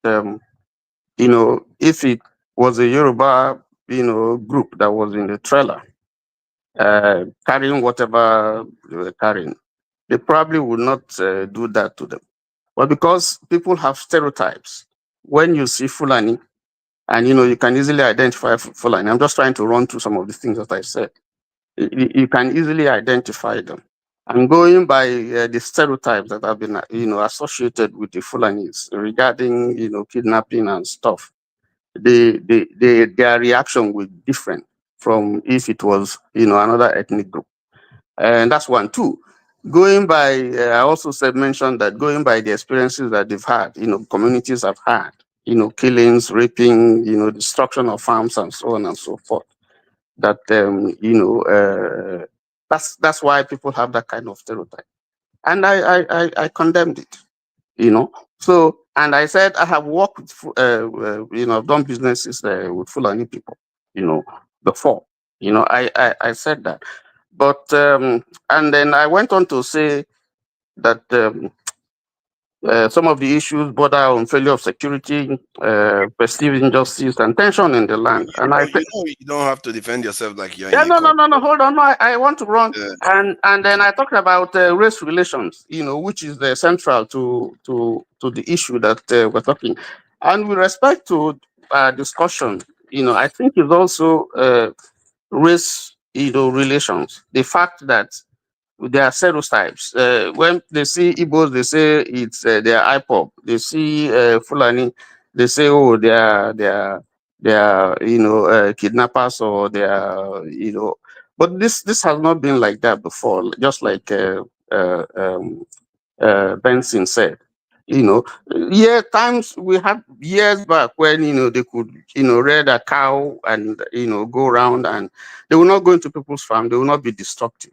if it was a Yoruba, group that was in the trailer, carrying whatever they were carrying, they probably would not do that to them. But because people have stereotypes, when you see Fulani, And you can easily identify Fulani. I'm just trying to run through some of the things that I said. You can easily identify them. And going by the stereotypes that have been associated with the Fulanis regarding kidnapping and stuff, their reaction will be different from if it was another ethnic group. And that's one. Two, going by I also mentioned that going by the experiences that they've had, communities have had, killings, raping, destruction of farms and so on and so forth, that that's why people have that kind of stereotype. And I condemned it. So, and I said I have worked with I've done businesses with Fulani people, before. I said that. But and then I went on to say that some of the issues border on failure of security, perceived injustice, and tension in the land. And I said, you don't have to defend yourself like you're yeah, in a court. no, hold on. No, I want to run. And then I talked about race relations, which is central to the issue that we're talking. And with respect to discussion, I think it's also race, relations. The fact that there are stereotypes. When they see Igbos, they say it's they are IPOB. They see Fulani, they say, oh, they are kidnappers, or they are But this has not been like that before. Just like Benson said, times we had years back when they could rear a cow and go around, and they will not go into people's farm. They will not be destructive.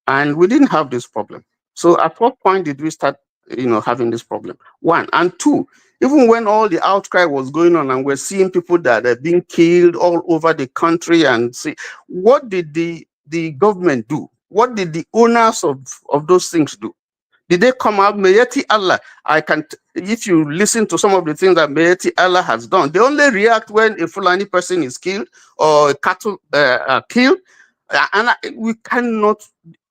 And we didn't have this problem. So at what point did we start, having this problem? One. And two, even when all the outcry was going on and we're seeing people that are being killed all over the country, and see, what did the government do? What did the owners of those things do? Did they come out, Mayeti Allah? If you listen to some of the things that Mayeti Allah has done, they only react when a Fulani person is killed or cattle are killed. We cannot,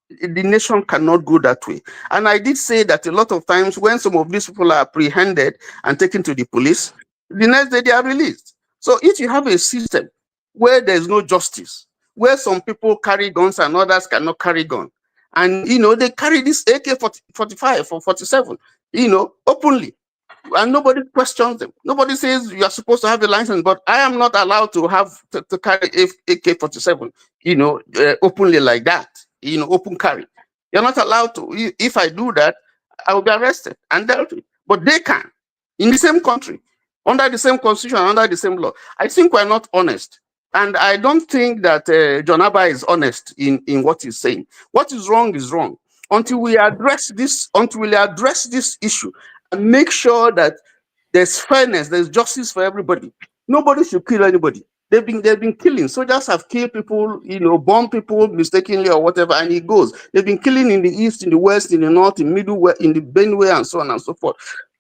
the nation cannot go that way. And I did say that a lot of times when some of these people are apprehended and taken to the police, the next day they are released. So if you have a system where there's no justice, where some people carry guns and others cannot carry guns, and they carry this AK-45 or 47, openly, and nobody questions them. Nobody says you are supposed to have a license, but I am not allowed to have to carry AK-47, openly like that, open carry. You're not allowed to. If I do that, I will be arrested and dealt with. But they can, in the same country, under the same constitution, under the same law. I think we're not honest. And I don't think that John Abba is honest in what he's saying. What is wrong is wrong. Until we address this issue and make sure that there's fairness, there's justice for everybody. Nobody should kill anybody. They've been killing. Soldiers have killed people, bomb people mistakenly or whatever, and it goes. They've been killing in the east, in the west, in the north, in the middle, in the Benue, and so on and so forth.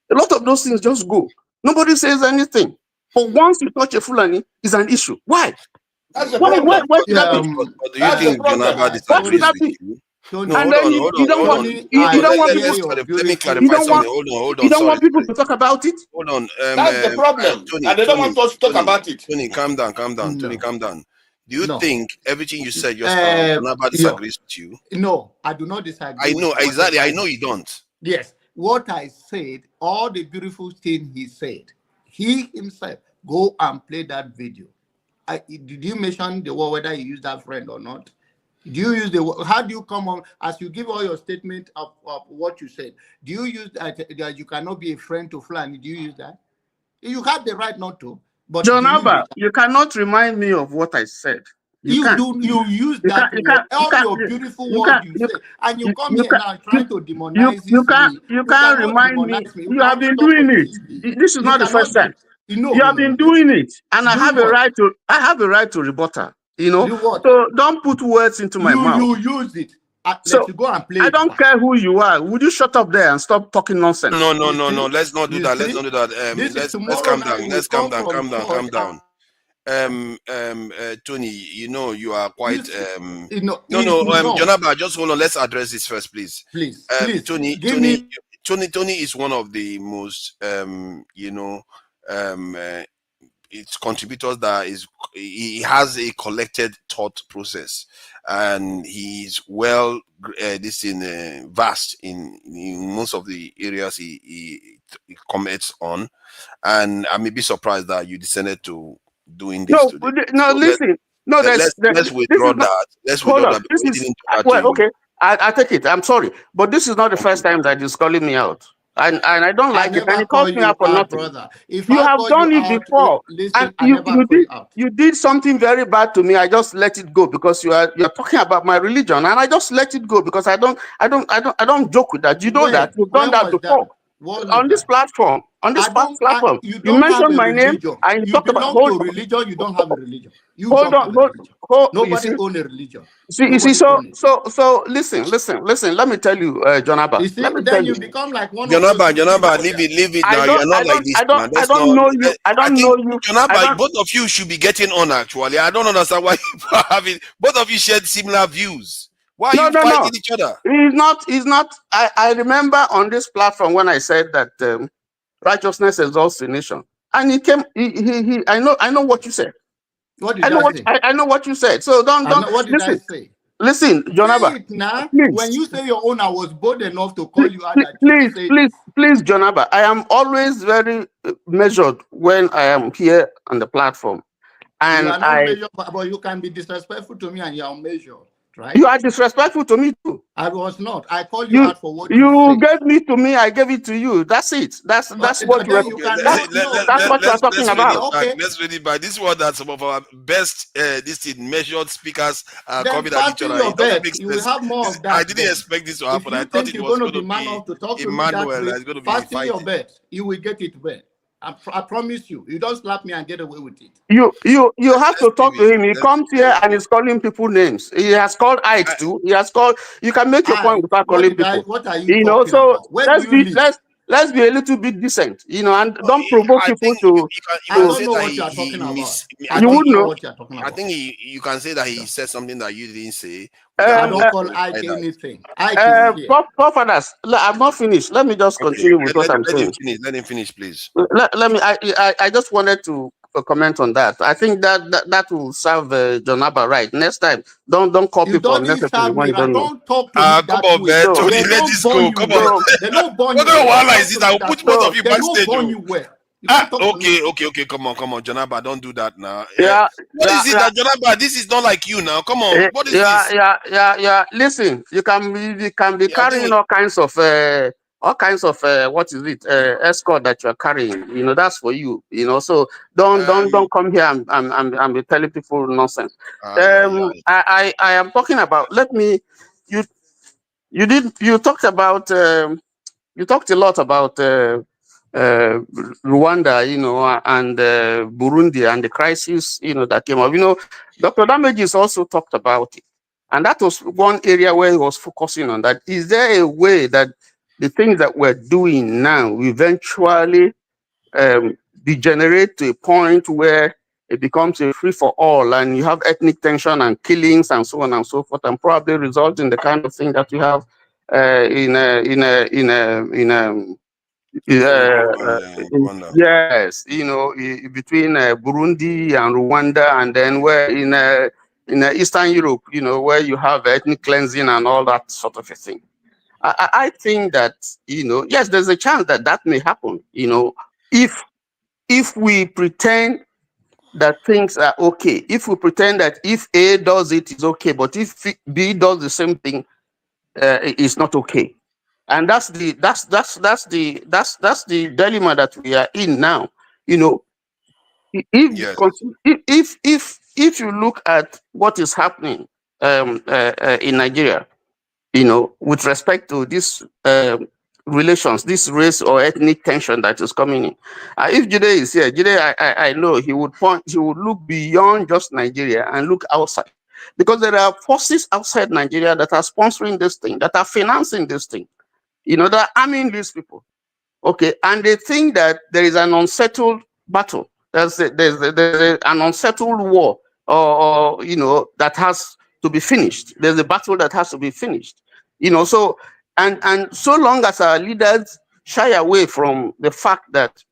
A lot of those things just go. Nobody says anything. But once you touch a Fulani, it's an issue. Why? That's the Why problem. should that be? But do you think Jonaba disagrees with you? And No, hold then on, you hold on, don't hold want on. you don't want Let me people. clarify You don't something. want Hold on. you don't Sorry. want people to talk about it. Hold on. That's the problem. Tony, And they don't want us to talk about it. Tony, calm down. Tony, No. calm down. Do you No. think everything you said just now, Jonaba disagrees with you? No, I do not disagree. I know with exactly. whatever I know you don't. Yes, what I said, all the beautiful things he said, he himself, go and play that video. Did you mention the word, whether you use that friend or not? Do you use the word? How do you come on, as you give all your statement of what you said, do you use that you cannot be a friend to Fulani? Do you use that? You have the right not to. But John Abba, you cannot remind me of what I said. You use that word, all your beautiful word you say, and you come here now trying to demonize you can't remind me. You have been doing it. This is not the first time. You have been doing it, and I have a right to rebuttal. So don't put words into my mouth. You use it. So let's go and play. I don't care who you are. Would you shut up there and stop talking nonsense? No. Let's not do that. Let's not do that. Let's calm down. Let's calm down. Tony, you are quite Jonaba, just hold on. Let's address this first, please. Please, Tony is one of the most it's contributors that he has a collected thought process, and he's well vast in most of the areas he comments on, and I may be surprised that you descended to doing this today. No, So listen. let's withdraw that. Let's withdraw that. This is okay. I take it. I'm sorry, but this is not the first time that he's calling me out, and I don't like it. And he calls me out for nothing. Brother. If you I have call done you it out, before, listen, and I never call you out. you did something very bad to me. I just let it go because you're talking about my religion, and I just let it go because I don't joke with that. You know that you've done that before. On this platform, platform, you mentioned have a my name religion. and you talked about to religion. You don't have a religion. You hold don't on, have a religion. Nobody own a religion. So listen. Let me tell you, John Abba. You see, let me then tell you you. become like one John of those Abba, leave it now. You're not like this. I don't know you. I don't know you. John Abba, both of you should be getting on. Actually, I don't understand why you are having. Both of you shared similar views. Why are you fighting each other? He's not. I remember on this platform when I said that righteousness exalts the nation, and he came. He I know what you said. What did I say? I know what you said. So don't what did listen. I say? Listen, John Abba. Now, when you say your own, I was bold enough to call you out. Please, John Abba. I am always very measured when I am here on the platform. And you are not measured, but you can be disrespectful to me and you are measured, right? You are disrespectful to me too. I was not. I called you out for what you gave me to me. I gave it to you. That's it. That's what you are. That's what you are talking about. Let's read it back. This is what that some of our best measured speakers are coming at each other. It doesn't make sense. You will have more of that. I didn't expect this to happen. I thought it was going to be Emmanuel. It's going to be fighting your bet. You will get it well. I promise you. You don't slap me and get away with it. You have to talk to him. He comes here and he's calling people names. He has called Ike too. He has called. You can make your point without calling people. What are you talking about? Let's be a little bit decent, and don't provoke people to. I don't know what you are talking about. You would know what you are talking about. I think you can say that he said something that you didn't say. I don't call Ike anything. Fathers, I'm not finished. Let me just continue with what I'm saying. Let him finish, please. Let me. I just wanted to comment on that. I think that will serve John Abba right. Next time, don't call people unnecessarily when you don't know. Don't talk to me that come on, man. Tony, let this go. Come on. They don't burn you. What kind of is it? I will put both of you backstage. They don't burn you well. Okay. Come on, John Abba, don't do that now. What is it that John Abba? This is not like you now. Come on. What is this? Yeah. Listen, you can be carrying all kinds of what is it? Escort that you are carrying. That's for you. So don't come here and be telling people nonsense. I am talking about. You talked about. You talked a lot about. Rwanda, and Burundi and the crisis, that came up. Dr. Damages also talked about it. And that was one area where he was focusing on that. Is there a way that the things that we're doing now will eventually degenerate to a point where it becomes a free-for-all and you have ethnic tension and killings and so on and so forth, and probably result in the kind of thing that we have yes, between Burundi and Rwanda, and then where in Eastern Europe, where you have ethnic cleansing and all that sort of a thing. I think that yes, there's a chance that may happen. If we pretend that things are okay, if we pretend that if A does it, it's okay, but if B does the same thing, it's not okay. And that's the dilemma that we are in now. If you look at what is happening in Nigeria, with respect to this relations, this race or ethnic tension that is coming in. If Jide is here, Jide, I know he would look beyond just Nigeria and look outside, because there are forces outside Nigeria that are sponsoring this thing, that are financing this thing. They're arming these people. Okay, and they think that there is an unsettled battle. There's an unsettled war, or that has to be finished. There's a battle that has to be finished. So and so long as our leaders shy away from the fact that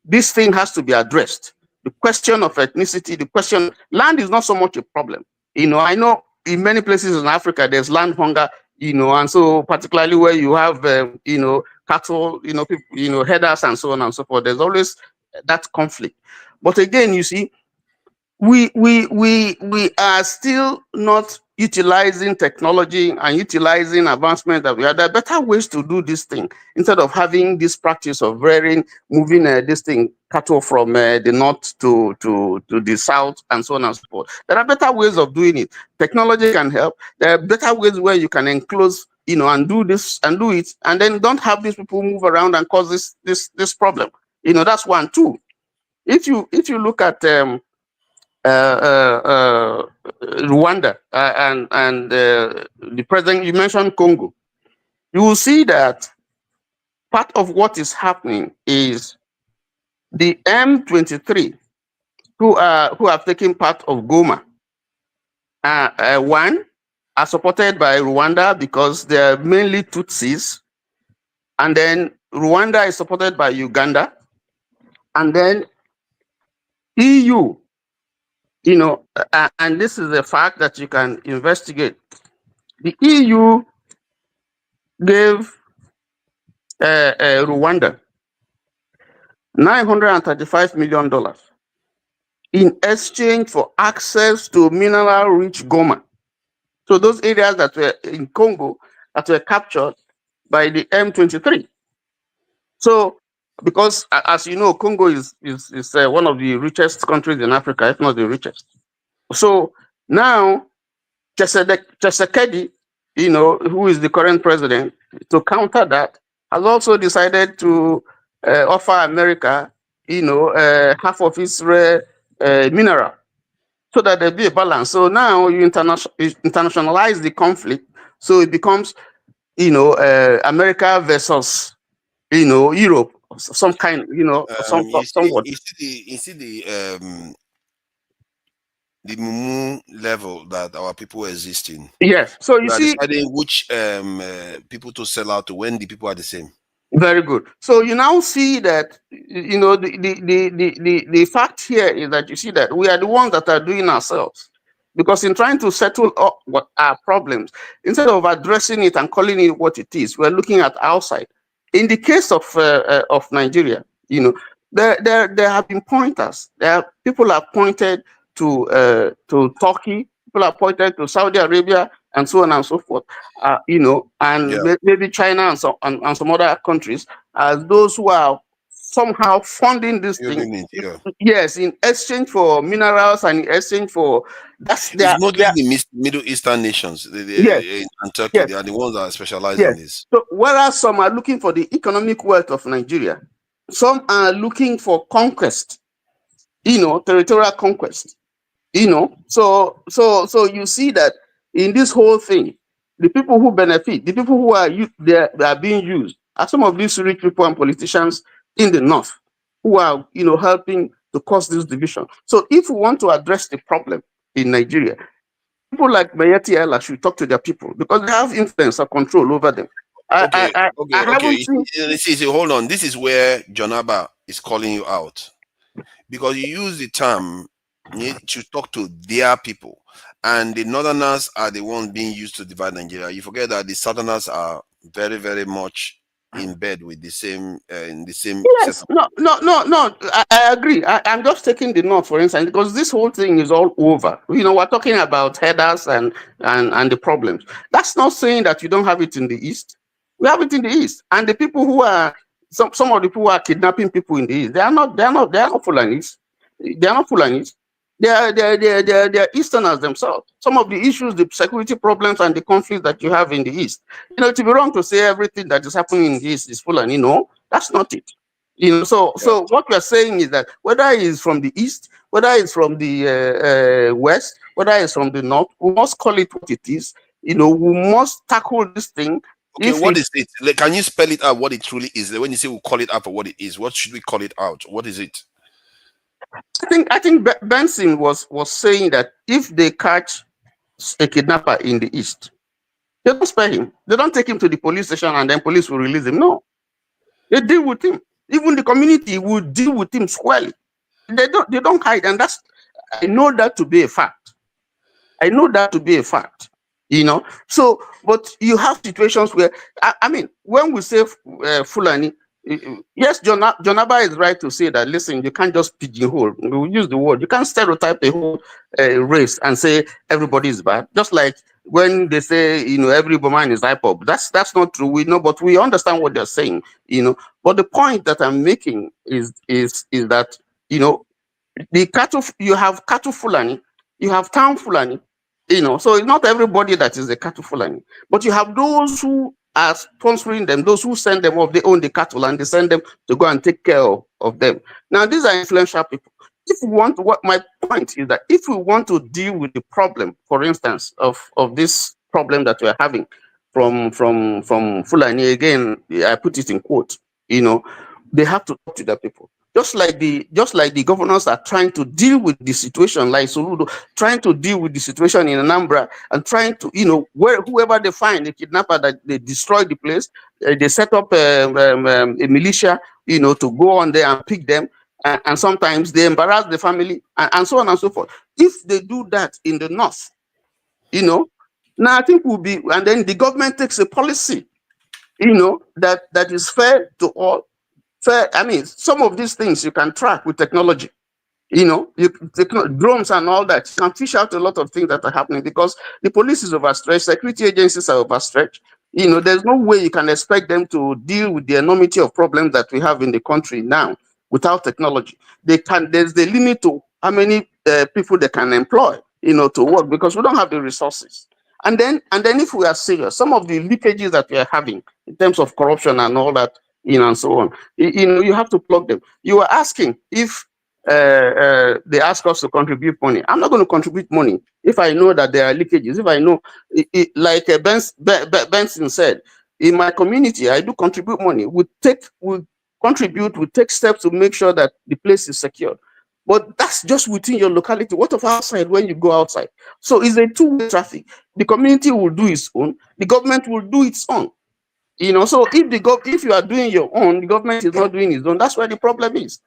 this thing has to be addressed, the question of ethnicity, the question, land is not so much a problem. I know in many places in Africa, there's land hunger, and so particularly where you have, cattle, people, headers and so on and so forth, there's always that conflict. But again, you see, we are still not utilizing technology and utilizing advancement that we have. There are better ways to do this thing instead of having this practice of moving this thing cattle from the north to the south and so on and so forth. There are better ways of doing it. Technology can help. There are better ways where you can enclose, and do this and do it, and then don't have these people move around and cause this problem. That's one. Two. If you look at Rwanda and the president, you mentioned Congo, you will see that part of what is happening is the M23 who have taken part of Goma. One are supported by Rwanda because they're mainly Tutsis, and then Rwanda is supported by Uganda, and then EU. And this is a fact that you can investigate. The EU gave Rwanda $935 million in exchange for access to mineral-rich Goma. So those areas that were in Congo that were captured by the M23. So, because as you know, Congo is one of the richest countries in Africa, if not the richest. So now, Tshisekedi, who is the current president, to counter that, has also decided to offer America, half of its rare mineral, so that there be a balance. So now you internationalize the conflict, so it becomes, America versus, Europe, some kind, somewhat. You see the mumu level that our people exist in. Yes. So you see, deciding which people to sell out to when the people are the same. Very good. So you now see that, the fact here is that you see that we are the ones that are doing ourselves, because in trying to settle up what our problems, instead of addressing it and calling it what it is, we're looking at outside. In the case of Nigeria, there have been pointers. People are pointed to Turkey. People are pointed to Saudi Arabia and so on and so forth, maybe China and some other countries as those who are somehow funding this thing. Yes, in exchange for minerals and in exchange for it's mostly the Middle Eastern nations, yes, and Turkey. Yes. They are the ones that are specialized in this. So whereas some are looking for the economic wealth of Nigeria, some are looking for conquest, territorial conquest. So you see that in this whole thing, the people who benefit, the people who are being used, are some of these rich people and politicians in the north who are, helping to cause this division. So if we want to address the problem in Nigeria, people like Mayeti Ella should talk to their people because they have influence or control over them. Okay. Hold on. This is where John Abba is calling you out, because you use the term to talk to their people, and the northerners are the ones being used to divide Nigeria. You forget that the southerners are very, very much in bed with the same in the same. Yes, setup. No. I agree. I'm just taking the north, for instance, because this whole thing is all over. We're talking about headers and the problems. That's not saying that you don't have it in the east. We have it in the east, and the people who are some of the people who are kidnapping people in the east, they are not Fulanis. They are not Fulanis. They are Easterners themselves. Some of the issues, the security problems and the conflicts that you have in the East. It would be wrong to say everything that is happening in the East is Fulani. No, that's not it. So what we are saying is that whether it's from the East, whether it's from the West, whether it's from the North, we must call it what it is. We must tackle this thing. Okay, what is it? Can you spell it out what it truly is? When you say we call it out for what it is, what should we call it out? What is it? I think Benson was saying that if they catch a kidnapper in the East, they don't spare him. They don't take him to the police station and then police will release him. No, they deal with him. Even the community will deal with him squarely. They don't hide, and I know that to be a fact. I know that to be a fact. So but you have situations where I mean, when we say Fulani, yes, John Abba is right to say that. Listen, you can't just pigeonhole. We use the word. You can't stereotype the whole race and say everybody is bad. Just like when they say every woman is IPOB. That's not true. We know, but we understand what they're saying. But the point that I'm making is that the cattle, you have cattle Fulani, you have town Fulani, so it's not everybody that is a cattle Fulani, but you have those who are sponsoring them, those who send them off, they own the cattle and they send them to go and take care of them. Now, these are influential people. If we want, what my point is that if we want to deal with the problem, for instance, of this problem that we're having from Fulani, again, I put it in quote, they have to talk to their people. Just like the governors are trying to deal with the situation, like Soludo, trying to deal with the situation in Anambra, and trying to, whoever they find, the kidnapper, that they destroy the place, they set up a militia, to go on there and pick them, and sometimes they embarrass the family, and so on and so forth. If they do that in the north, now I think and then the government takes a policy, that is fair to all. I mean, some of these things you can track with technology. Drones and all that. You can fish out a lot of things that are happening because the police is overstretched, security agencies are overstretched. There's no way you can expect them to deal with the enormity of problems that we have in the country now without technology. There's the limit to how many people they can employ, to work, because we don't have the resources. And then if we are serious, some of the leakages that we are having in terms of corruption and all that, and so on, you have to plug them. You were asking if they ask us to contribute money. I'm not going to contribute money if I know that there are leakages. If I know, like Benson said, in my community, I do contribute money. We take steps to make sure that the place is secure. But that's just within your locality. What of outside when you go outside? So it's a two-way traffic. The community will do its own. The government will do its own. So if you are doing your own, the government is not doing its own. That's where the problem is.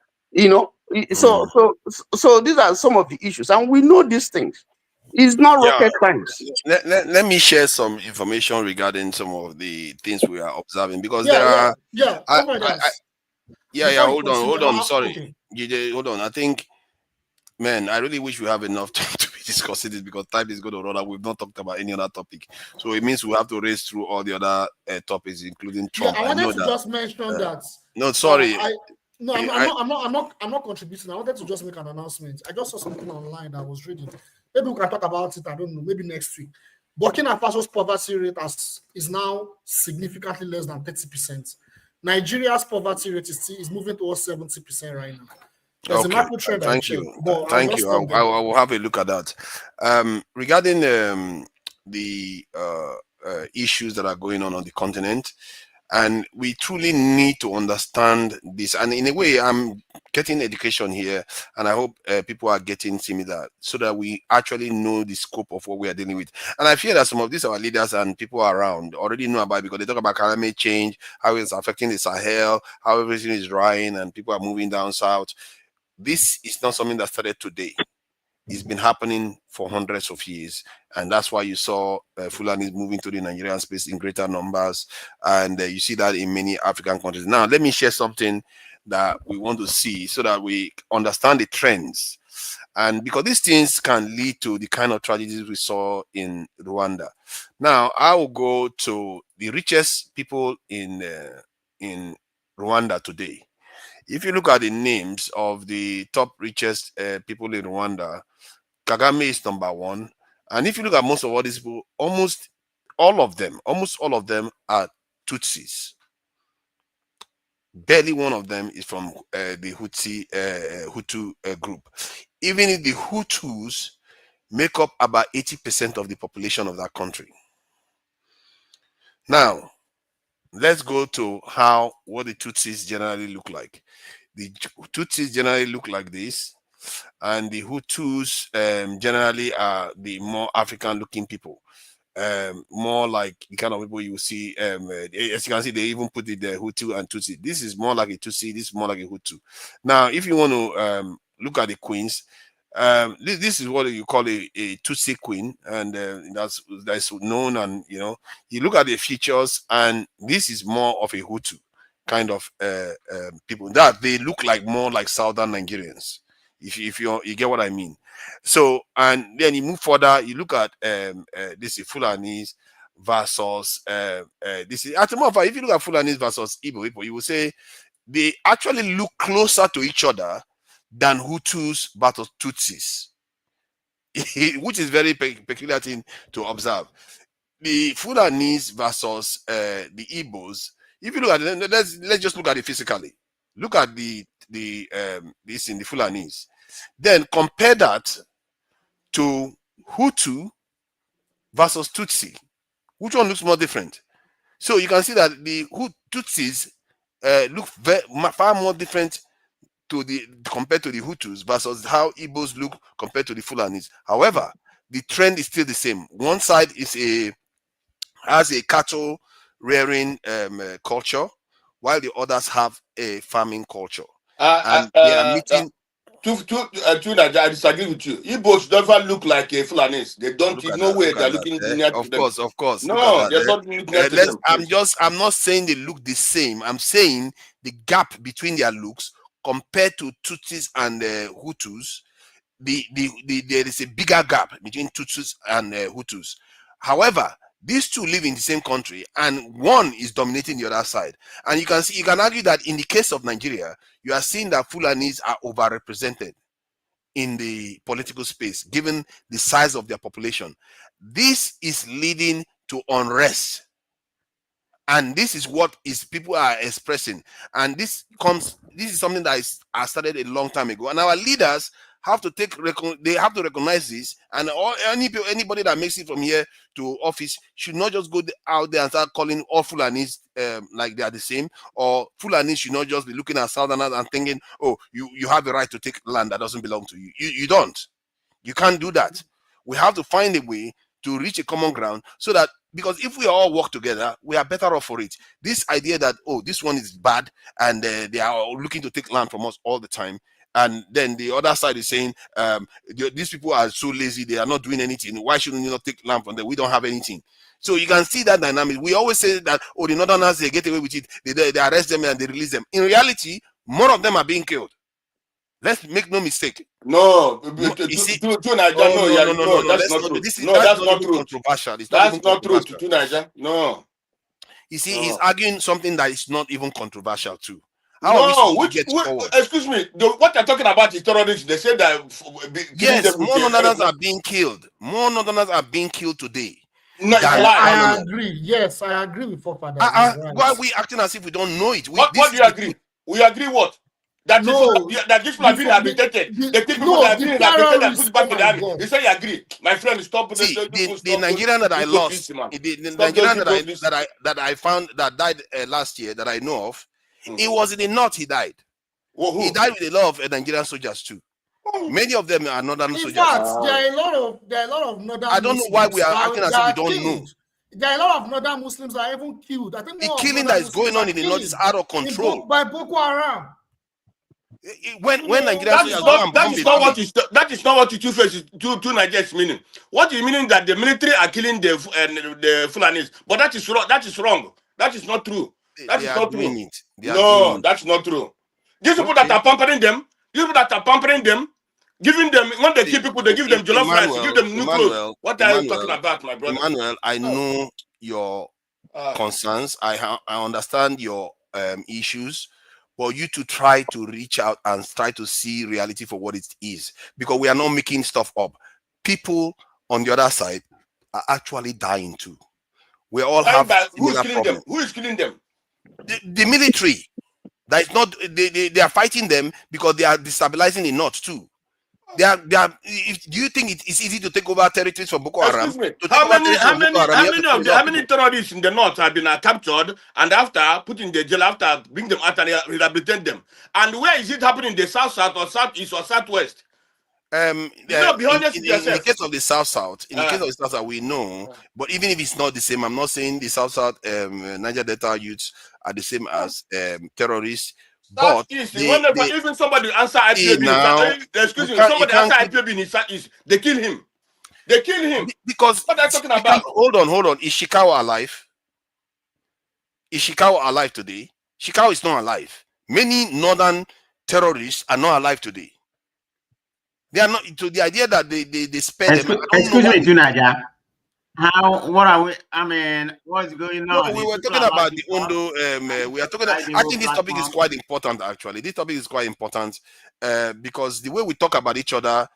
So these are some of the issues, and we know these things. It's not rocket science. Let me share some information regarding some of the things we are observing, because there are. Hold on. Sorry, okay. Hold on. I think, man, I really wish we have enough time to be discussing this, because time is going to run out. We've not talked about any other topic, so it means we have to race through all the other topics, including Trump. I wanted to just mention that. No, sorry. I'm not contributing. I wanted to just make an announcement. I just saw something online that I was reading. Maybe we can talk about it. I don't know. Maybe next week. Burkina Faso's poverty rate is now significantly less than 30%. Nigeria's poverty rate is moving towards 70% right now. There's an Apple trend. Thank you. Thank you. I will have a look at that. Regarding the issues that are going on the continent, and we truly need to understand this. And in a way, I'm getting education here, and I hope people are getting similar, so that we actually know the scope of what we are dealing with. And I feel that some of these our leaders and people around already know about it, because they talk about climate change, how it's affecting the Sahel, how everything is drying, and people are moving down south. This is not something that started today. It's been happening for hundreds of years, and that's why you saw Fulani moving to the Nigerian space in greater numbers, and you see that in many African countries. Now, let me share something that we want to see, so that we understand the trends, and because these things can lead to the kind of tragedies we saw in Rwanda. Now, I will go to the richest people in Rwanda today. If you look at the names of the top richest people in Rwanda, Kagame is number one. And if you look at most of all these people, almost all of them are Tutsis. Barely one of them is from the Hutu group. Even if the Hutus make up about 80% of the population of that country. Now, let's go to what the Tutsis generally look like. The Tutsis generally look like this, and the Hutus generally are the more African-looking people, more like the kind of people you see. As you can see, they even put it there, Hutu and Tutsi. This is more like a Tutsi. This is more like a Hutu. Now, if you want to look at the queens. This is what you call a Tutsi queen, and that's known. And you look at the features, and this is more of a Hutu kind of people that they look like more like southern Nigerians. If you get what I mean. So, and then you move further, you look at this is Fulanis versus this is, at the moment, if you look at Fulanis versus Igbo people, you will say they actually look closer to each other than Hutus versus Tutsis, which is very peculiar thing to observe. The Fulanis versus the Igbos, if you look at it, let's just look at it physically. Look at this in the Fulanis. Then compare that to Hutu versus Tutsi. Which one looks more different? So you can see that the Tutsis look far more different compared to the Hutus versus how Igbos look compared to the Fulanis. However, the trend is still the same. One side has a cattle rearing culture, while the others have a farming culture. And they are meeting. I disagree with you. Igbos don't look like a Fulanis. They don't. No way they're looking near to them. Of course. No, they're not looking near to them. I'm not saying they look the same. I'm saying the gap between their looks compared to Tutsis and Hutus, there is a bigger gap between Tutsis and Hutus. However, these two live in the same country, and one is dominating the other side. And you can argue that in the case of Nigeria, you are seeing that Fulanis are overrepresented in the political space, given the size of their population. This is leading to unrest. And this is what people are expressing. And this is something that I started a long time ago. And our leaders have to recognize this. And anybody that makes it from here to office should not just go out there and start calling all Fulanis like they are the same. Or Fulanis should not just be looking at Southerners and thinking, oh, you have the right to take land that doesn't belong to you. You don't. You can't do that. We have to find a way to reach a common ground, so that, because if we all work together, we are better off for it. This idea that, oh, this one is bad and they are looking to take land from us all the time, and then the other side is saying these people are so lazy, they are not doing anything, why shouldn't you not take land from them? We don't have anything. So you can see that dynamic. We always say that, oh, the Northerners, they get away with it, they arrest them and they release them. In reality, more of them are being killed. Let's make no mistake. No, that's not true. Controversial. That's not true to Niger. No. You see, he's arguing something that is not even controversial too. Excuse me. What they're talking about is terrorism. They say that yes, more Northerners are being killed. More Northerners are being killed today. No, I agree. Yes, I agree with Fofa. Why are we acting as if we don't know it? What do you agree? We agree what? That this people have been habitated. The people that have been habitated and put back in the army. They say you agree. My friend, stop. See, the Nigerian that I lost, the Nigerian that I found that died last year that I know of, it was in the north. He died. He died with a lot of Nigerian soldiers too. Many of them are northern soldiers. In fact, there are a lot of northern. I don't know why we are acting as if we don't know. There are a lot of northern Muslims that are even killed. I think the killing that is going on in the north is out of control by Boko Haram. When Nigerians that is not what the two Nigerians meaning. What is meaning that the military are killing the Fulanis? But that is wrong. That is wrong. That is not true. That is not true. No, that's not true. These people that are pampering them, giving them, when they kill people, they give them jollof rice, give them new clothes. What are you talking about, my brother? Emmanuel, I know your concerns. I understand your issues. But you to try to reach out and try to see reality for what it is, because we are not making stuff up. People on the other side are actually dying too. We all have who is killing them? Who is killing them? The military. That is not. They are fighting them because they are destabilizing the north too. Do you think it is easy to take over territories from Boko Haram? How many terrorists in the north have been captured and after put in the jail, after bring them out and rehabilitate them? And where is it happening? In the south or southeast or southwest? In the case of the south, we know. But even if it's not the same, I'm not saying the south Niger Delta youths are the same as terrorists. But Southeast, whenever even somebody answer IPOB, now excuse me, somebody answer IPOB in Southeast, they kill him. They kill him. Because what are you talking about? Hold on. Is Shikawa alive? Is Shikawa alive today? Shikawa is not alive. Many northern terrorists are not alive today. They are not. To the idea that they spare them. Excuse me, Junaja. What are we? I mean, what's going on? No, we were talking about the Ondo. We are talking. I think this topic is quite important. Actually, this topic is quite important because the way we talk about each other,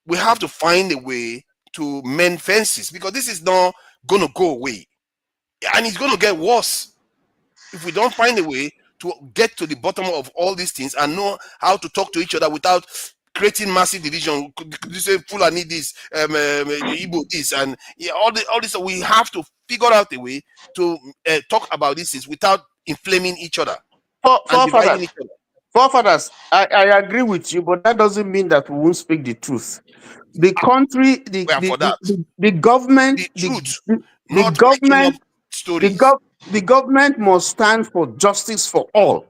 we have to find a way to mend fences, because this is not going to go away, and it's going to get worse if we don't find a way to get to the bottom of all these things and know how to talk to each other without creating massive division. You say Fulani this, Igbo this, and all this. We have to figure out a way to talk about these things without inflaming each other and dividing each other. Forefathers, I agree with you, but that doesn't mean that we won't speak the truth. The country, the government, the government must stand for justice for all.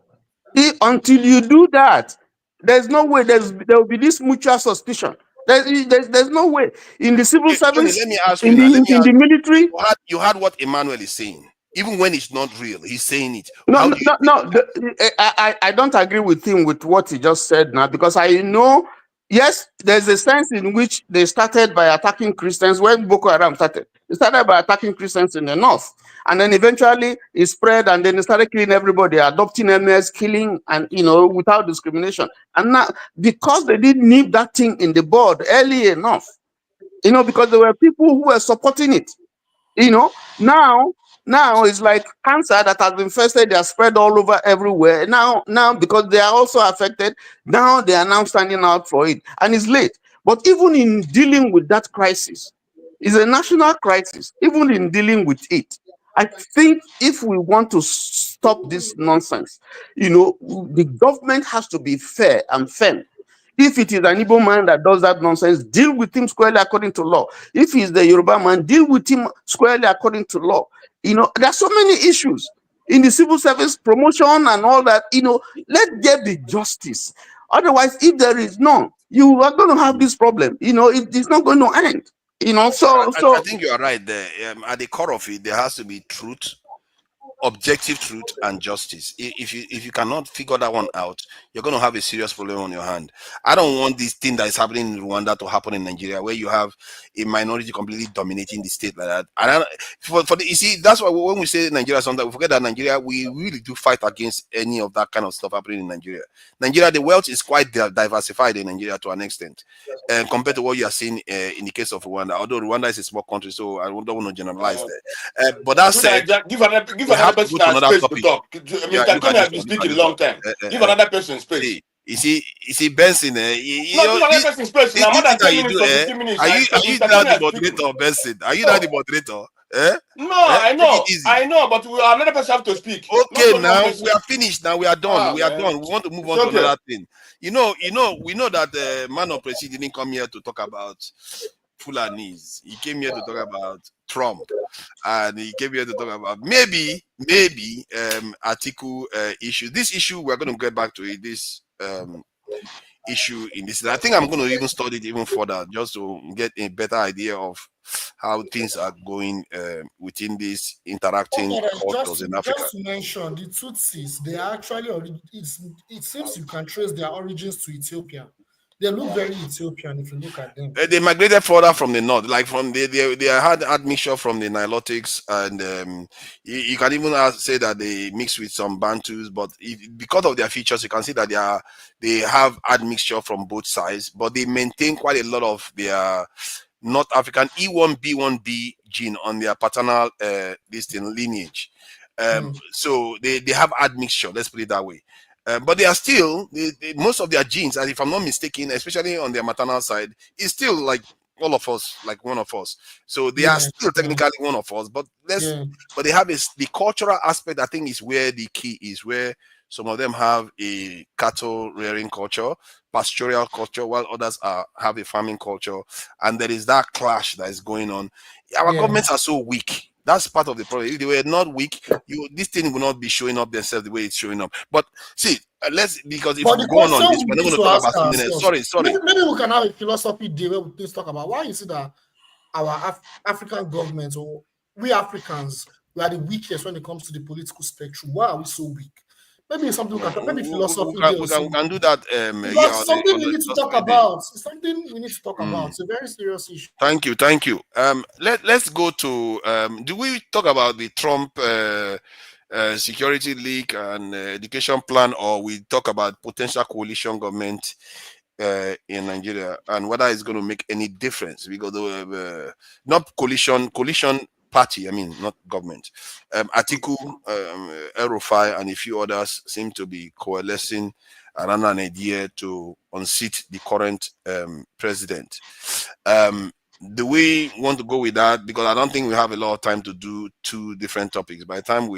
Until you do that, there's no way there will be this mutual suspicion. There's no way in the civil service. Let me ask you in the military. You heard what Emmanuel is saying. Even when it's not real, he's saying it. I don't agree with him with what he just said now, because I know, yes, there's a sense in which they started by attacking Christians when Boko Haram started. They started by attacking Christians in the north, and then eventually it spread, and then they started killing everybody, adopting MS, killing, and without discrimination. And now, because they didn't nip that thing in the bud early enough, because there were people who were supporting it, Now it's like cancer that has infested, they are spread all over everywhere. Now, because they are also affected, now they are now standing out for it. And it's late. But even in dealing with that crisis, it's a national crisis, even in dealing with it. I think if we want to stop this nonsense, the government has to be fair and firm. If it is an Igbo man that does that nonsense, deal with him squarely according to law. If he's the Yoruba man, deal with him squarely according to law. There are so many issues in the civil service, promotion and all that. Let there be justice. Otherwise, if there is none, you are going to have this problem. It's not going to end. I think you are right there. At the core of it, there has to be truth, objective truth, and justice. If you cannot figure that one out, you're going to have a serious problem on your hand. I don't want this thing that is happening in Rwanda to happen in Nigeria, where you have a minority completely dominating the state like that. And you see, that's why when we say Nigeria, sometimes we forget that Nigeria, we really do fight against any of that kind of stuff happening in Nigeria. Nigeria, the wealth is quite diversified in Nigeria to an extent, compared to what you are seeing in the case of Rwanda. Although Rwanda is a small country, so I don't want to generalize there. But that said, give another person space to talk. Mr. Kenny has been speaking a long time. Give another person space. You see, Benson. Give another person space. Now more than 10 minutes or 15 minutes. Are you not the moderator, Benson? Are you not the moderator? No, I know, but another person have to speak. Okay, now we are finished. Now we are done. We want to move on to another thing. We know that man of Presi didn't come here to talk about Fulanis. He came here to talk about Trump, and he came here to talk about maybe Atiku issue. This issue, we're going to get back to it. This issue in this. I think I'm going to even study it even further, just to get a better idea of how things are going within these interacting cultures in Africa. Just to mention, the Tutsis, they are actually, it seems you can trace their origins to Ethiopia. They look very Ethiopian if you look at them. They migrated further from the north, like from they had admixture from the Nilotics, and you can even say that they mix with some Bantus, but because of their features, you can see that they have admixture from both sides, but they maintain quite a lot of their North African E1B1B gene on their paternal lineage. So they have admixture, let's put it that way. But they are still, most of their genes, and if I'm not mistaken, especially on their maternal side, is still like all of us, like one of us. So they are still technically one of us, but but they have the cultural aspect, I think, is where the key is, where some of them have a cattle rearing culture, pastoral culture, while others have a farming culture. And there is that clash that is going on. Our governments are so weak That's part of the problem. If they were not weak, this thing will not be showing up themselves the way it's showing up. But see, because if But we the go on question this, we we're not need going to to talk ask about something else. ourselves. Sorry. Maybe we can have a philosophy day where we please talk about why is it that our African governments, or we Africans, we are the weakest when it comes to the political spectrum. Why are we so weak? Maybe it's something we can talk. Maybe philosophy day or we something. can do that. Because something we need to talk philosophy day. about. It's something we need to talk about. It's a very serious issue. Thank you. Let's go to. Do we talk about the Trump security leak and education plan, or we talk about potential coalition government in Nigeria and whether it's going to make any difference? Because not coalition party, I mean, not government. Atiku, Erufai, and a few others seem to be coalescing around an idea to unseat the current president. Do we want to go with that? Because I don't think we have a lot of time to do two different topics. By the time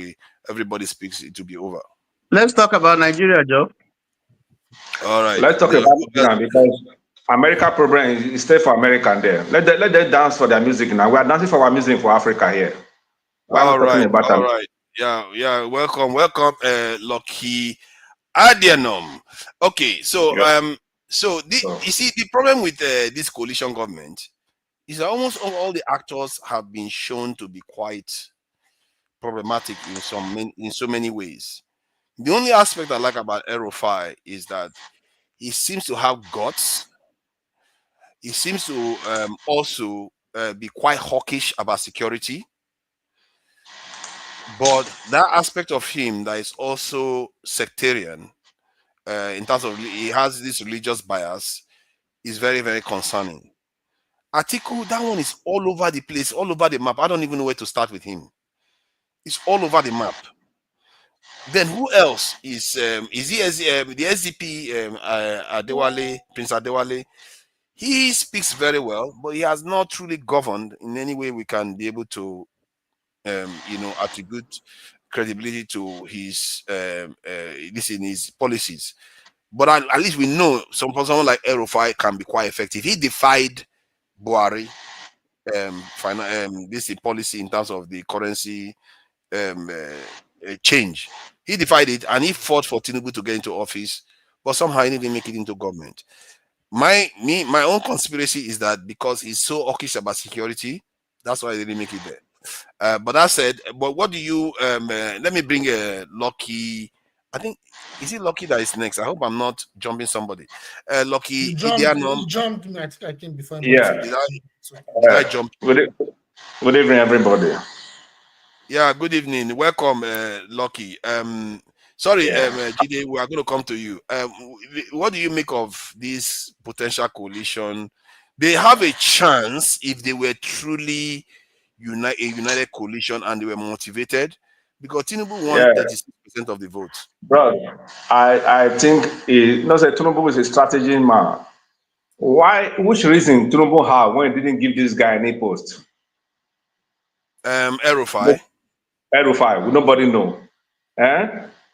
everybody speaks, it will be over. Let's talk about Nigeria, Joe. All right. Let's talk about Nigeria because America problem is stay for American there. Let them dance for their music now. We are dancing for our music for Africa here. Why are we talking about all right. Yeah. Welcome, Lucky Adianum. Okay, so yeah. You see the problem with this coalition government is that almost all the actors have been shown to be quite problematic in so many ways. The only aspect I like about Erufai is that he seems to have guts. He seems to also be quite hawkish about security. But that aspect of him that is also sectarian, in terms of he has this religious bias, is very, very concerning. Atiku, that one is all over the place, all over the map. I don't even know where to start with him. It's all over the map. Then who else is he the SDP Adewale, Prince Adewale? He speaks very well, but he has not truly governed in any way we can be able to attribute credibility to his his policies. But at least we know someone like Erufai can be quite effective. He defied Buhari this policy in terms of the currency change. He defied it and he fought for Tinubu to get into office, but somehow he didn't make it into government. My own conspiracy is that because he's so hawkish about security, that's why he didn't make it there. But that said, but what do you let me bring Lucky. I think is it Lucky that is next? I hope I'm not jumping somebody. Lucky You jumped me, I think I came before. Yeah. Did I jump? Good evening, everybody. Yeah, good evening. Welcome, Lucky. Sorry, Jide, we are going to come to you. What do you make of this potential coalition? They have a chance if they were truly a united coalition and they were motivated, because Tinubu won 36% of the votes. Bro, I think Tinubu is a strategy man. Which reason Tinubu have when he didn't give this guy any post? Erufai, nobody know.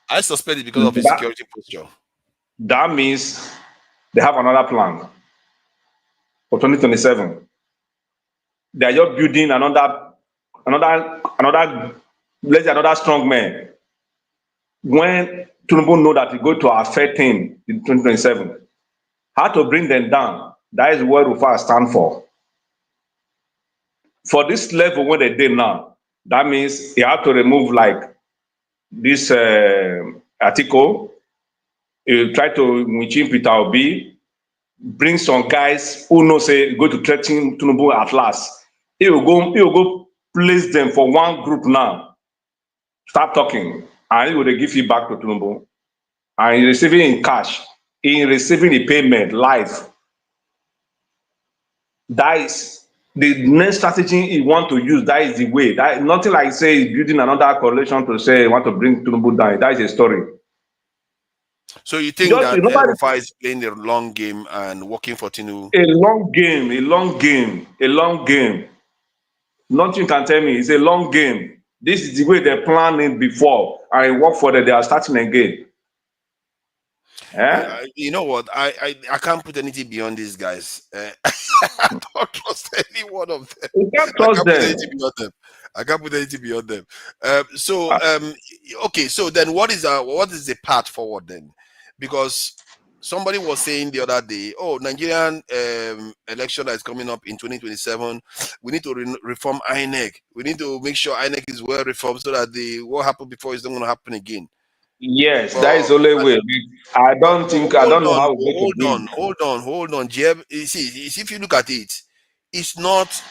I suspect it because of his security posture. That means they have another plan for 2027. They are just building another strong man. When Tinubu know that he go to affect him in 2027, how to bring them down? That is what Rufai stand for. For this level where they did now, that means he have to remove like this article. He try to Michin Peter Obi, bring some guys who know say go to threaten Tinubu at last. He will go place them for one group now. Start talking, and he will give feedback to Tinubu. And he receiving in cash, he receiving the payment live. That is the next strategy he want to use. That is the way. That nothing like say he's building another coalition to say he want to bring Tinubu down. That is a story. So you think that Erufai is playing the long game and working for Tinubu? A long game. Nothing can tell me. It's a long game. This is the way they planned it before, and it worked for them. They are starting again. You know what? I can't put anything beyond these guys. I don't trust any one of them. You can't I trust can't put them. anything beyond them. I can't put anything beyond them. Okay. So then, what is the path forward then? Because somebody was saying the other day, oh, Nigerian election that is coming up in 2027, we need to reform INEC. We need to make sure INEC is well reformed so that what happened before is not going to happen again. Yes, But, that is the only way. I don't know how we're going to do. Hold on, Jeb. You see, if you look at it, it's not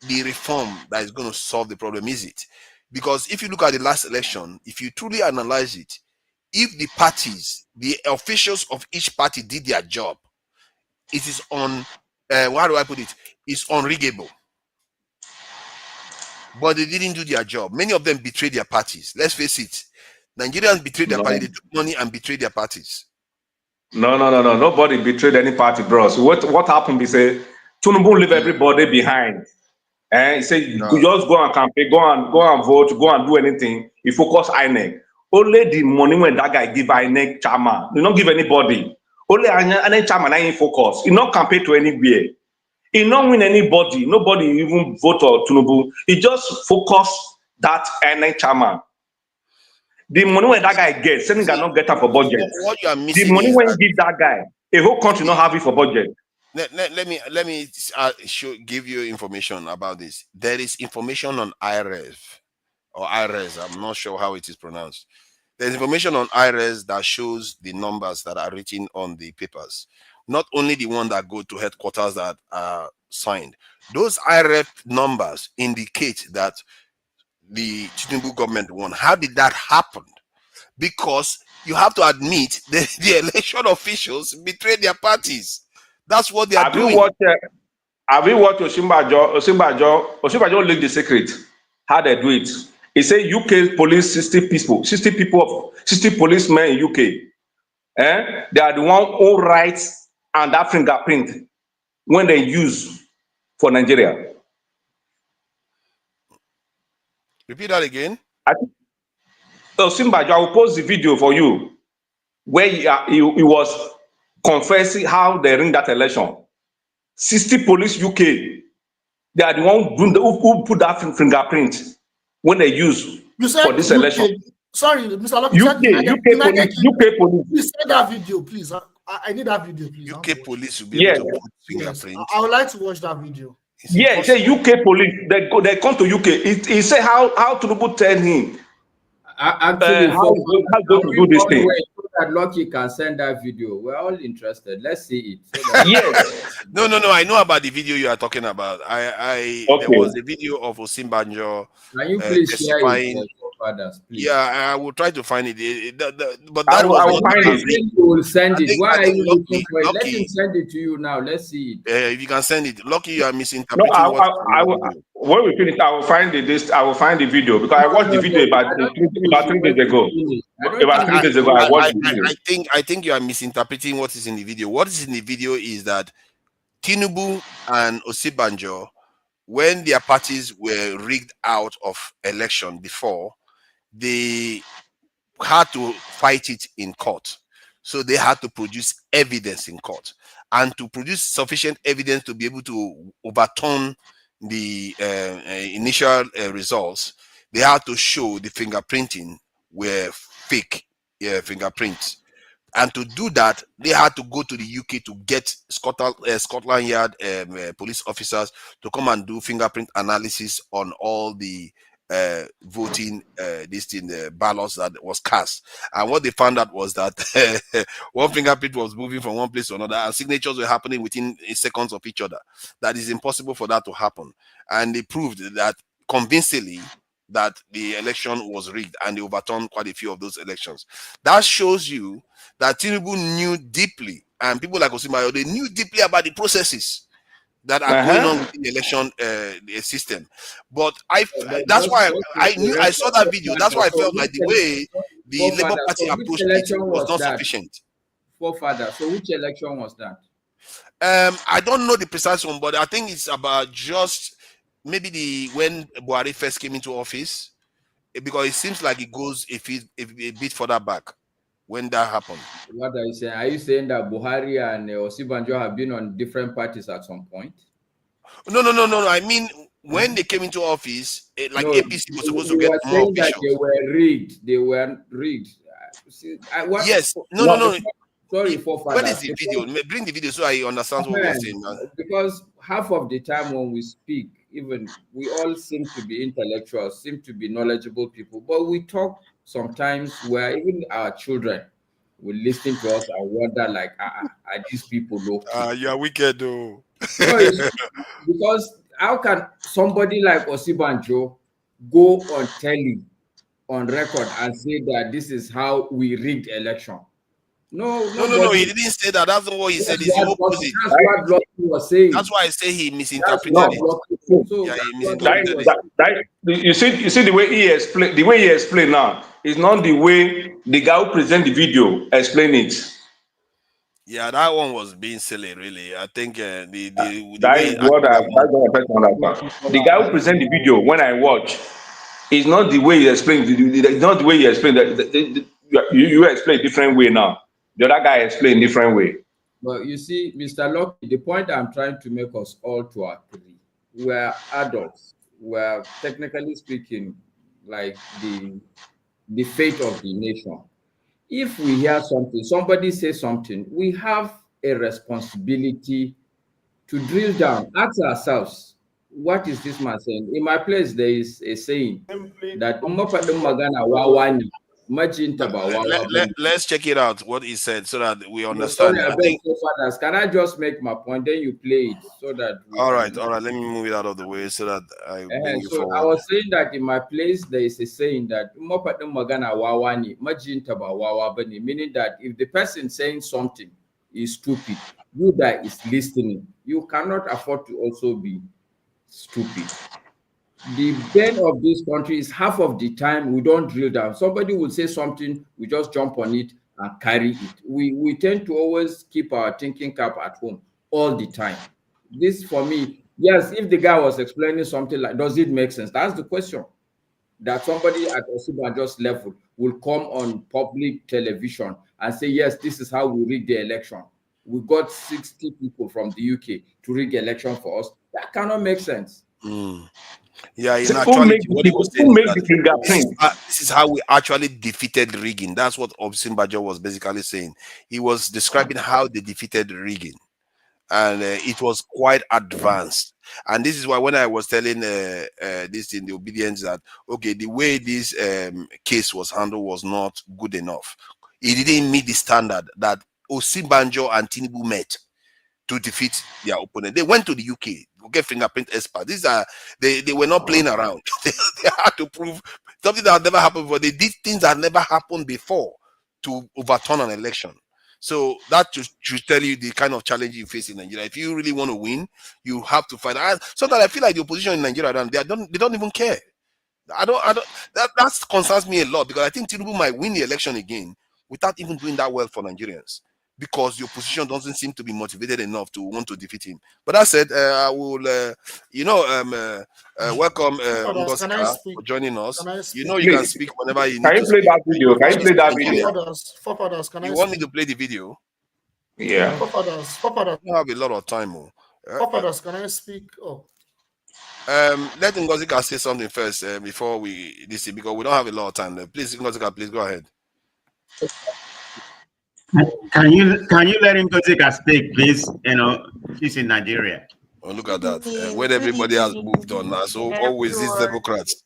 the reform that is going to solve the problem, is it? Because if you look at the last election, if you truly analyze it, if the parties, the officials of each party did their job, it is how do I put it? It's unriggable. But they didn't do their job. Many of them betrayed their parties. Let's face it. Nigerians betrayed their party. They took money and betrayed their parties. No. Nobody betrayed any party, bros. What happened is Tinubu leave everybody behind. And he said, you just go and campaign, go and vote, go and do anything. He focus INEC. Only the money when that guy give INEC chairman. He don't give anybody. Only INEC chairman ain't focus. He not campaign to anywhere. He not win anybody. Nobody even vote for Tinubu. He just focus that INEC chairman. The money when that guy gets, Senegal not get up for budget. What you are missing the money is when you give that guy, a whole country not have it for budget. Let me give you information about this. There is information on IRES or IRES. I'm not sure how it is pronounced. There's information on IRES that shows the numbers that are written on the papers, not only the one that go to headquarters that are signed. Those IRES numbers indicate that the Tinubu government won. How did that happen? Because you have to admit the election officials betrayed their parties. That's what they are doing. Have you watched Osinbajo leak the secret? How they do it? He said UK police 60 policemen in UK. They are the one who writes and that fingerprint when they use for Nigeria. Repeat that again. Osinbajo, I will post the video for you where he was confessing how they ring that election. 60 police UK, they are the one who put that fingerprint when they use for this election. Sorry, Mr. Locke, UK police. Please send that video, please. I need that video, please. UK police will be able to put fingerprint. I would like to watch that video. Yeah, say UK police. They come to UK. He say how Tinubu tell him. Actually, how to do this thing. So that Lucky can send that video. We're all interested. Let's see it. So yes. No. I know about the video you are talking about. There was a video of Osinbajo. Can you please share it for others, please? Yeah, I will try to find it. But I that will find it. You will send it. Why are you looking for it? Let him send it to you now. Let's see it. If you can send it. Lucky, you are misinterpreting when we finish, I will find the video because I watched the video about 3 days ago. About 3 days ago, I watched the video. I think you are misinterpreting what is in the video. What is in the video is that Tinubu and Osinbajo, when their parties were rigged out of election before, they had to fight it in court. So they had to produce evidence in court. And to produce sufficient evidence to be able to overturn the initial results, they had to show the fingerprinting were fake fingerprints. And to do that, they had to go to the UK to get Scotland Yard police officers to come and do fingerprint analysis on all the voting ballots that was cast. And what they found out was that one fingerprint was moving from one place to another, and signatures were happening within seconds of each other. That is impossible for that to happen. And they proved that convincingly that the election was rigged, and they overturned quite a few of those elections. That shows you that Tinubu knew deeply, and people like Osinbajo, they knew deeply about the processes that are going on within the election system. But that's why I saw that video. That's why I felt like the way the Labour Party approached it was not sufficient. Forefather. So which election was that? I don't know the precise one, but I think it's about just maybe when Buhari first came into office, because it seems like it goes a bit further back. when that happened. What are you saying? Are you saying that Buhari and Osibanjo have been on different parties at some point? No. I mean, when they came into office, like No, APC was supposed to you get were more saying that officials. they were rigged. They were rigged. See, Yes. No. Sorry, for What is fathers. the video? Bring the video so I understand what we are saying now. Because half of the time when we speak, even we all seem to be intellectuals, seem to be knowledgeable people, but we talk sometimes where even our children will listen to us and wonder, like, are these people okay? You are wicked, though. No, it's because how can somebody like Osibanjo go on telly, on record, and say that this is how we rigged election? No, No. He nobody. didn't say that. That's not what he said. That's It's the what opposite. Lucky was saying. That's why I say he That's misinterpreted what it. Lucky. So Yeah, he that's what misinterpreted Lucky it. was. You see the way he explained, the way he explained now is not the way the guy who present the video explain it. Yeah, that one was being silly, really. I think the That way is he what acted I that one. that's what I personally understand. The guy who present the video when I watch is not the way he explained. It's not the way he explained. You explain different way now. The other guy explain different way. But you see, Mr. Lucky, the point I'm trying to make us all to agree, we're adults. We're technically speaking like the fate of the nation. If we hear something, somebody say something, we have a responsibility to drill down, ask ourselves, what is this man saying? In my place, there is a saying that magana wawani, majinta ba wawa bane. Let's check it out, what he said, so that we No, sorry, understand. I I beg think. your fathers. Can I just make my point? Then you play it so that we All can. right. Let me move it out of the way so that I bring you So I forward. was saying that in my place there is a saying that "Mafaɗin magana wawa ne, majinta ba wawa bane," meaning that if the person saying something is stupid, you that is listening, you cannot afford to also be stupid. The bane of this country is half of the time we don't drill down. Somebody will say something, we just jump on it and carry it. We tend to always keep our thinking cap at home all the time. This for me, yes, if the guy was explaining something like, does it make sense? That's the question. That somebody at Osibanjo's level will come on public television and say, yes, this is how we rig the election. We got 60 people from the UK to rig the election for us. That cannot make sense. Yeah, in So who actuality, make the what he was people? saying Who is make that the fingerprint? this is how we actually defeated rigging. That's what Obsinbajo was basically saying. He was describing how they defeated rigging, and it was quite advanced. And this is why when I was telling this in the obedience that okay, the way this case was handled was not good enough. It didn't meet the standard that Osinbajo and Tinubu met to defeat their opponent. They went to the UK to get fingerprint experts. They were not playing around. They had to prove something that had never happened before. They did things that never happened before to overturn an election. So that should tell you the kind of challenge you face in Nigeria. If you really want to win, you have to fight. Sometimes I feel like the opposition in Nigeria they don't even care. That concerns me a lot because I think Tinubu might win the election again without even doing that well for Nigerians because the opposition doesn't seem to be motivated enough to want to defeat him. But that said, I will, welcome Forefathers, can I Ngosika speak? for joining us. Can I You speak? know, you can Please, speak whenever you can need you to play speak. that video? Can you Just play speak that in video? Guinea. Forefathers, can You I want me speak? to play the video? Yeah. Forefathers, I don't have a lot of time. forefathers, can I speak? Oh, Let Ngosika say something first before we listen because we don't have a lot of time. Please, Ngosika, please go ahead. Can you let him go take a speak, please? You know, he's in Nigeria. Oh, look at that. When Good everybody has moved on evening, now. So always these everyone. Democrats.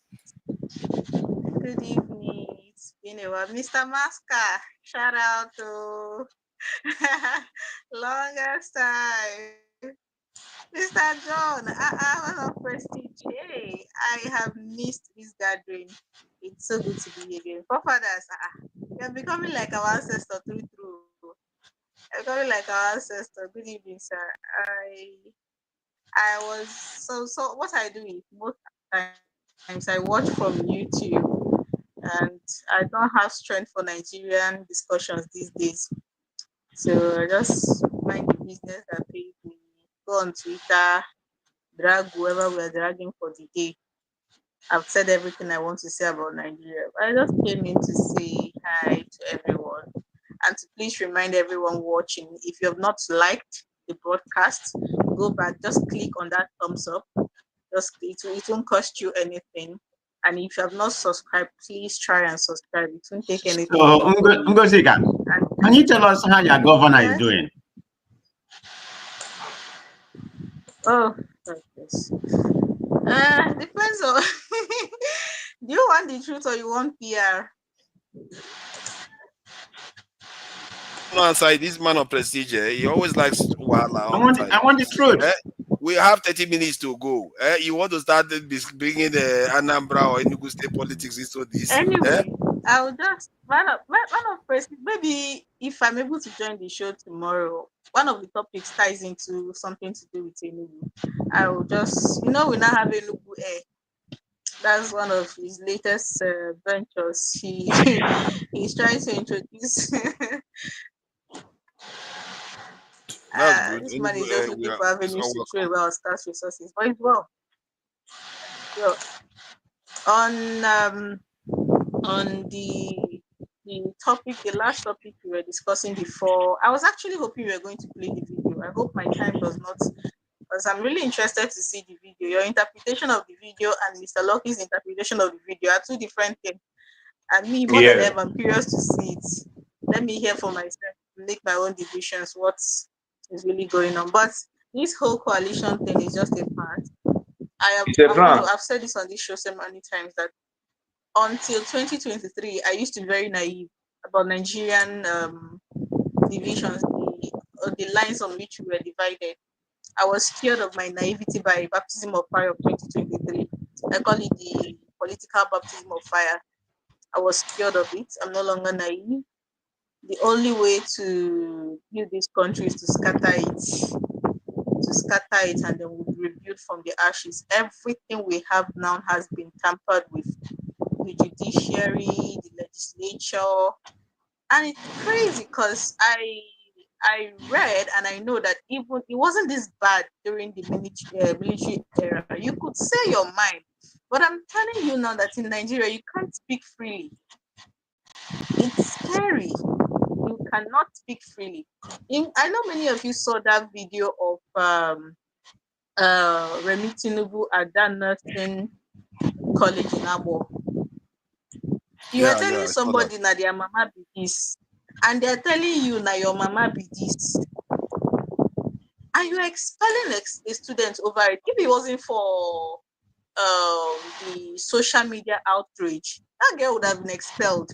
Good evening. It's been a while. Mr. Masker, shout out to longest time. Mr. John, I of Prestige. Hey, I have missed this gathering. It's so good to be here again. Forefathers, you're becoming like our ancestor through. You're becoming like our ancestor. Good evening, sir. I was so what I do is most times I watch from YouTube and I don't have strength for Nigerian discussions these days. So I just mind the business that pays me. Go on Twitter, drag whoever we're dragging for the day. I've said everything I want to say about Nigeria. I just came in to say hi to everyone. and to please remind everyone watching, if you have not liked the broadcast, go back, just click on that thumbs up. Just it won't cost you anything. And if you have not subscribed, please try and subscribe. It won't take anything. So, Ngozika, can you tell us how your governor is doing? Oh, goodness. Depends on. Do you want the truth or you want PR? No, inside this man of prestige, he always likes Wala all the time. I want the truth. We have 30 minutes to go. You want to start bringing the Anambra or Enugu state politics into this? Anyway, I'll just one of prestige. Maybe if I'm able to join the show tomorrow, one of the topics ties into something to do with Enugu. I will just, we now have Enugu Air. That's one of his latest ventures. He's trying to introduce. That's good. This man is just looking for avenues to trade well scarce resources, but it's well. So on the topic, the last topic we were discussing before, I was actually hoping we were going to play the video. I hope my time does not, because I'm really interested to see the video. Your interpretation of the video and Mr. Lucky's interpretation of the video are two different things. And me, more than ever, I'm curious to see it. Let me hear for myself, make my own decisions, what is really going on. But this whole coalition thing is just a part. I've said this on this show so many times that until 2023, I used to be very naive about Nigerian divisions, the lines on which we were divided. I was scared of my naivety by baptism of fire of 2023. I call it the political baptism of fire. I was scared of it. I'm no longer naive. The only way to build this country is to scatter it, and then we'll rebuild from the ashes. Everything we have now has been tampered with. The judiciary, the legislature, and it's crazy because I read and I know that even it wasn't this bad during the military era. You could say your mind, but I'm telling you now that in Nigeria you can't speak freely. It's scary. You cannot speak freely. I know many of you saw that video of Remi Tinubu at that nursing college in Abo. You are telling somebody that their mama be this, and they're telling you now your mama be this, and you're expelling a student over it. If it wasn't for the social media outrage, that girl would have been expelled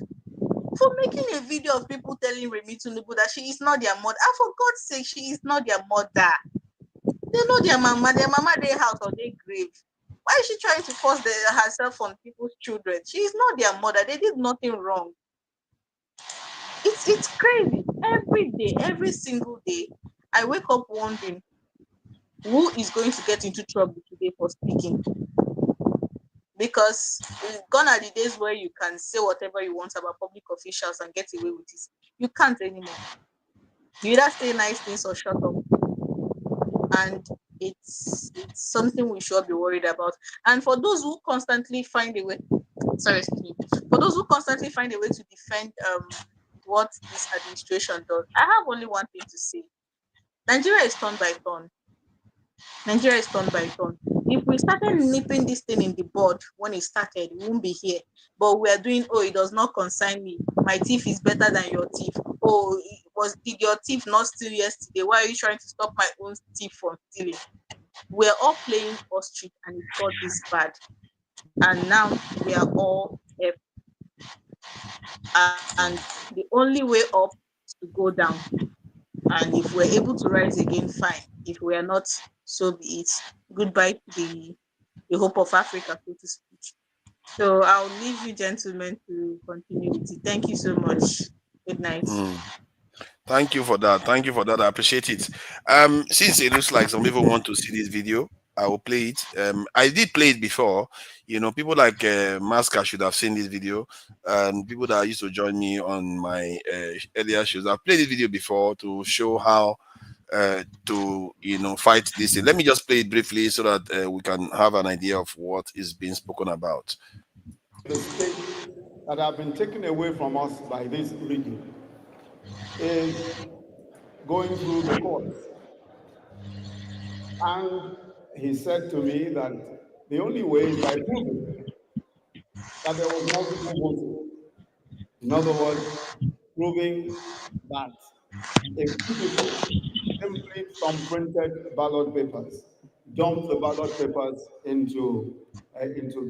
for making a video of people telling Remi Tinubu that she is not their mother. And for God's sake, she is not their mother. They know their mama, their house or their grave. Why is she trying to force herself on people's children? She is not their mother. They did nothing wrong. It's crazy. Every day, every single day, I wake up wondering who is going to get into trouble today for speaking. Because gone are the days where you can say whatever you want about public officials and get away with it. You can't anymore. You either say nice things or shut up. And it's something we should be worried about. And for those who constantly find a way, for those who constantly find a way to defend what this administration does, I have only one thing to say. Nigeria is turn by turn. Nigeria is turn by turn. If we started nipping this thing in the bud when it started, we won't be here. But we are doing, it does not concern me. My thief is better than your thief. Did your thief not steal yesterday? Why are you trying to stop my own thief from stealing? We're all playing ostrich and it got this bad. And now we are all F. And the only way up is to go down. And if we're able to rise again, fine. If we are not, so be it. Goodbye to the hope of Africa, so to speak. So I'll leave you gentlemen to continue with it. Thank you so much. Good night. Thank you for that. Thank you for that. I appreciate it. Since it looks like some people want to see this video, I will play it. I did play it before. People like Masca should have seen this video, and people that used to join me on my earlier shows. I've played this video before to show how to fight this. Let me just play it briefly so that we can have an idea of what is being spoken about. The state that have been taken away from us by this region. is going through the courts. And he said to me that the only way is by proving that there was multiple voting. In other words, proving that a few people simply thumbprinted ballot papers, dumped the ballot papers into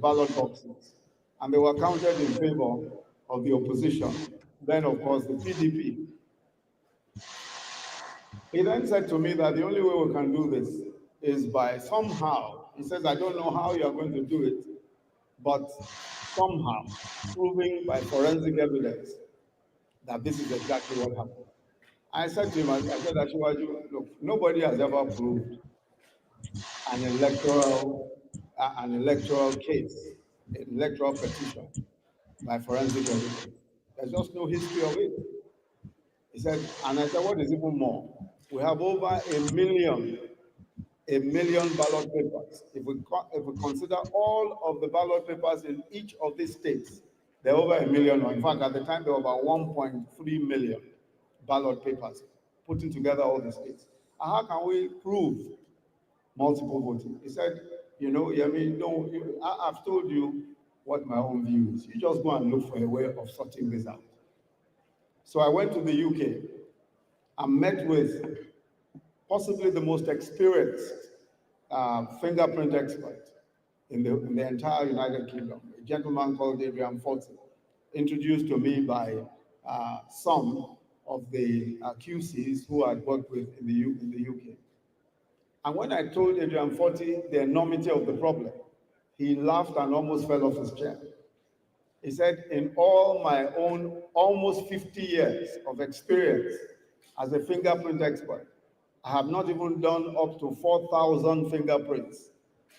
ballot boxes, and they were counted in favor of the opposition. Then, of course, the PDP. He then said to me that the only way we can do this is by somehow, he says, I don't know how you are going to do it, but somehow proving by forensic evidence that this is exactly what happened. I said to him, I said, Ashwaju, look, nobody has ever proved an electoral case, an electoral petition by forensic evidence. There's just no history of it. He said, and I said, what is even more? We have over a million ballot papers. If we consider all of the ballot papers in each of these states, there are over a million. In fact, at the time, there were about 1.3 million ballot papers, putting together all the states. And how can we prove multiple voting? He said, you know, I mean, no, I've told you what my own view is. You just go and look for a way of sorting this out. So I went to the UK and met with possibly the most experienced fingerprint expert in the entire United Kingdom, a gentleman called Adrian Forty, introduced to me by some of the QCs who I'd worked with in the UK. And when I told Adrian Forty the enormity of the problem, he laughed and almost fell off his chair. He said, in all my own almost 50 years of experience as a fingerprint expert, I have not even done up to 4,000 fingerprints.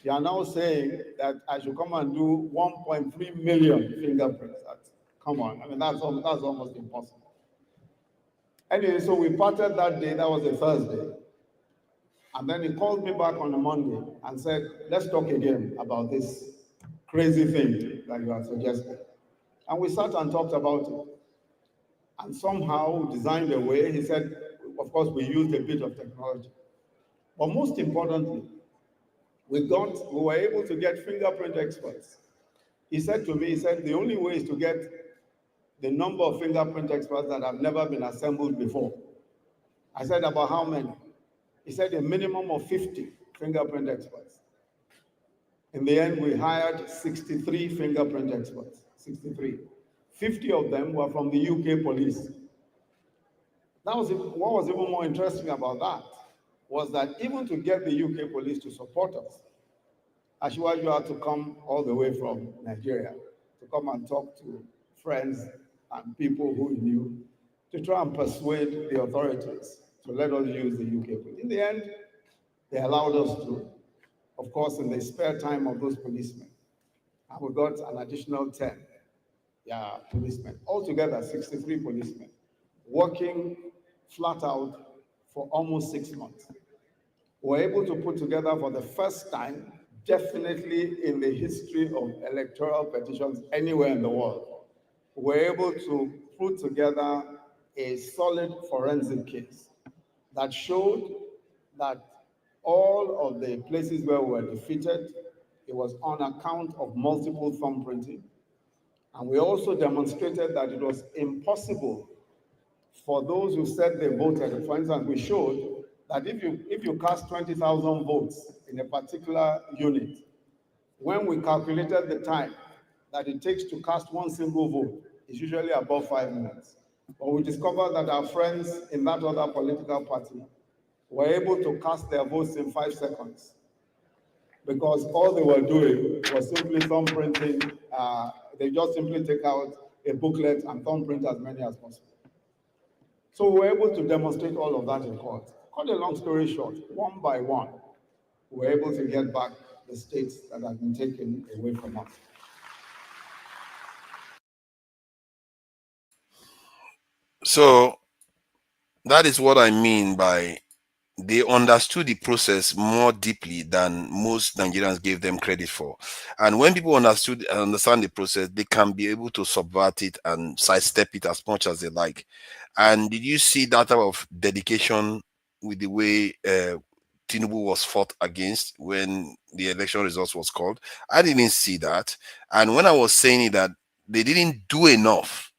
You are now saying that I should come and do 1.3 million fingerprints. Come on, I mean, that's almost impossible. Anyway, so we parted that day, that was a Thursday. And then he called me back on a Monday and said, let's talk again about this crazy thing that you have suggested. And we sat and talked about it. And somehow designed a way. He said, of course, we used a bit of technology. But most importantly, we were able to get fingerprint experts. He said to me, he said, the only way is to get the number of fingerprint experts that have never been assembled before. I said, about how many? He said, a minimum of 50 fingerprint experts. In the end, we hired 63 fingerprint experts, 63. 50 of them were from the UK police. What was even more interesting about that was that even to get the UK police to support us, Ashwaju had to come all the way from Nigeria to come and talk to friends and people who he knew to try and persuade the authorities to let us use the UK police. In the end, they allowed us to, of course, in the spare time of those policemen. And we got an additional 10 policemen. Altogether, 63 policemen working flat out for almost 6 months. We were able to put together for the first time, definitely in the history of electoral petitions anywhere in the world, we were able to put together a solid forensic case that showed that all of the places where we were defeated, it was on account of multiple thumbprinting. And we also demonstrated that it was impossible for those who said they voted. For instance, we showed that if you cast 20,000 votes in a particular unit, when we calculated the time that it takes to cast one single vote, it's usually above 5 minutes. But we discovered that our friends in that other political party were able to cast their votes in 5 seconds because all they were doing was simply thumbprinting. They just simply take out a booklet and thumbprint as many as possible. So we were able to demonstrate all of that in court. Cut a long story short, one by one, we were able to get back the states that had been taken away from us. So that is what I mean by they understood the process more deeply than most Nigerians gave them credit for. And when people understand the process, they can be able to subvert it and sidestep it as much as they like. And did you see that type of dedication with the way Tinubu was fought against when the election results was called? I didn't see that. And when I was saying that they didn't do enough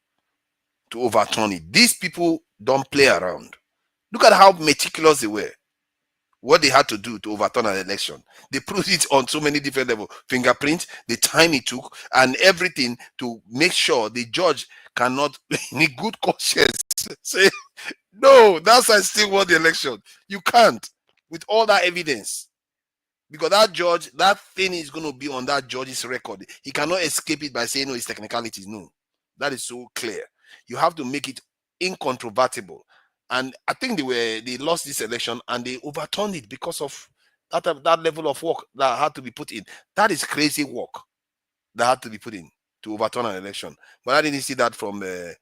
to overturn it, these people don't play around. Look at how meticulous they were. What they had to do to overturn an election. They proved it on so many different levels. Fingerprint, the time it took, and everything to make sure the judge cannot, in good conscience, say, no, that's I still won the election. You can't, with all that evidence. Because that judge, that thing is going to be on that judge's record. He cannot escape it by saying, no, it's technicalities. No, that is so clear. You have to make it incontrovertible. And I think they lost this election and they overturned it because of that level of work that had to be put in. That is crazy work that had to be put in to overturn an election. But I didn't see that from the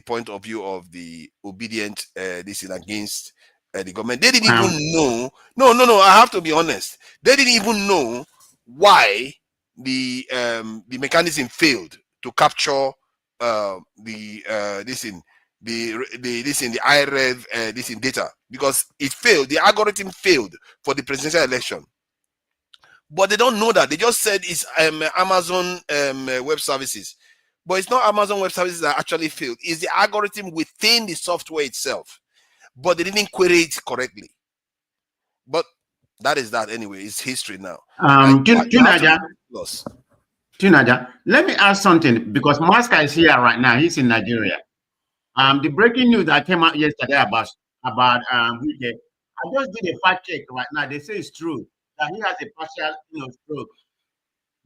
point of view of the obedient this is against the government. They didn't even know. No. I have to be honest. They didn't even know why the mechanism failed to capture the IREV this in data, because it failed. The algorithm failed for the presidential election. But they don't know that. They just said it's Amazon Web Services. But it's not Amazon Web Services that actually failed. It's the algorithm within the software itself. But they didn't query it correctly. But that is that anyway. It's history now. Tunaja, let me ask something, because Maska is here right now. He's in Nigeria. The breaking news that came out yesterday about Wike, I just did a fact check right now. They say it's true that he has a partial, stroke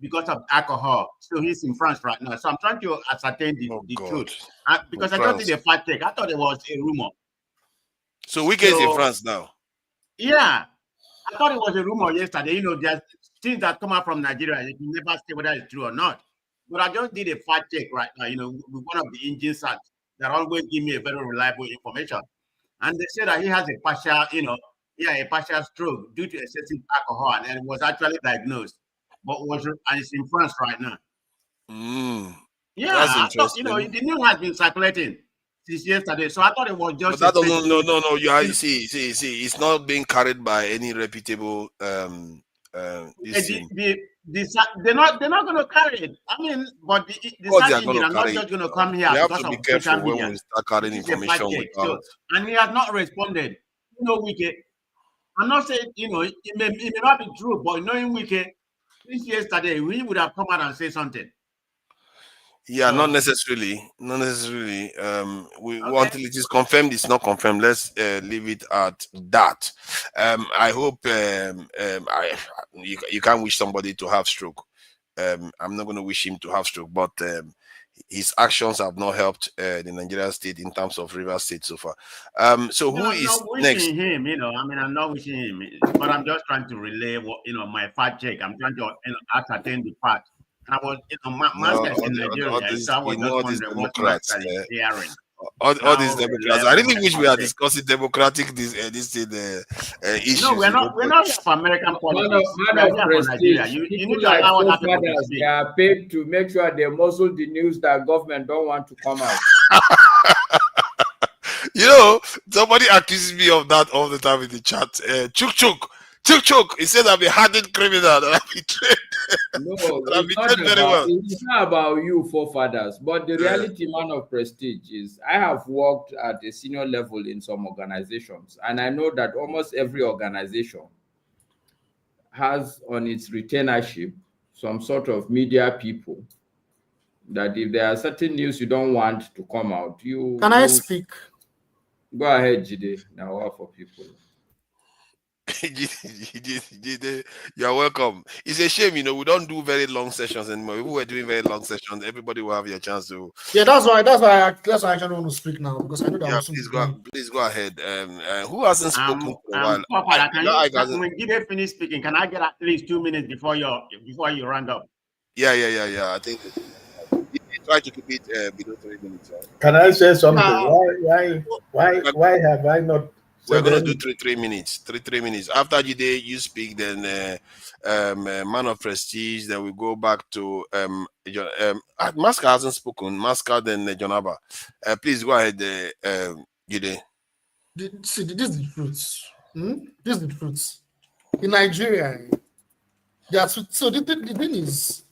because of alcohol. So he's in France right now. So I'm trying to ascertain the truth. Because I just did a fact check. I thought it was a rumor. So Wike is in France now? Yeah. I thought it was a rumor yesterday. There's things that come out from Nigeria. You can never say whether it's true or not. But I just did a fact check right now, with one of the engine sites that always give me a very reliable information. And they say that he has a partial, a partial stroke due to excessive alcohol, and it was actually diagnosed. But and it's in France right now. Yeah, that's I thought, the news has been circulating since yesterday, so I thought it was just. But that doesn't. No. You see. It's not being carried by any reputable. They're not going to carry it. I mean, but the search engine are not just going to come here because of social media. When we start carrying information without. And he has not responded. Wike, I'm not saying it may not be true, but knowing Wike, since yesterday, we would have come out and say something. Yeah, not necessarily. Until it is confirmed, it's not confirmed. Let's leave it at that. I hope you can't wish somebody to have stroke. I'm not going to wish him to have stroke, but his actions have not helped the Nigerian state in terms of Rivers State so far. So who is next? Him, I'm not wishing him, but I'm just trying to relay what my fact check. I'm trying to ascertain the fact. I was, Master in Nigeria, so I was just wondering what Master is hearing. All these Democrats. I really wish we are discussing democratic issues. No, we're not here for American politics. Man of prestige. You need to allow other people to speak. They are paid to make sure they muzzle the news that government don't want to come out. Somebody accuses me of that all the time in the chat. Chuk. He said I'm a hardened criminal that I've been trained. No, it's not about you forefathers, but the reality, man of prestige, is I have worked at a senior level in some organizations, and I know that almost every organization has on its retainership some sort of media people that if there are certain news you don't want to come out, I speak? Go ahead, Jide. Now, what for people? You're welcome. It's a shame, we don't do very long sessions anymore. If we were doing very long sessions, everybody will have your chance to. Yeah, that's why I actually want to speak now, because I know that. Please go ahead. Who hasn't spoken for a while? When Gide finish speaking, can I get at least 2 minutes before you round up? Yeah. I think try to keep it below 3 minutes. Can I say something? Why have I not we're going to do 3 minutes. 3 minutes. After you speak, then man of prestige. Then we go back to Masca hasn't spoken. Masca, then Jonaba. Please go ahead, Jide. See, this is the truth. This is the truth. In Nigeria, so the thing is,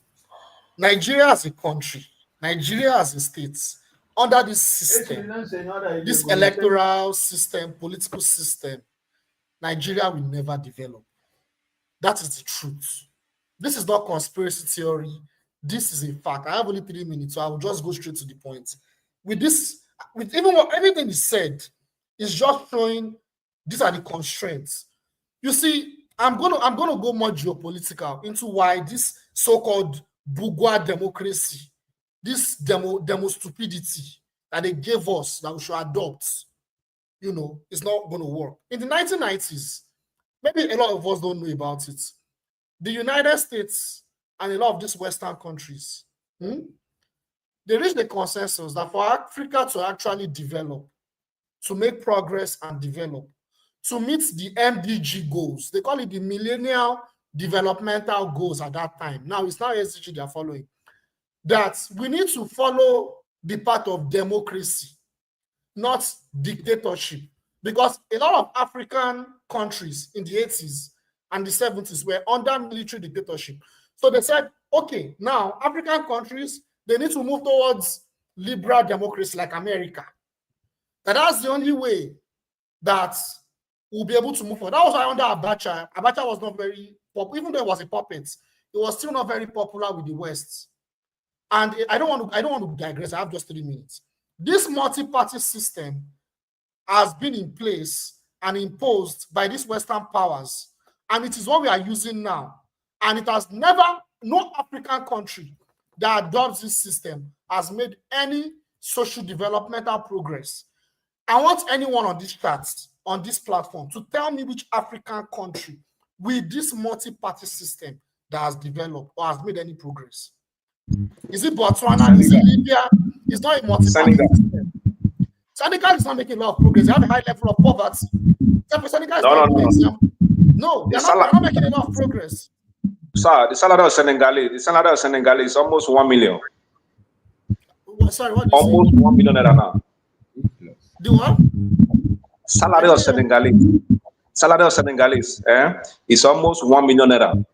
Nigeria as a country, Nigeria as a state, under this system, this electoral system, political system, Nigeria will never develop. That is the truth. This is not conspiracy theory. This is a fact. I have only 3 minutes, so I will just go straight to the point. With this, with even what everything is said, is just showing these are the constraints. You see, I'm gonna go more geopolitical into why this so-called bourgeois democracy, this demo stupidity that they gave us that we should adopt, is not going to work. In the 1990s, maybe a lot of us don't know about it. The United States and a lot of these Western countries, they reached the consensus that for Africa to actually develop, to make progress and develop, to meet the MDG goals, they call it the Millennial Developmental Goals at that time. Now it's not SDG they are following. That we need to follow the path of democracy, not dictatorship. Because a lot of African countries in the 80s and the 70s were under military dictatorship. So they said, okay, now African countries, they need to move towards liberal democracy like America. That's the only way that we'll be able to move forward. That was why under Abacha was not very popular, even though it was a puppet, it was still not very popular with the West. And I don't want to digress. I have just 3 minutes. This multi-party system has been in place and imposed by these Western powers, and it is what we are using now. And it has no African country that adopts this system has made any social developmental progress. I want anyone on this chat, on this platform, to tell me which African country with this multi-party system that has developed or has made any progress. Is it Botswana? Is it Libya? It's not a multi-party system. Senegal is not making a lot of progress. They have a high level of poverty. Senegal is not a good example. No, they're not making a lot of progress. Sir, the salary of Senegal is almost 1 million. Sorry, what? Almost 1 million now. The what? Salary of Senegalese is almost 1 million naira.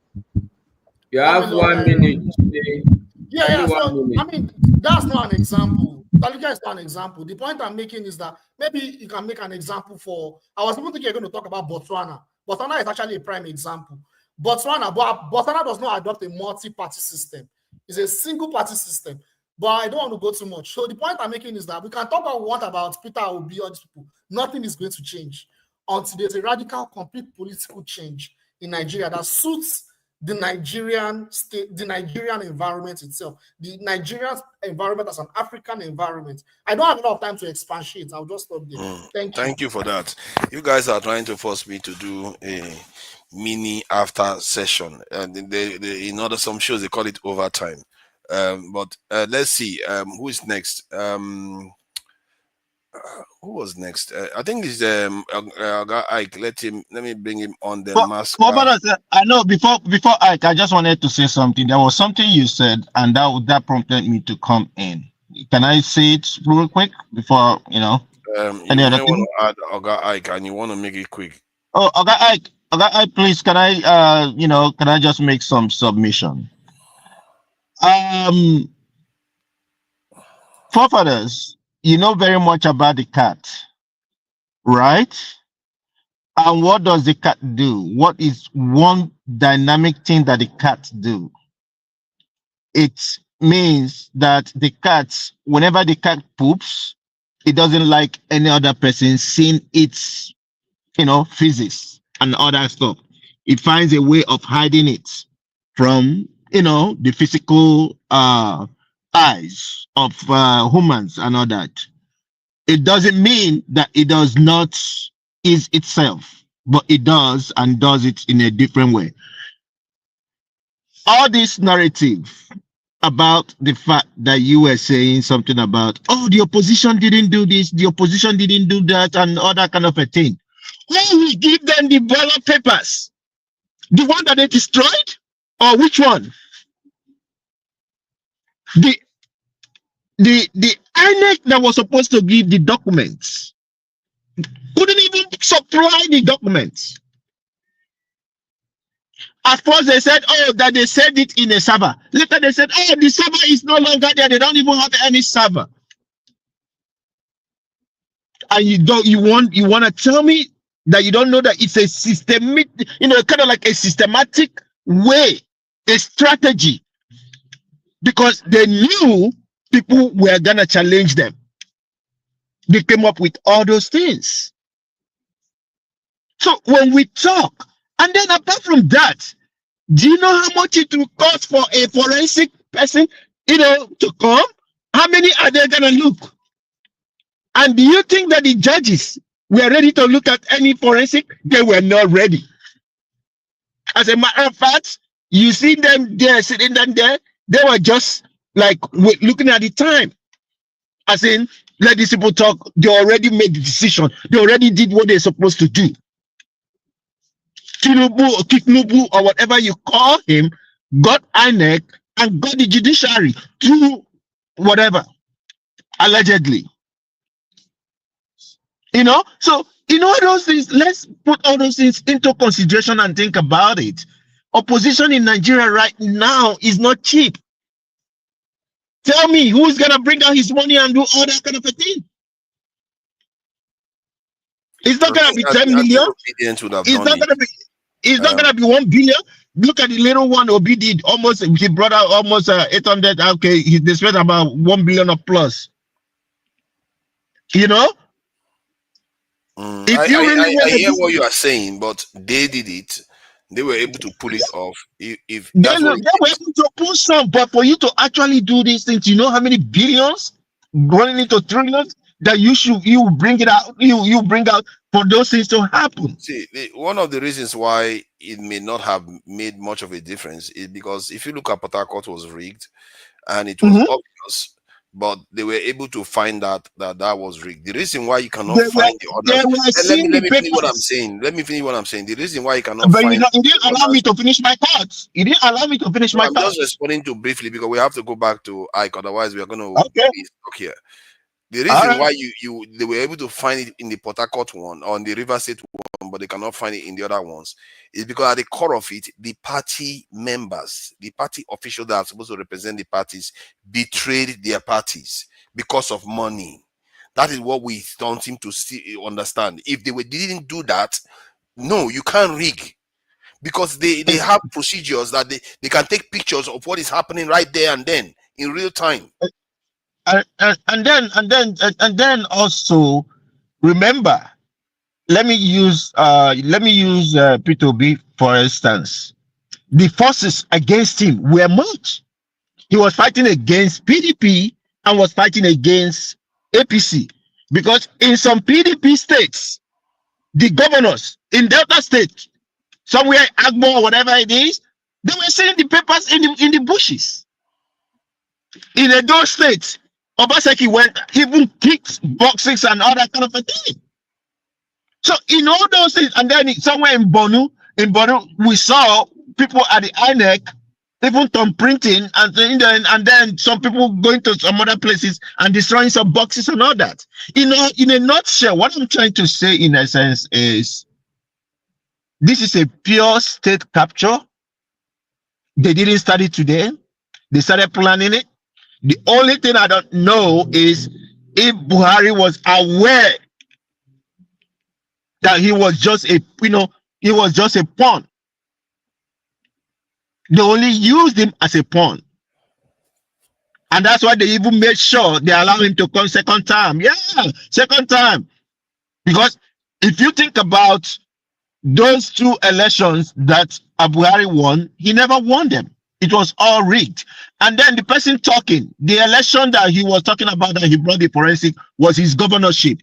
You have 1 minute. Yeah. So, I mean, that's not an example. Talika is not an example. The point I'm making is that maybe you can make an example for. I was even thinking you're going to talk about Botswana. Botswana is actually a prime example. Botswana does not adopt a multi-party system. It's a single-party system. But I don't want to go too much. So the point I'm making is that we can talk about Peter Obi or these people. Nothing is going to change until there's a radical, complete political change in Nigeria that suits the Nigerian state, the Nigerian environment itself, the Nigerian environment as an African environment. I don't have a lot of time to expatiate. I'll just stop there. Thank you for that. You guys are trying to force me to do a mini after session, and in other some shows they call it overtime. But let's see who is next. Who was next? I think it's Ike. Let me bring him on the mask. I know before Ike, I just wanted to say something. There was something you said, and that prompted me to come in. Can I say it real quick before any other thing? Want to add Oga Ike, and you want to make it quick. Oh, Oga Ike, please, can I just make some submission? Forefathers, you know very much about the cat, right? And what does the cat do? What is one dynamic thing that the cat do? It means that the cat, whenever the cat poops, it doesn't like any other person seeing its, physics and other stuff. It finds a way of hiding it from, the physical eyes of humans and all that. It doesn't mean that it does not is itself, but it does and does it in a different way. All this narrative about the fact that you were saying something about, the opposition didn't do this, the opposition didn't do that, and all that kind of a thing. Who will give them the ballot papers? The one that they destroyed? Or which one? The INEC that was supposed to give the documents couldn't even supply the documents. At first they said, oh, that they said it in a server. Later they said, oh, the server is no longer there. They don't even have any server. And you want to tell me that you don't know that it's a systemic, kind of like a systematic way, a strategy, because they knew people were gonna challenge them. They came up with all those things. So when we talk, and then apart from that, do you know how much it will cost for a forensic person, to come? How many are they gonna look? And do you think that the judges were ready to look at any forensic? They were not ready. As a matter of fact, you see them there sitting down there, they were just like looking at the time. As in, let these people talk. They already made the decision. They already did what they're supposed to do. Tinubu or Kiknubu or whatever you call him got INEC and got the judiciary through whatever, allegedly. So all those things, let's put all those things into consideration and think about it. Opposition in Nigeria right now is not cheap. Tell me, who's gonna bring out his money and do all that kind of a thing? It's not gonna be 10 million. It's not gonna be. It's not gonna be 1 billion. Look at the little one Obi did. Almost, he brought out almost 800. Okay, they spent about 1 billion or plus. I hear what you are saying, but they did it. They were able to pull it off. If they were able to pull some, but for you to actually do these things, you know how many billions running into trillions that you bring it out, you bring out for those things to happen. See, one of the reasons why it may not have made much of a difference is because if you look at Port Harcourt was rigged, and it was obvious. But they were able to find that was rigged. The reason why you cannot find the others. Let me finish what I'm saying. The reason why you cannot find. You didn't allow me to finish my thoughts. I'm just responding to briefly because we have to go back to Ike. Otherwise, we are going to be stuck here. The reason why they were able to find it in the Port Harcourt one or on the River State one, but they cannot find it in the other ones, is because at the core of it, the party members, the party officials that are supposed to represent the parties, betrayed their parties because of money. That is what we don't seem to understand. If they didn't do that, no, you can't rig. Because they have procedures that they can take pictures of what is happening right there and then in real time. And then also remember, let me use P2B for instance. The forces against him were much. He was fighting against PDP and was fighting against APC, because in some PDP states, the governors in Delta State, somewhere Agbo or whatever it is, they were selling the papers in the bushes. In those states, Obaseki went, even kicked boxes and all that kind of a thing. So in all those things, and then somewhere in Bonu, we saw people at the INEC, even thumb printing, and then some people going to some other places and destroying some boxes and all that. In a nutshell, what I'm trying to say in essence is, this is a pure state capture. They didn't start it today. They started planning it. The only thing I don't know is if Buhari was aware that he was just a pawn. They only used him as a pawn. And that's why they even made sure they allow him to come second time. Yeah, second time. Because if you think about those two elections that Buhari won, he never won them. It was all rigged. And then the person talking, the election that he was talking about that he brought the forensic was his governorship.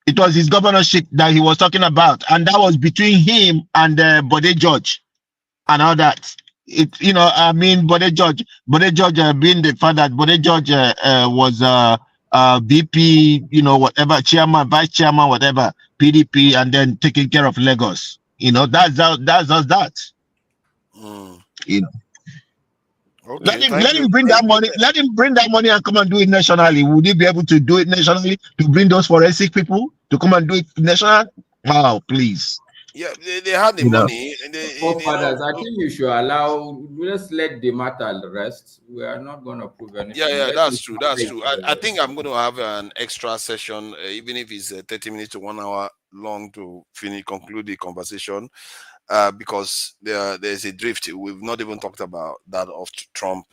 It was his governorship that he was talking about. And that was between him and Bode George and all that. Bode George being the fact that Bode George was VP, whatever, chairman, vice chairman, whatever, PDP, and then taking care of Lagos. That's just that. Okay, Let him bring that money. Let him bring that money and come and do it nationally. Would he be able to do it nationally to bring those forensic people to come and do it national? Wow, please. Yeah, they had the money. Forefathers, I think you should let's let the matter rest. We are not going to prove anything. Yeah, that's true. That's true. I think I'm going to have an extra session, even if it's 30 minutes to 1 hour long, to conclude the conversation. Because there's a drift. We've not even talked about that of Trump,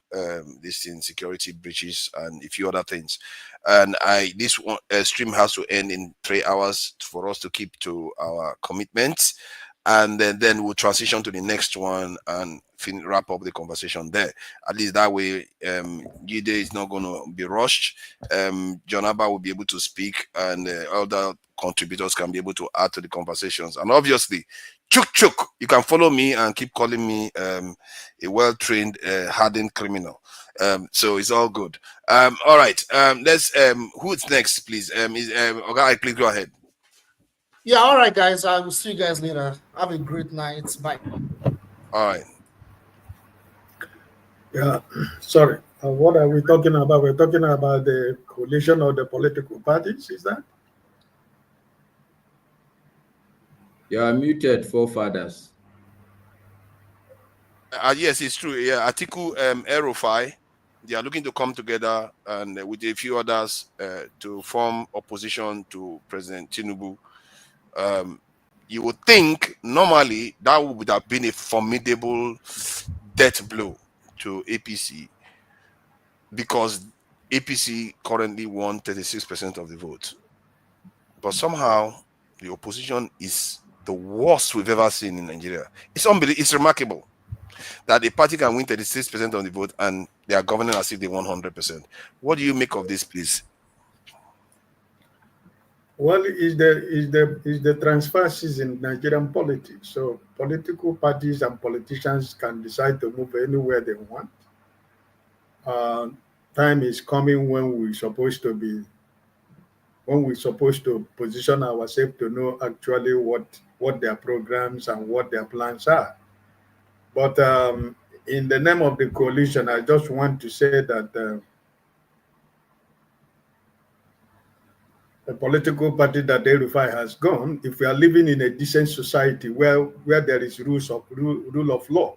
this insecurity breaches and a few other things. And this stream has to end in 3 hours for us to keep to our commitments, and then we'll transition to the next one and wrap up the conversation there. At least that way, Gide is not going to be rushed. John Abba will be able to speak, and other contributors can be able to add to the conversations. And obviously, Chuk, you can follow me and keep calling me a well-trained, hardened criminal. So it's all good. All right. Let's. Who's next, please? Okay, please go ahead. Yeah. All right, guys. I will see you guys later. Have a great night. Bye. All right. Yeah. Sorry. What are we talking about? We're talking about the coalition of the political parties. Is that? You are muted, forefathers. Yes, it's true. Yeah, Atiku, Erufai, they are looking to come together and with a few others to form opposition to President Tinubu. You would think normally that would have been a formidable death blow to APC, because APC currently won 36% of the vote. But somehow the opposition is the worst we've ever seen in Nigeria. It's unbelievable. It's remarkable that a party can win 36% of the vote and they are governing as if they won 100%. What do you make of this, please? Well, is the transfers in Nigerian politics. So political parties and politicians can decide to move anywhere they want. Time is coming when we're supposed to position ourselves to know actually what their programs and what their plans are. But in the name of the coalition, I just want to say that the political party that Erufai has gone, if we are living in a decent society where there is rule of law,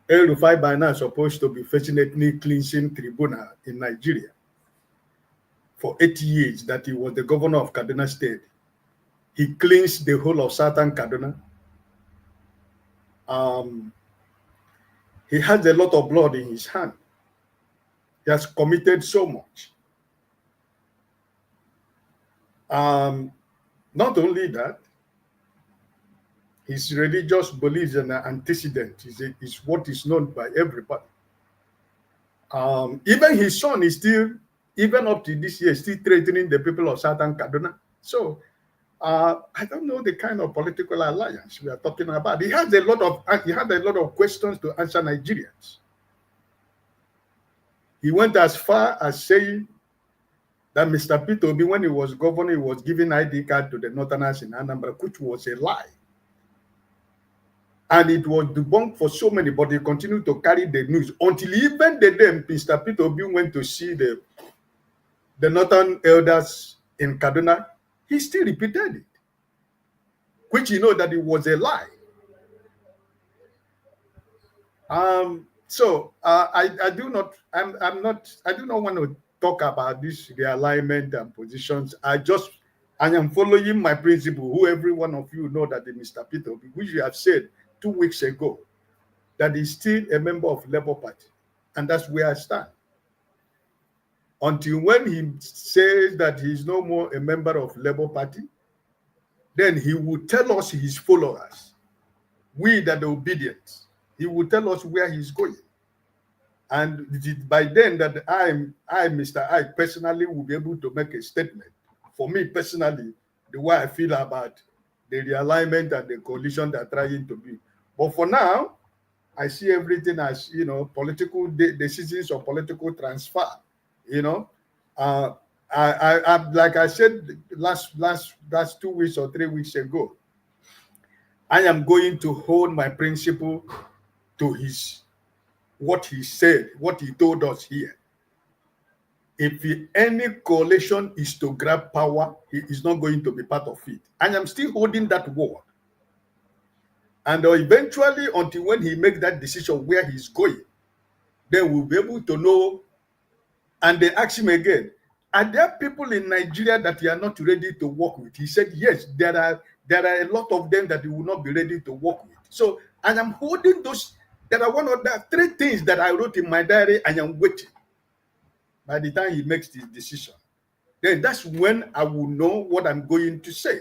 Erufai by now is supposed to be facing ethnic cleansing tribunal in Nigeria for 8 years that he was the governor of Kaduna State. He cleansed the whole of southern Kaduna. He has a lot of blood in his hand. He has committed so much. Not only that, his religious beliefs and antecedent is what is known by everybody. Even his son is still, even up to this year, still threatening the people of southern Kaduna. So I don't know the kind of political alliance we are talking about. He had a lot of questions to answer Nigerians. He went as far as saying that Mr. Peter Obi, when he was governor, he was giving ID card to the Northerners in Anambra, which was a lie. And it was debunked for so many, but he continued to carry the news until even the day Mr. Peter Obi went to see the Northern elders in Kaduna, he still repeated it, which you know that it was a lie. So I do not want to talk about this realignment and positions. I am following my principle, who every one of you know that Mr. Peter Obi, which you have said 2 weeks ago, that he's still a member of Labour Party. And that's where I stand. Until when he says that he's no more a member of Labour Party, then he will tell us, his followers, we that are obedient, he will tell us where he's going. And by then that I, Mr. I personally will be able to make a statement. For me personally, the way I feel about the realignment and the coalition they're trying to be. But for now, I see everything as, political decisions or political transfer, I like I said last 2 weeks or 3 weeks ago, I am going to hold my principle to what he said, what he told us here. If any coalition is to grab power, he is not going to be part of it. I am still holding that word. And eventually, until when he makes that decision where he's going, then we'll be able to know. And they ask him again, are there people in Nigeria that you are not ready to work with? He said, yes, there are a lot of them that he will not be ready to work with. So I am holding those. There are one of the 3 things that I wrote in my diary. I am waiting. By the time he makes this decision, then that's when I will know what I'm going to say.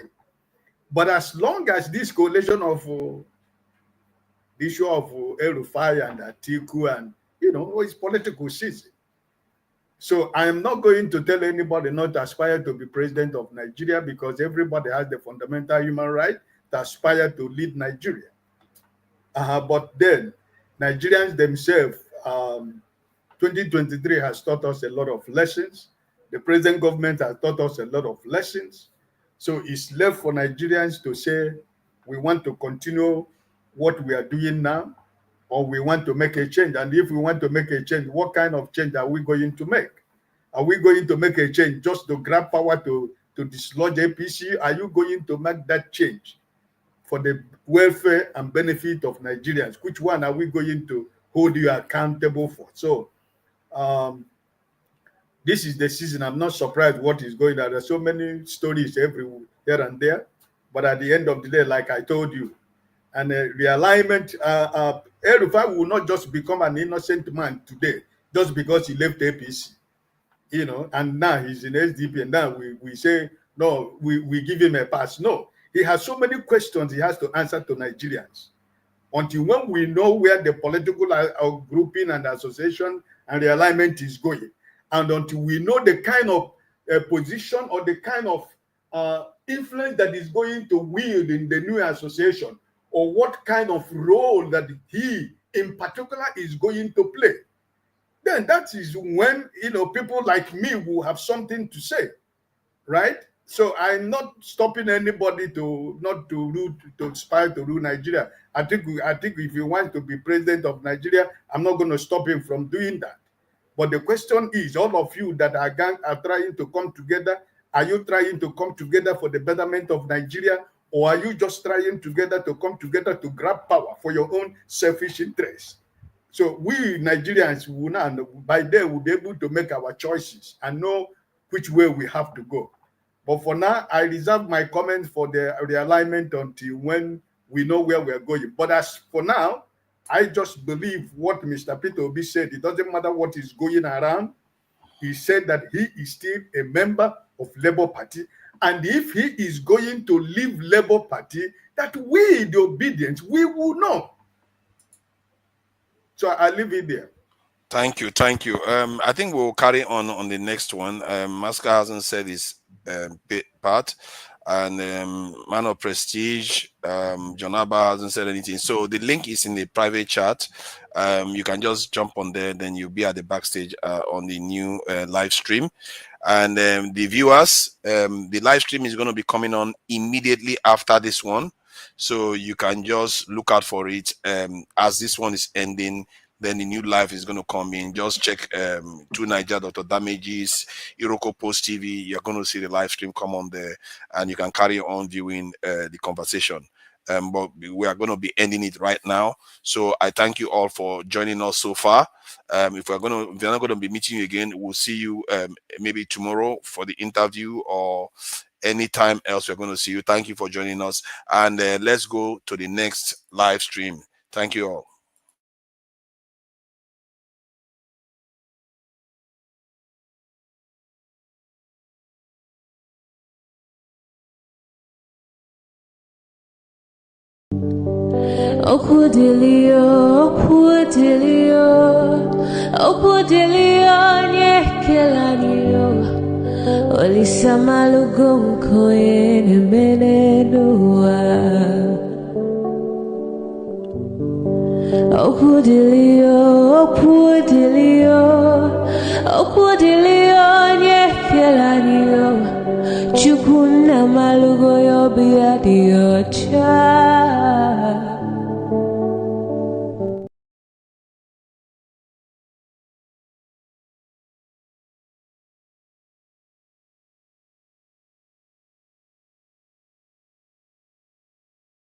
But as long as this coalition of the issue of El-Rufai and Atiku and, it's political season. So I am not going to tell anybody not to aspire to be president of Nigeria, because everybody has the fundamental human right to aspire to lead Nigeria. But then Nigerians themselves, 2023 has taught us a lot of lessons. The present government has taught us a lot of lessons. So it's left for Nigerians to say, we want to continue what we are doing now, or we want to make a change. And if we want to make a change, what kind of change are we going to make? Are we going to make a change just to grab power to dislodge APC? Are you going to make that change for the welfare and benefit of Nigerians? Which one are we going to hold you accountable for? So this is the season. I'm not surprised what is going on. There's so many stories everywhere, here and there. But at the end of the day, like I told you, and realignment, El-Rufai will not just become an innocent man today just because he left APC, and now he's in SDP, and now we say, no, we give him a pass. No, he has so many questions he has to answer to Nigerians. Until when we know where the political grouping and association and realignment is going, and until we know the kind of position or the kind of influence that is going to wield in the new association, or what kind of role that he in particular is going to play, then that is when people like me will have something to say, right? So I'm not stopping anybody to aspire to rule Nigeria. I think if he wants to be president of Nigeria, I'm not going to stop him from doing that. But the question is, all of you that are trying to come together, are you trying to come together for the betterment of Nigeria, or are you just trying to come together to grab power for your own selfish interests? So we Nigerians will now, by then, will be able to make our choices and know which way we have to go. But for now, I reserve my comments for the realignment until when we know where we're going. But as for now, I just believe what Mr. Peter Obi said. It doesn't matter what is going around. He said that he is still a member of Labour Party. And if he is going to leave Labour Party, that we, the obedience, we will know. So I leave it there. Thank you. I think we'll carry on the next one. Maska hasn't said his part, and Man of Prestige, John Abba hasn't said anything. So the link is in the private chat. You can just jump on there, then you'll be at the backstage on the new live stream. And the viewers, the live stream is going to be coming on immediately after this one. So you can just look out for it as this one is ending. Then the new live is going to come in. Just check True Niger, Dr. Damages, Iroko Post TV. You're going to see the live stream come on there, and you can carry on viewing the conversation. But we are going to be ending it right now. So I thank you all for joining us so far. If we're not going to be meeting you again, we'll see you maybe tomorrow for the interview, or anytime else we're going to see you. Thank you for joining us, and let's go to the next live stream. Thank you all. Olisa malugo mkoyene menenua Okudilio, nyekela malugo yo be at your child.